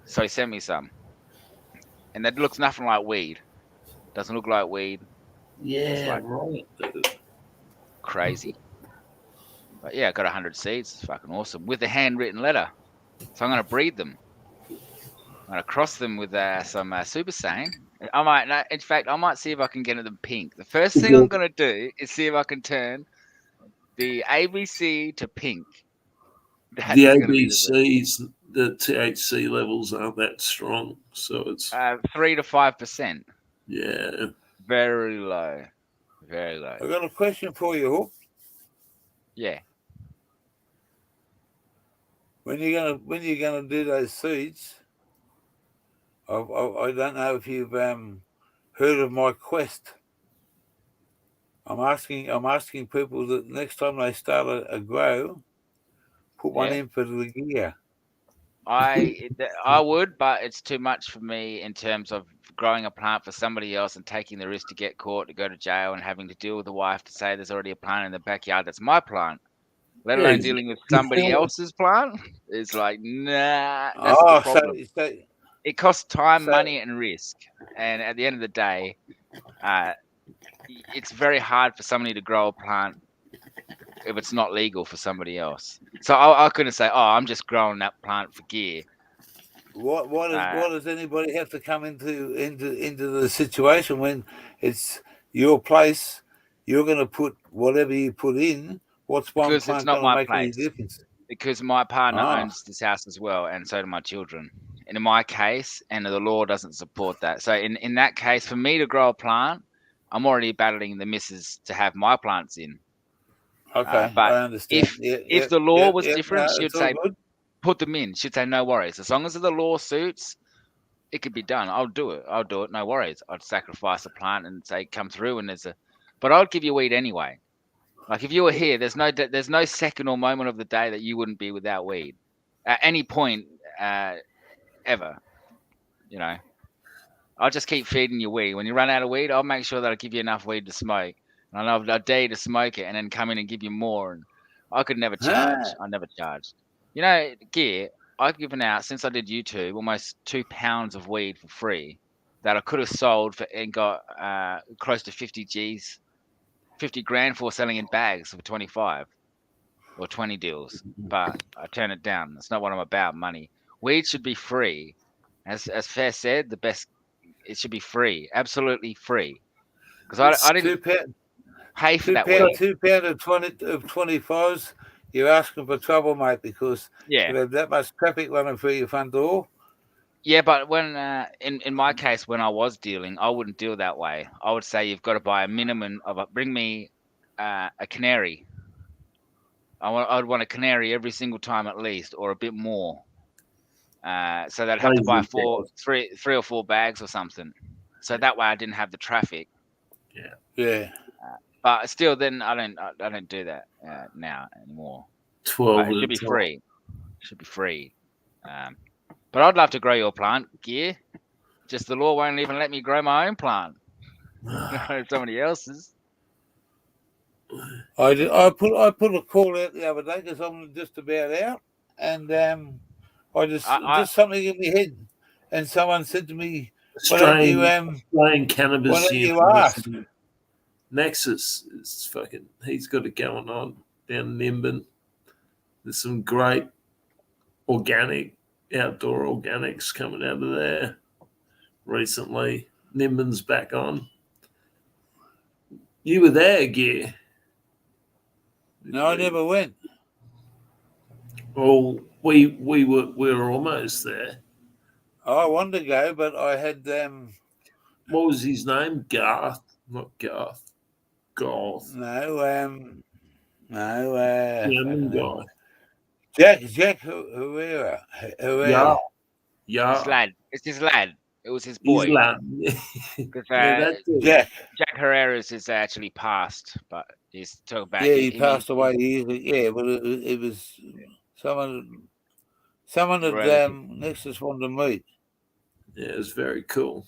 So he sent me some, and that looks nothing like weed. Doesn't look like weed. It's Yeah, like right. crazy. But yeah, I got 100 seeds. It's fucking awesome with a handwritten letter. So I'm gonna breed them. I'm gonna cross them with some Super Saiyan. I might, no, in fact, I might see if I can get them pink. The first thing I'm gonna do is see if I can turn the ABC to pink. That's The gonna be ABCs, the THC levels aren't that strong, so it's 3 to 5%. yeah. Very low. Very low. I got a question for you, Hook. Yeah. When you're gonna do those seeds, I don't know if you've heard of my quest. I'm asking people that next time they start a grow, put one Yeah. in for the gear. I would, but it's too much for me in terms of growing a plant for somebody else and taking the risk to get caught, to go to jail, and having to deal with the wife to say there's already a plant in the backyard that's my plant. Let alone dealing with somebody else's plant. It's like, nah, that's the problem. It costs time, money, and risk. And at the end of the day, it's very hard for somebody to grow a plant if it's not legal for somebody else. So I couldn't say, oh, I'm just growing that plant for gear. What does anybody have to come into the situation when it's your place? You're going to put whatever you put in. What's one Because plant it's not going to my make any place. difference? Because my partner Ah. owns this house as well, and so do my children. And in my case, and the law doesn't support that. So in that case, for me to grow a plant, I'm already battling the missus to have my plants in. Okay, But I understand. if the law was no, different, she'd it's all say good. put them in. She'd say no worries. As long as the law suits, it could be done. I'll do it. No worries. I'd sacrifice a plant and say come through, and but I'd give you weed anyway. Like if you were here, there's no second or moment of the day that you wouldn't be without weed at any point ever. You know, I'll just keep feeding you weed. When you run out of weed, I'll make sure that I give you enough weed to smoke. And I'll dare you to smoke it, and then come in and give you more. And I could never charge. I never charged. You know, gear. I've given out since I did YouTube almost 2 pounds of weed for free that I could have sold for and got close to 50 G's. 50 grand for selling in bags for 25 or 20 deals, but I turn it down. That's not what I'm about, money. Weed should be free. As Fair said, it should be free, absolutely free. Because I didn't pay for that weed. 2 pound of 25s. You're asking for trouble, mate, because Yeah. you have that much traffic running through your front door. Yeah, but when in my case, when I was dealing, I wouldn't deal that way. I would say you've got to buy a minimum of bring me a canary. I'd want a canary every single time at least, or a bit more. So they'd have to buy three or four bags or something. So that way I didn't have the traffic. Yeah. But still, then I don't do that now anymore. 12. It should be free. Should be free. But I'd love to grow your plant, gear. Just the law won't even let me grow my own plant. Somebody else's. I put a call out the other day because I'm just about out, and I just something in my head, and someone said to me, "Why don't you cannabis? Why don't you ask?" Nexus is fucking. He's got it going on down in Nimbin. There's some great outdoor organics coming out of there recently. Nimbin's back on. You were there, Gear. No, I never went. Well, we were almost there. I wanted to go, but I had What was his name? Garth, not Garth. Garth. No, German guy. Jack Herrera. Yeah. It's his lad. It was his boy. His lad. Jack Herrera's is actually passed, but he's took back. Yeah, he passed away. But it was someone that Nexus wanted to meet. Yeah, it was very cool.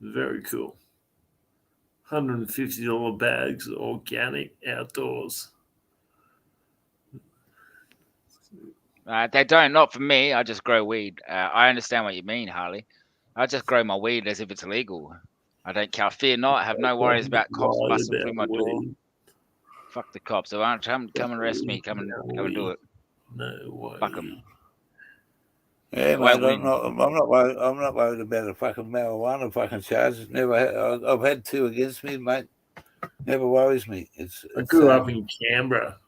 Very cool. $150 bags, organic, outdoors. They don't. Not for me. I just grow weed. I understand what you mean, Harley. I just grow my weed as if it's illegal. I don't care. Fear not. I have no worries about cops Lie busting through about my door. weed. Fuck the cops. They won't come and arrest me. Come and do it. No way. Fuck them. Yeah, It won't mate. win. I'm not worried. I'm not worried about a fucking marijuana fucking charges. Never. I've had 2 against me, mate. Never worries me. I grew up in Canberra,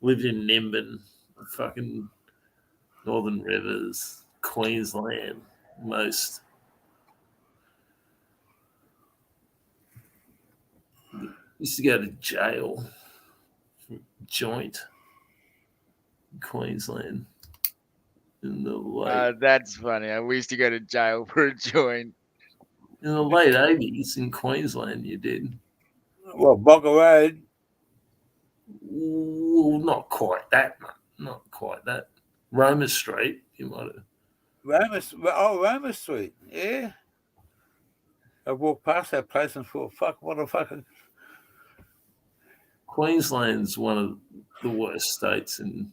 lived in Nimbin, fucking Northern Rivers, Queensland, most. Used to go to jail for joint in Queensland in the late That's funny. We used to go to jail for a joint. in the late 80s in Queensland. You did. Well, Bogger Road. Well, not quite that. Not quite that. Roma Street, you might have. Roma Street. Yeah. I walked past that place and thought, fuck, what a fucking. Queensland's one of the worst states in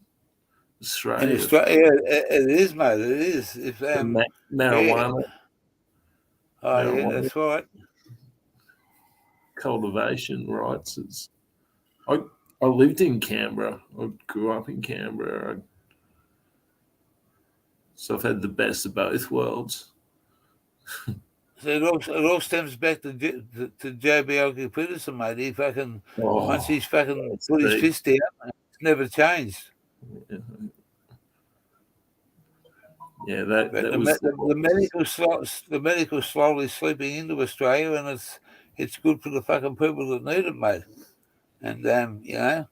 Australia. In Australia, it is, mate. It is. If marijuana. Yeah, that's right. Cultivation rights. I lived in Canberra. I grew up in Canberra. So I've had the best of both worlds. So it all stems back to Joe Bialke Peterson, mate. He fucking once he's fucking put his fist down, it's never changed. Yeah, that was the medical slowly slipping into Australia, and it's good for the fucking people that need it, mate. And you know,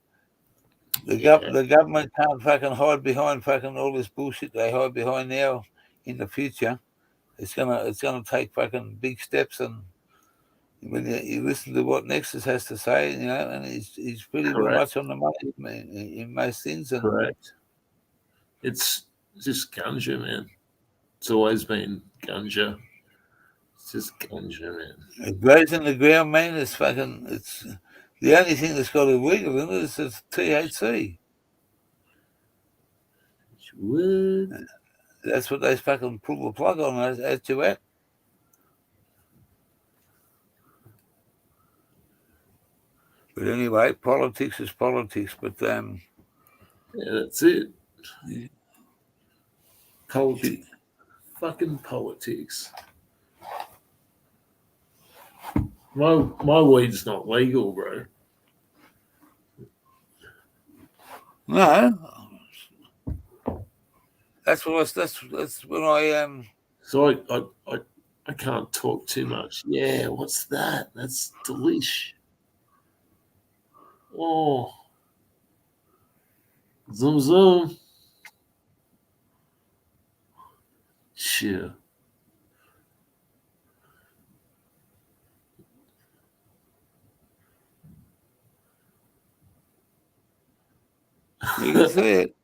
the government can't fucking hide behind fucking all this bullshit they hide behind now. In the future, it's gonna take fucking big steps. And when you listen to what Nexus has to say, you know, and he's pretty much on the money in most things. And correct. It's just ganja, man. It's always been ganja. It's just ganja, man. It grows in the ground, man. It's the only thing that's got illegal in it is it's THC. Would. That's what they fucking pull the plug on at you at. But anyway, politics is politics. But yeah, that's it. Politics. Fucking politics. My weed's not legal, bro. No, that's when I So I can't talk too much. Yeah, what's that? That's delish. Oh, zoom zoom. Chill. You can see it.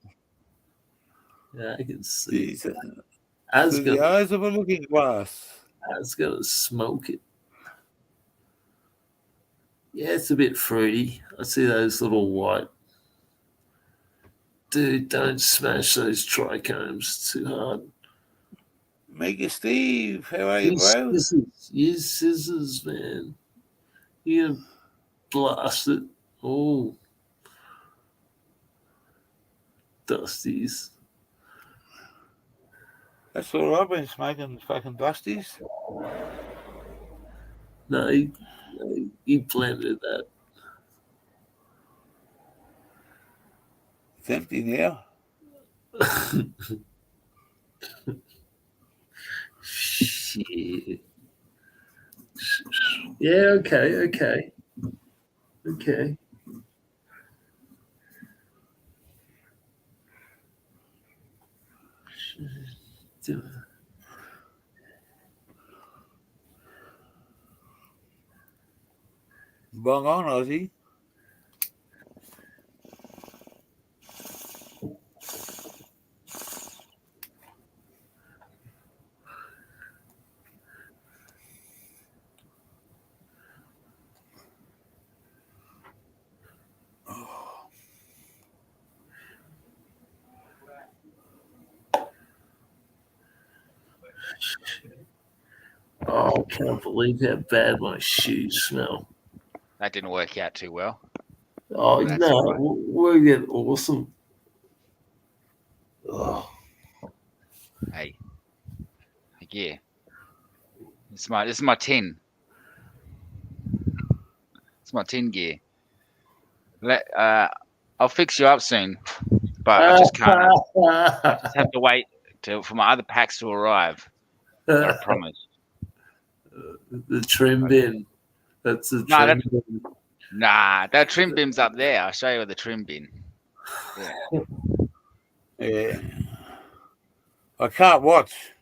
Yeah, I can see it. Through the eyes of a looking glass. I was gonna smoke it. Yeah, it's a bit fruity. I see those little white. Dude, don't smash those trichomes too hard. Mega Steve, how are you, bro? Use scissors, man. You blast it. Oh. Dusties. That's what I've been smoking, fucking Dusties. No, he blended that. It's empty now. Shit. Yeah, okay. Bong on, Ozzy. Oh, I can't believe how bad my shoes smell. That didn't work out too well. Oh, That's no, all right. we're getting awesome. Oh, Hey, yeah. This is my tin. It's my tin gear. I'll fix you up soon, but I just can't. I just have to wait for my other packs to arrive. I promise. the trim bin. That's the No, trim bin. Nah, that trim bin's up there. I'll show you the trim bin. Yeah. Yeah. I can't watch.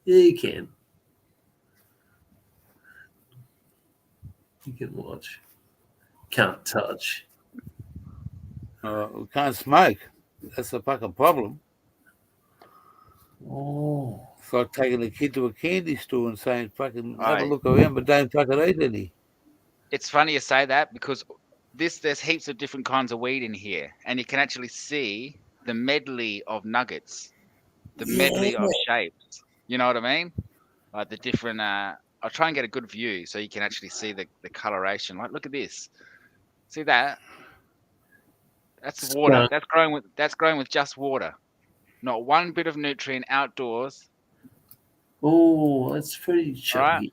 Yeah, you can. You can watch. Can't touch. We can't smoke. That's the fucking problem. Oh. It's like taking a kid to a candy store and saying, fucking have a Aye. look around, but don't fucking eat any. It's funny you say that because there's heaps of different kinds of weed in here, and you can actually see the medley of nuggets, the medley of shapes. You know what I mean? Like the different. I'll try and get a good view so you can actually see the coloration. Like, look at this. See that? That's water. Skunk. That's growing with just water. Not one bit of nutrient outdoors. Oh, that's pretty chunky.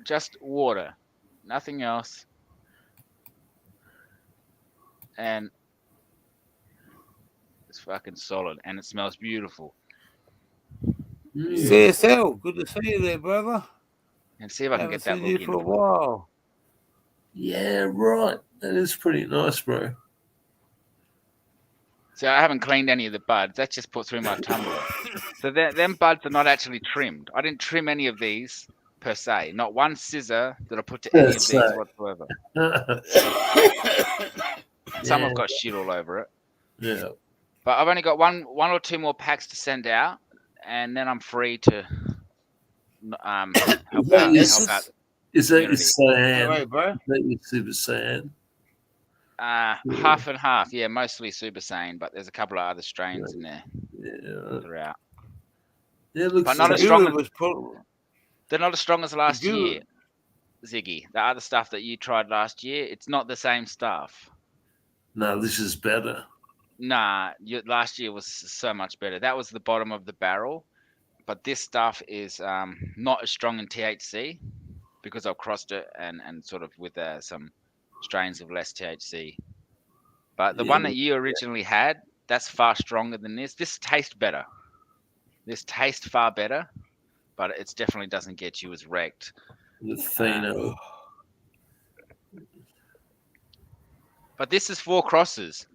Just water, nothing else. And it's fucking solid, and it smells beautiful. CSL, good to see you there, brother. And see if I can Haven't get that seen you look for a in. while. Yeah, right. That is pretty nice, bro. So I haven't cleaned any of the buds. That's just put through my tumbler. So them buds are not actually trimmed. I didn't trim any of these per se. Not one scissor that I put to any of these whatsoever. Some have got shit all over it. Yeah. But I've only got one or two more packs to send out, and then I'm free to help out. Is that your Hey, cyan? bro. Is that your super cyan? Half and half, yeah, mostly super sane, but there's a couple of other strains in there Yeah. throughout. Yeah, looks But not as like strong. They're not as strong as last year, Ziggy. The other stuff that you tried last year, it's not the same stuff. No, this is better. Nah, last year was so much better. That was the bottom of the barrel, but this stuff is not as strong in THC because I've crossed it and sort of with some strains of less THC. But the one that you originally had, that's far stronger than this. This tastes better. This tastes far better, but it definitely doesn't get you as wrecked. The pheno. But this is 4 crosses.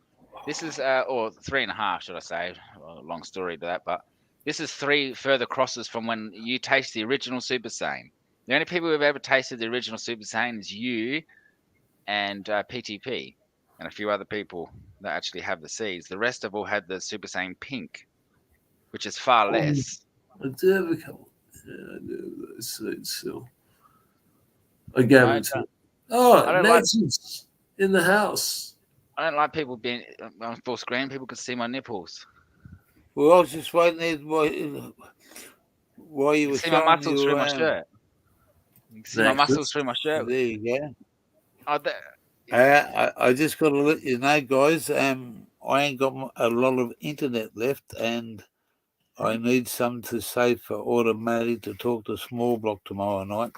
This is, or 3.5, should I say? Well, long story to that, but this is 3 further crosses from when you taste the original Super Saiyan. The only people who've ever tasted the original Super Saiyan is you and PTP and a few other people that actually have the seeds. The rest have all had the Super Saiyan Pink, which is far less. I do have a couple. Yeah, I do have those seeds still. I gave it to. Oh, Nancy's in the house. I don't like people being on full screen. People can see my nipples. Well, I was just waiting there while you were see my muscles through my shirt. You can see my muscles through my shirt. There you go. Oh, I just got to let you know, guys. I ain't got a lot of internet left, and I need some to save for automatic to talk to Small Block tomorrow night.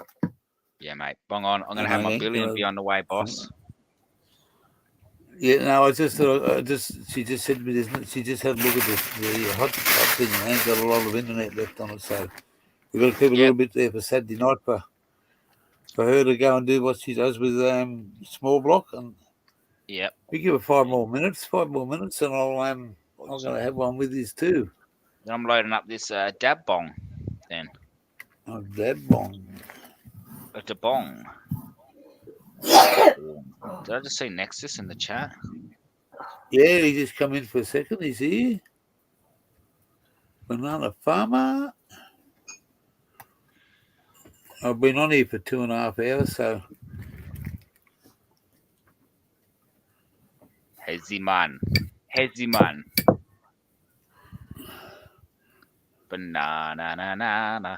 Yeah, mate. Bong on. I'm gonna have my billion be on the way, boss. Yeah, no, she just said to me, she just had a look at the hot thing, and ain't got a lot of internet left on it, so we've got to keep a little bit there for Saturday night for her to go and do what she does with Small Block, and we give her 5 more minutes, and I'm going to have one with this too. Then I'm loading up this dab bong, then. Oh, dab bong. A dabong. Did I just say Nexus in the chat? Yeah, he just come in for a second. He's here. Banana Farmer. I've been on here for 2.5 hours, so. Heziman. Banana, na, na, na.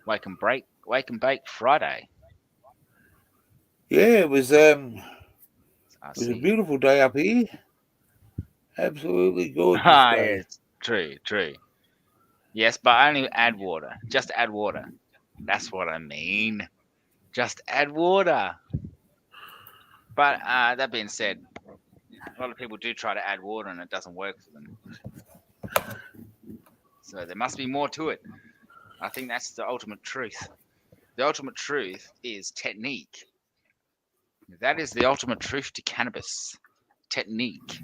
Wake and bake Friday. Yeah, it was I a see. beautiful day up here. Absolutely gorgeous Ah, day. yes, true. Yes, but only add water. Just add water. That's what I mean. Just add water. But that being said, a lot of people do try to add water and it doesn't work for them. So there must be more to it. I think that's the ultimate truth. The ultimate truth is technique. That is the ultimate truth to cannabis. Technique.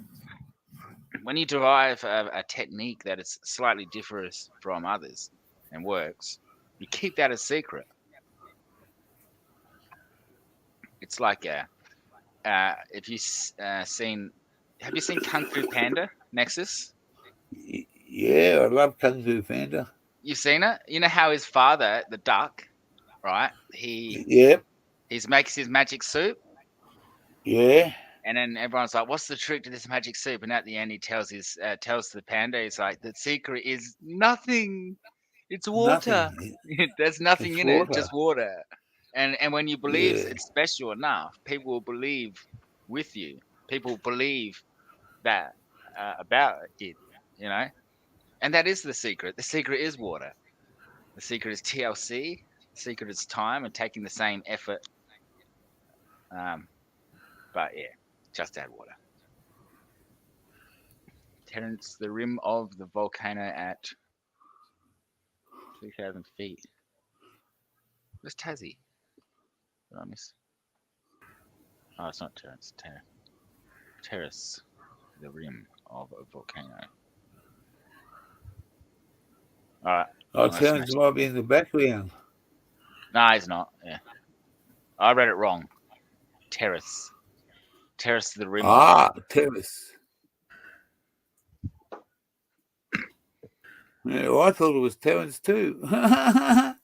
When you derive a technique that is slightly differs from others and works, you keep that a secret. It's like if you have you seen Kung Fu Panda, Nexus? Yeah, I love Kung Fu Panda. You've seen it? You know how his father, the duck, right? Yep. He makes his magic soup. Yeah. And then everyone's like, "What's the trick to this magic soup?" And at the end, he tells the panda, "He's like, the secret is nothing. It's water. Nothing. There's nothing It's in water. it, just water." And when you believe Yeah. it's special enough, people will believe with you. People believe that about it, you know. And that is the secret. The secret is water. The secret is TLC. The secret is time and taking the same effort. But yeah, just add water. Terence, the rim of the volcano at 3,000 feet. Where's Tassie? Did I miss? Oh, it's not Terence. Terrace, the rim of a volcano. All right. Oh, Terence might be in the background. No, he's not. Yeah, I read it wrong. Terrace to the rim. Ah, terrace. Yeah, well, I thought it was Terence too. It's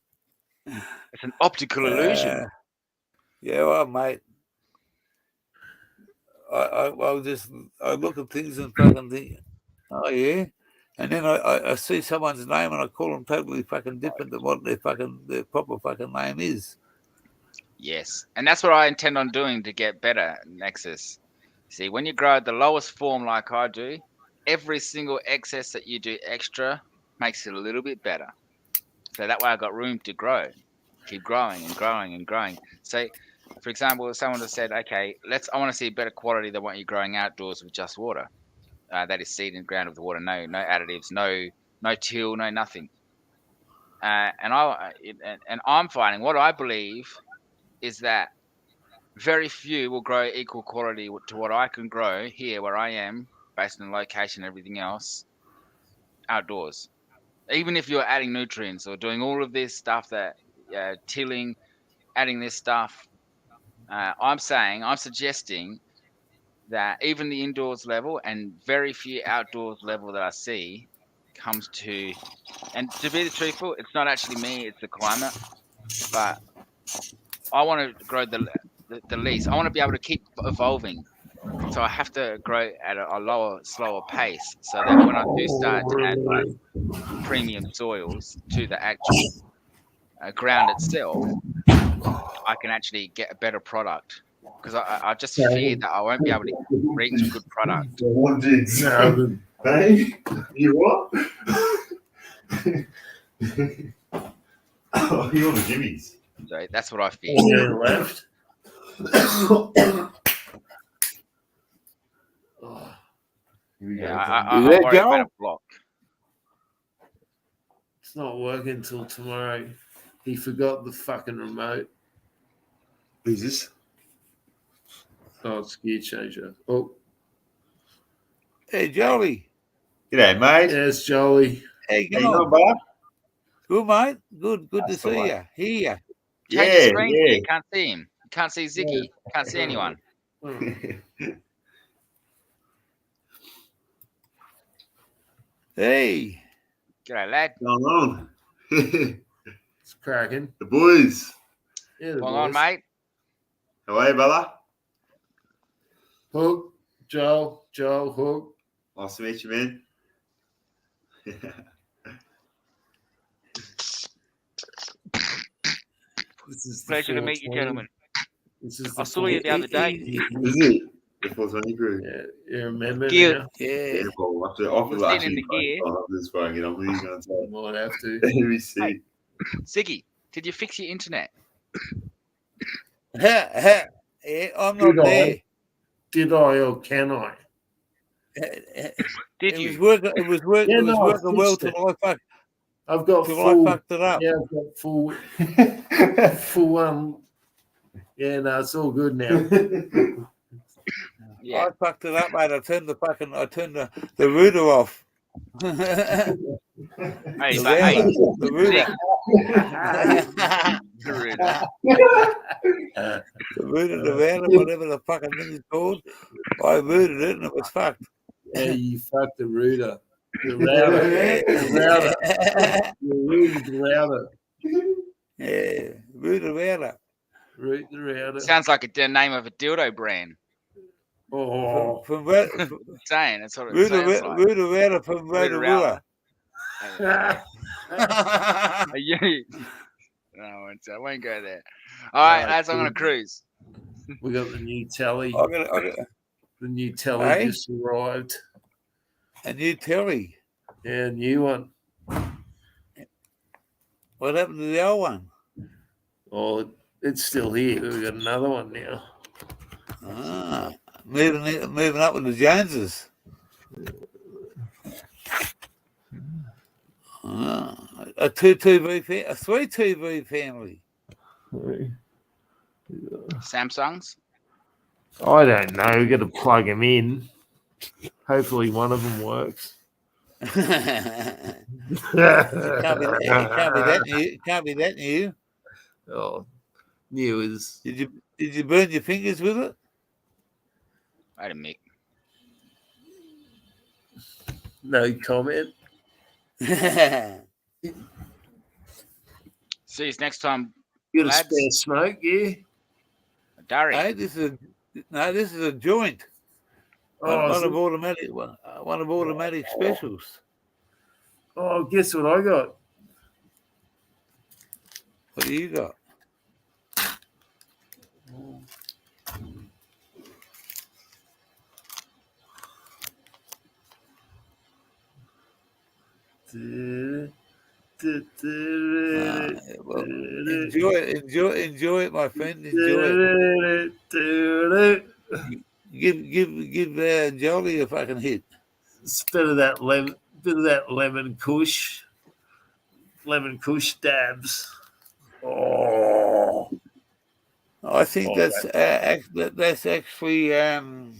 an optical illusion. Yeah, well, mate. I look at things and fucking think, oh yeah, and then I see someone's name and I call them totally fucking different than what their proper fucking name is. Yes, and that's what I intend on doing to get better, Nexus. See, when you grow at the lowest form like I do, every single excess that you do extra makes it a little bit better. So that way I got room to grow, keep growing and growing and growing. So, for example, if someone just said, okay, I want to see better quality than what you're growing outdoors with just water. That is seed in the ground with water, no additives, no till, no nothing. And I'm finding what I believe is that very few will grow equal quality to what I can grow here where I am, based on location and everything else, outdoors. Even if you're adding nutrients or doing all of this stuff that tilling, adding this stuff, I'm suggesting that even the indoors level and very few outdoors level that I see comes to, and to be truthful, it's not actually me, it's the climate, but I want to grow the least. I want to be able to keep evolving. So I have to grow at a lower, slower pace so that when I do start to add like premium soils to the actual ground itself, I can actually get a better product. Because I just fear that I won't be able to reach a good product. What did Hey, you what? Oh, you on the jimmies? So that's what I fear. Yeah, left. Yeah, I worry about a block. It's not working until tomorrow. He forgot the fucking remote. Who's this? Oh, it's gear changer. Oh. Hey, Jolie. G'day, mate. Yes, Jolie. Hey, how you doing, bud? Good, mate. Good That's to see you. Hear you. Change the screen. Yeah. You can't see him. You can't see Ziggy. You can't see anyone. Hey. G'day, lad. What's going on? Cracking. The boys. Yeah, the Well on, boys. mate. How are you, brother? Hook, Joel, Hook. Nice to meet you, man. This is the Pleasure to meet you, 420. gentlemen. This is I the saw you the other day. Is it? The 420 crew. Yeah, you remember Gear. now? Yeah. Well, after We're sitting in the actually gear. this phone, you know, what are you going to say? Might have to. Let me see. Hey. Siggy, did you fix your internet? Yeah, I'm not Did there. I? Did I or can I? Did It you? was working. It was working. Yeah, It was no, I working well fixed till I fucked. I've got Till full. I fucked it up. Yeah, I've got full. Full. Yeah, no, it's all good now. Yeah. I fucked it up, mate. I turned the router off. Hey, The but hey, router. The router. the router. The router, the router, whatever the fucking thing is called. I rooted it and it was fucked. Yeah, you fucked the router. The router. The router's router. Yeah, router, router. Root the router. Sounds like the name of a dildo brand. Oh. From Saying that's what it router, sounds like. router, router from Rotorua. Rotorua. No, I won't go there. All right, lads, I'm going to cruise. We got the new telly. I got The new telly Hey? just arrived. a new telly. Yeah, new one. What happened to the old one? Oh, it's still here. We've got another one now. Ah, moving up with the Joneses. Ah, a 3 TV family. Samsungs? I don't know. We've got to plug them in. Hopefully one of them works. It can't be that new. It can't be that new. Oh, new is Did you burn your fingers with it? Wait a minute. no comment. See you next time, You got a lads. spare smoke, yeah? Dari. Hey, this is a joint. Oh, One is of it? automatic specials. Oh, guess what I got? What do you got? Well, enjoy it, my friend. Enjoy it. Give Jolly a fucking hit. It's bit of that lemon kush dabs. Oh, I think that's actually. I'm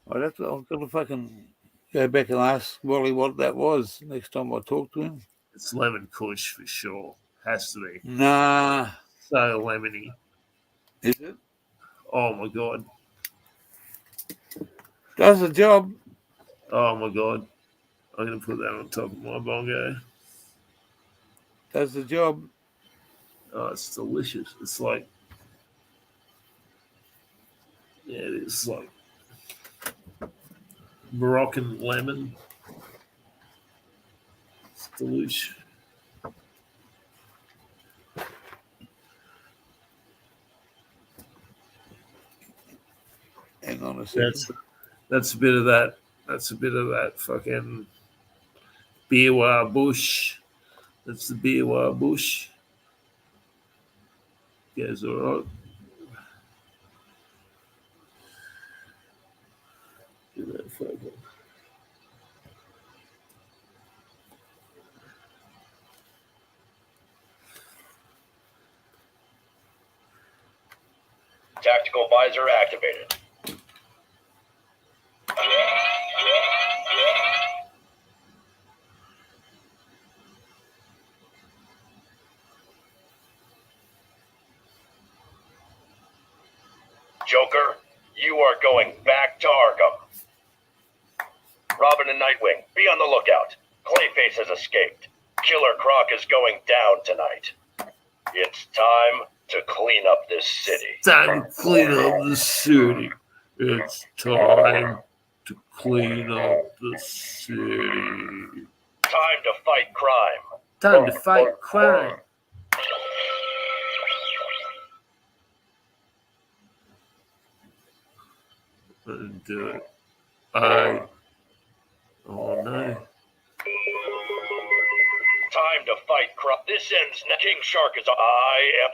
gonna fucking go back and ask Wally what that was next time I talk to him. it's lemon kush for sure. Has to be. Nah, So lemony. is it? Oh my god. Does the job. Oh my god. I'm gonna put that on top of my bongo. Does the job. Oh, it's delicious. It's like, yeah, it is like Moroccan lemon. It's delicious. Hang on a second. That's a bit of that. That's a bit of that fucking Biwa bush. That's the Biwa bush. Goes all right. Do that fucking. Tactical visor activated. Joker, you are going back to Arkham. Robin and Nightwing, be on the lookout. Clayface has escaped. Killer Croc is going down tonight. It's time to clean up this city. Time to clean up the city. It's time to clean up the city. Time to fight crime. Time to fight crime. And oh no. Time to fight crime. This ends. King Shark is. I am.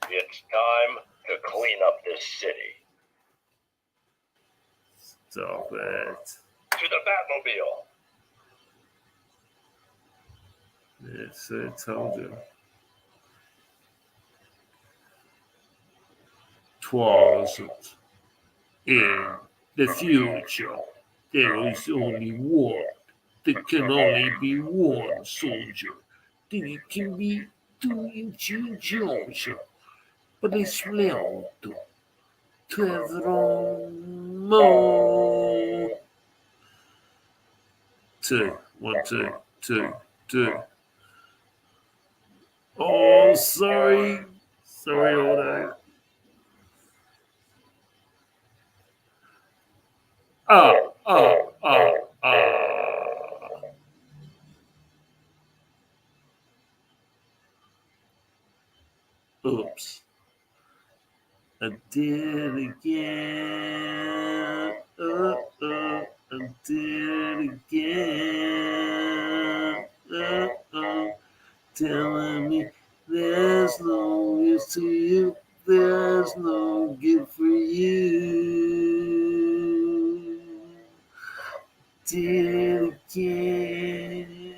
It's time to clean up this city. Stop it. To the Batmobile. Yes, I told you. Twasn't. In the future, there is only one. There can only be one soldier. Then it can be 2-inch Georgia. But it's lento. Trevromo. 2, 1, 2, 2, 2. Oh, sorry. Sorry, Auto. Oops. I did it again. I did it again. Telling me there's no use to you. There's no gift for you. Did it again.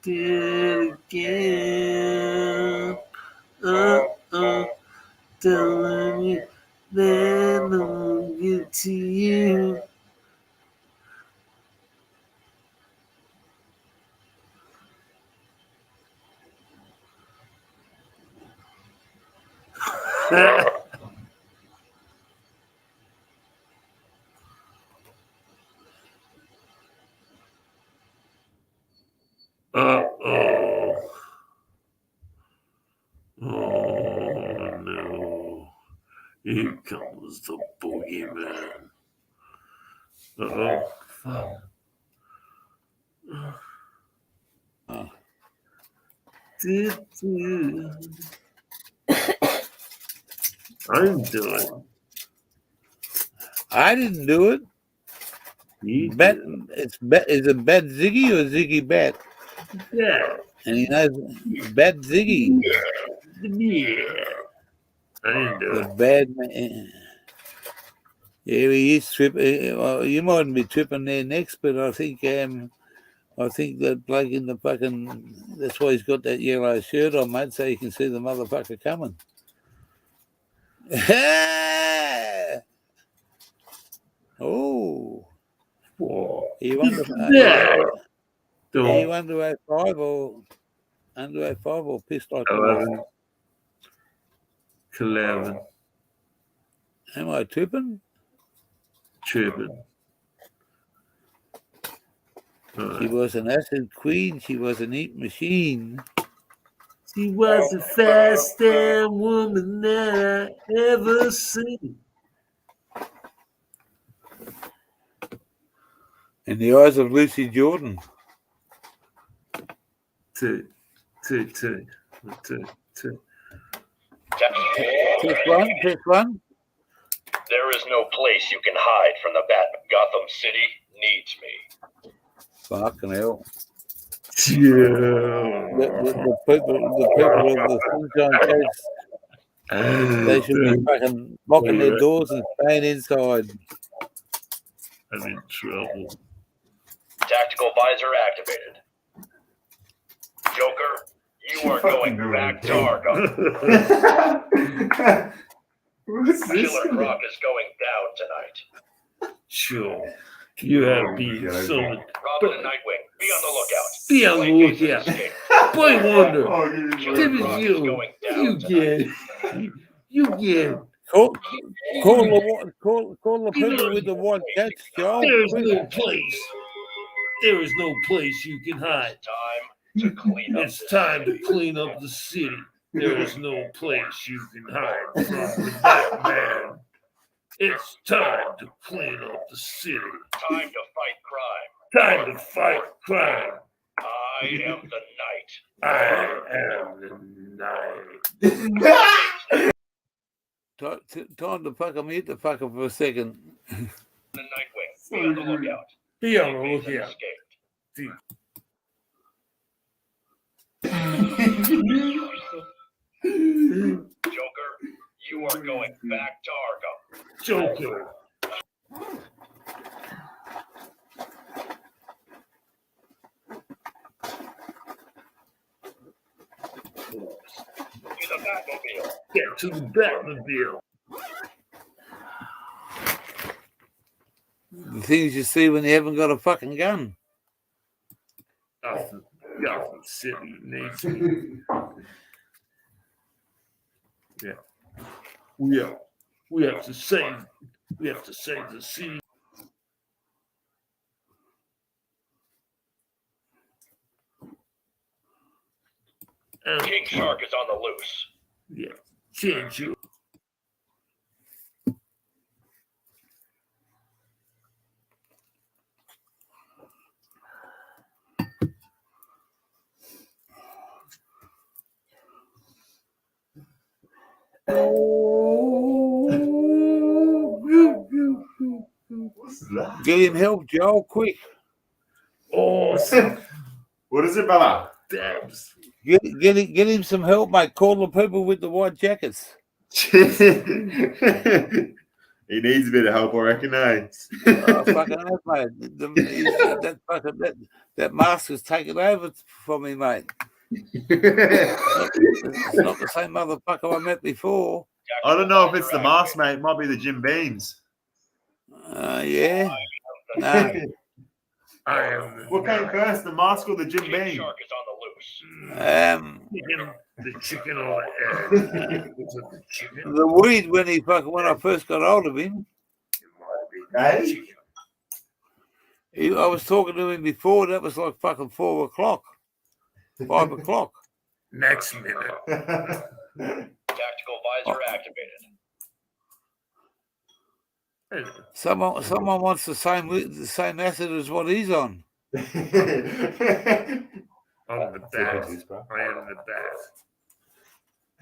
Did it again. Telling me there's no gift to you. Oh no. Here comes the boogeyman. Fuck. I didn't do it. I didn't do it. Bet, it's a Bet Ziggy or Ziggy Bet? Yeah. And he knows Bet Ziggy. Yeah. I didn't do The it. bad man. Yeah, he is tripping. Well, you mightn't be tripping there next, but I think that bloke in the fucking. That's why he's got that yellow shirt on, mate, so you can see the motherfucker coming. Oh. He won he won to 05 or under 05 or pissed like 11. 11. Am I tripping? Tripping. She was an acid queen. She was a neat machine. She was the fastest woman that I ever seen. In the eyes of Lucy Jordan. Two. Test one. There is no place you can hide from the Bat. Gotham City needs me. Fucking hell. Yeah. The people of the Sunshine Coast, they should be fucking locking their doors and staying inside. I'm in trouble. Tactical visor activated. Joker, you are going back to Arkham. Who's this? Killer Croc is going down tonight. Sure. You have been Okay. summoned. Robin and Nightwing, be on the lookout. Be on the lookout. Boy Wonder. Oh, give me Give my- it Rock is you. going down You get. You get. Call the people with the white cats, Joel. There is no place. There is no place you can hide. Time to clean up It's this time to city. clean up the city. There is no place you can hide from the Batman. It's time to clean up the city. Time to fight crime. Time to fight crime. I am the Knight. I am the night. Time to fucking mute the fucker for a second. The Nightwing, be on the lookout. Be on the Two-Face has lookout. escaped. Joker, you are going back to Arkham. Joker. To the Batmobile. Get to the Batmobile. The things you see when you haven't got a fucking gun. Gotham City needs me. Yeah. We have to save the city. King Shark is on the loose. Yeah. Change you. What's that? Get him help, Joel, quick. Awesome. What is it, brother? Dabs. Get him some help, mate. Call the people with the white jackets. He needs a bit of help, I reckon, eh? Oh, fucking hell, mate. That mask has taken over for me, mate. It's not the same motherfucker I met before. I don't know if it's the mask, mate. It might be the Jim Beams. Yeah. No. I am What came first, the mask or the Jim Beam? Shark is on the loose. the chicken or the egg. The chicken. The weed when I first got hold of him. Hey? I was talking to him before. That was like fucking 4 o'clock, 5 o'clock. Next minute. Tactical visor activated. Someone wants the same acid as what he's on. I'm the best. I am the best.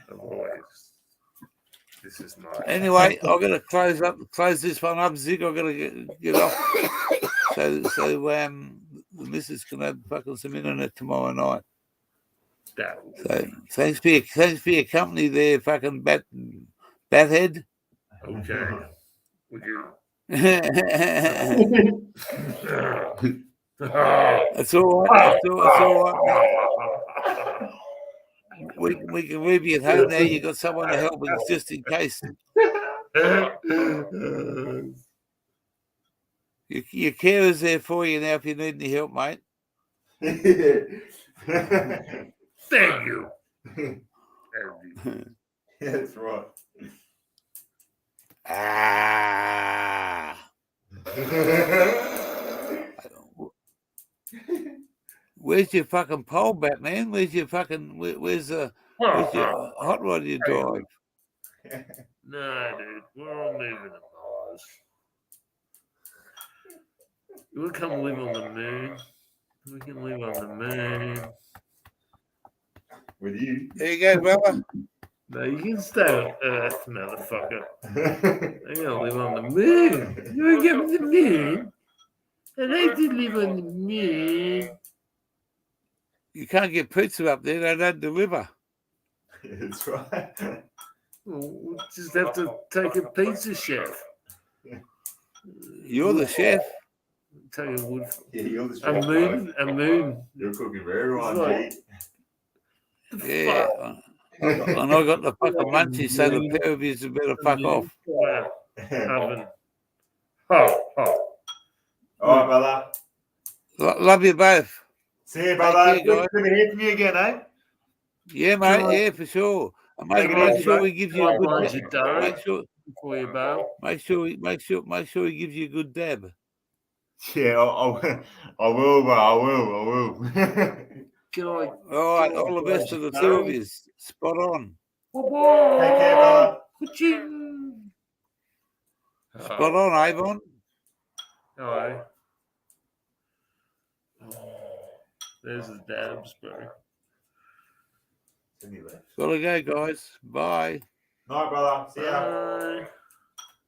Of always. This is my. Anyway, I've got to close this one up, Zig. I've got to get off. So the missus can have fucking some internet tomorrow night. So thanks for your company there, fucking bathead. Okay. Would you? That's all right. That's all right. We can leave you at home now. You got someone to help us just in case. Your carer's there for you now if you need any help, mate. Thank you. That's right. Where's your fucking pole, Batman? Where's your hot rod you drive? Nah, dude. We're all moving to Mars. You want to come live on the moon? We can live on the moon. With you. There you go, brother. No, you can stay on Earth, motherfucker. I'm gonna live on the moon. You wanna get on the moon? I'd like to live on the moon. You can't get pizza up there. They don't deliver. That's right. We'll just have to take a pizza chef. You're the chef. Take a wood. Yeah, you're the A chef, moon. A moon. You're cooking very right, Right. mate. Yeah. And I got the fucking munchies, so the pair of you better fuck off. Oven. Oh, oh. Oh, brother. Love you both. See you, Take brother. care, guys. Good to hear from you again, eh? Yeah, mate. Can I- Yeah, for sure. And Take it make easy, sure mate. we give Can you I a good. find you, Darren, Make sure. before you bail? Make sure he gives you a good dab. Yeah, I will, bro. I will. Can I? All right. Can I All the best to find the you, two of Darren? you. Spot on. Take care, brother. Ka-ching. Spot on, Avon. All right. There's the dabs, bro. Anyway. Gotta go, guys. Bye. Night, brother. See ya. Bye.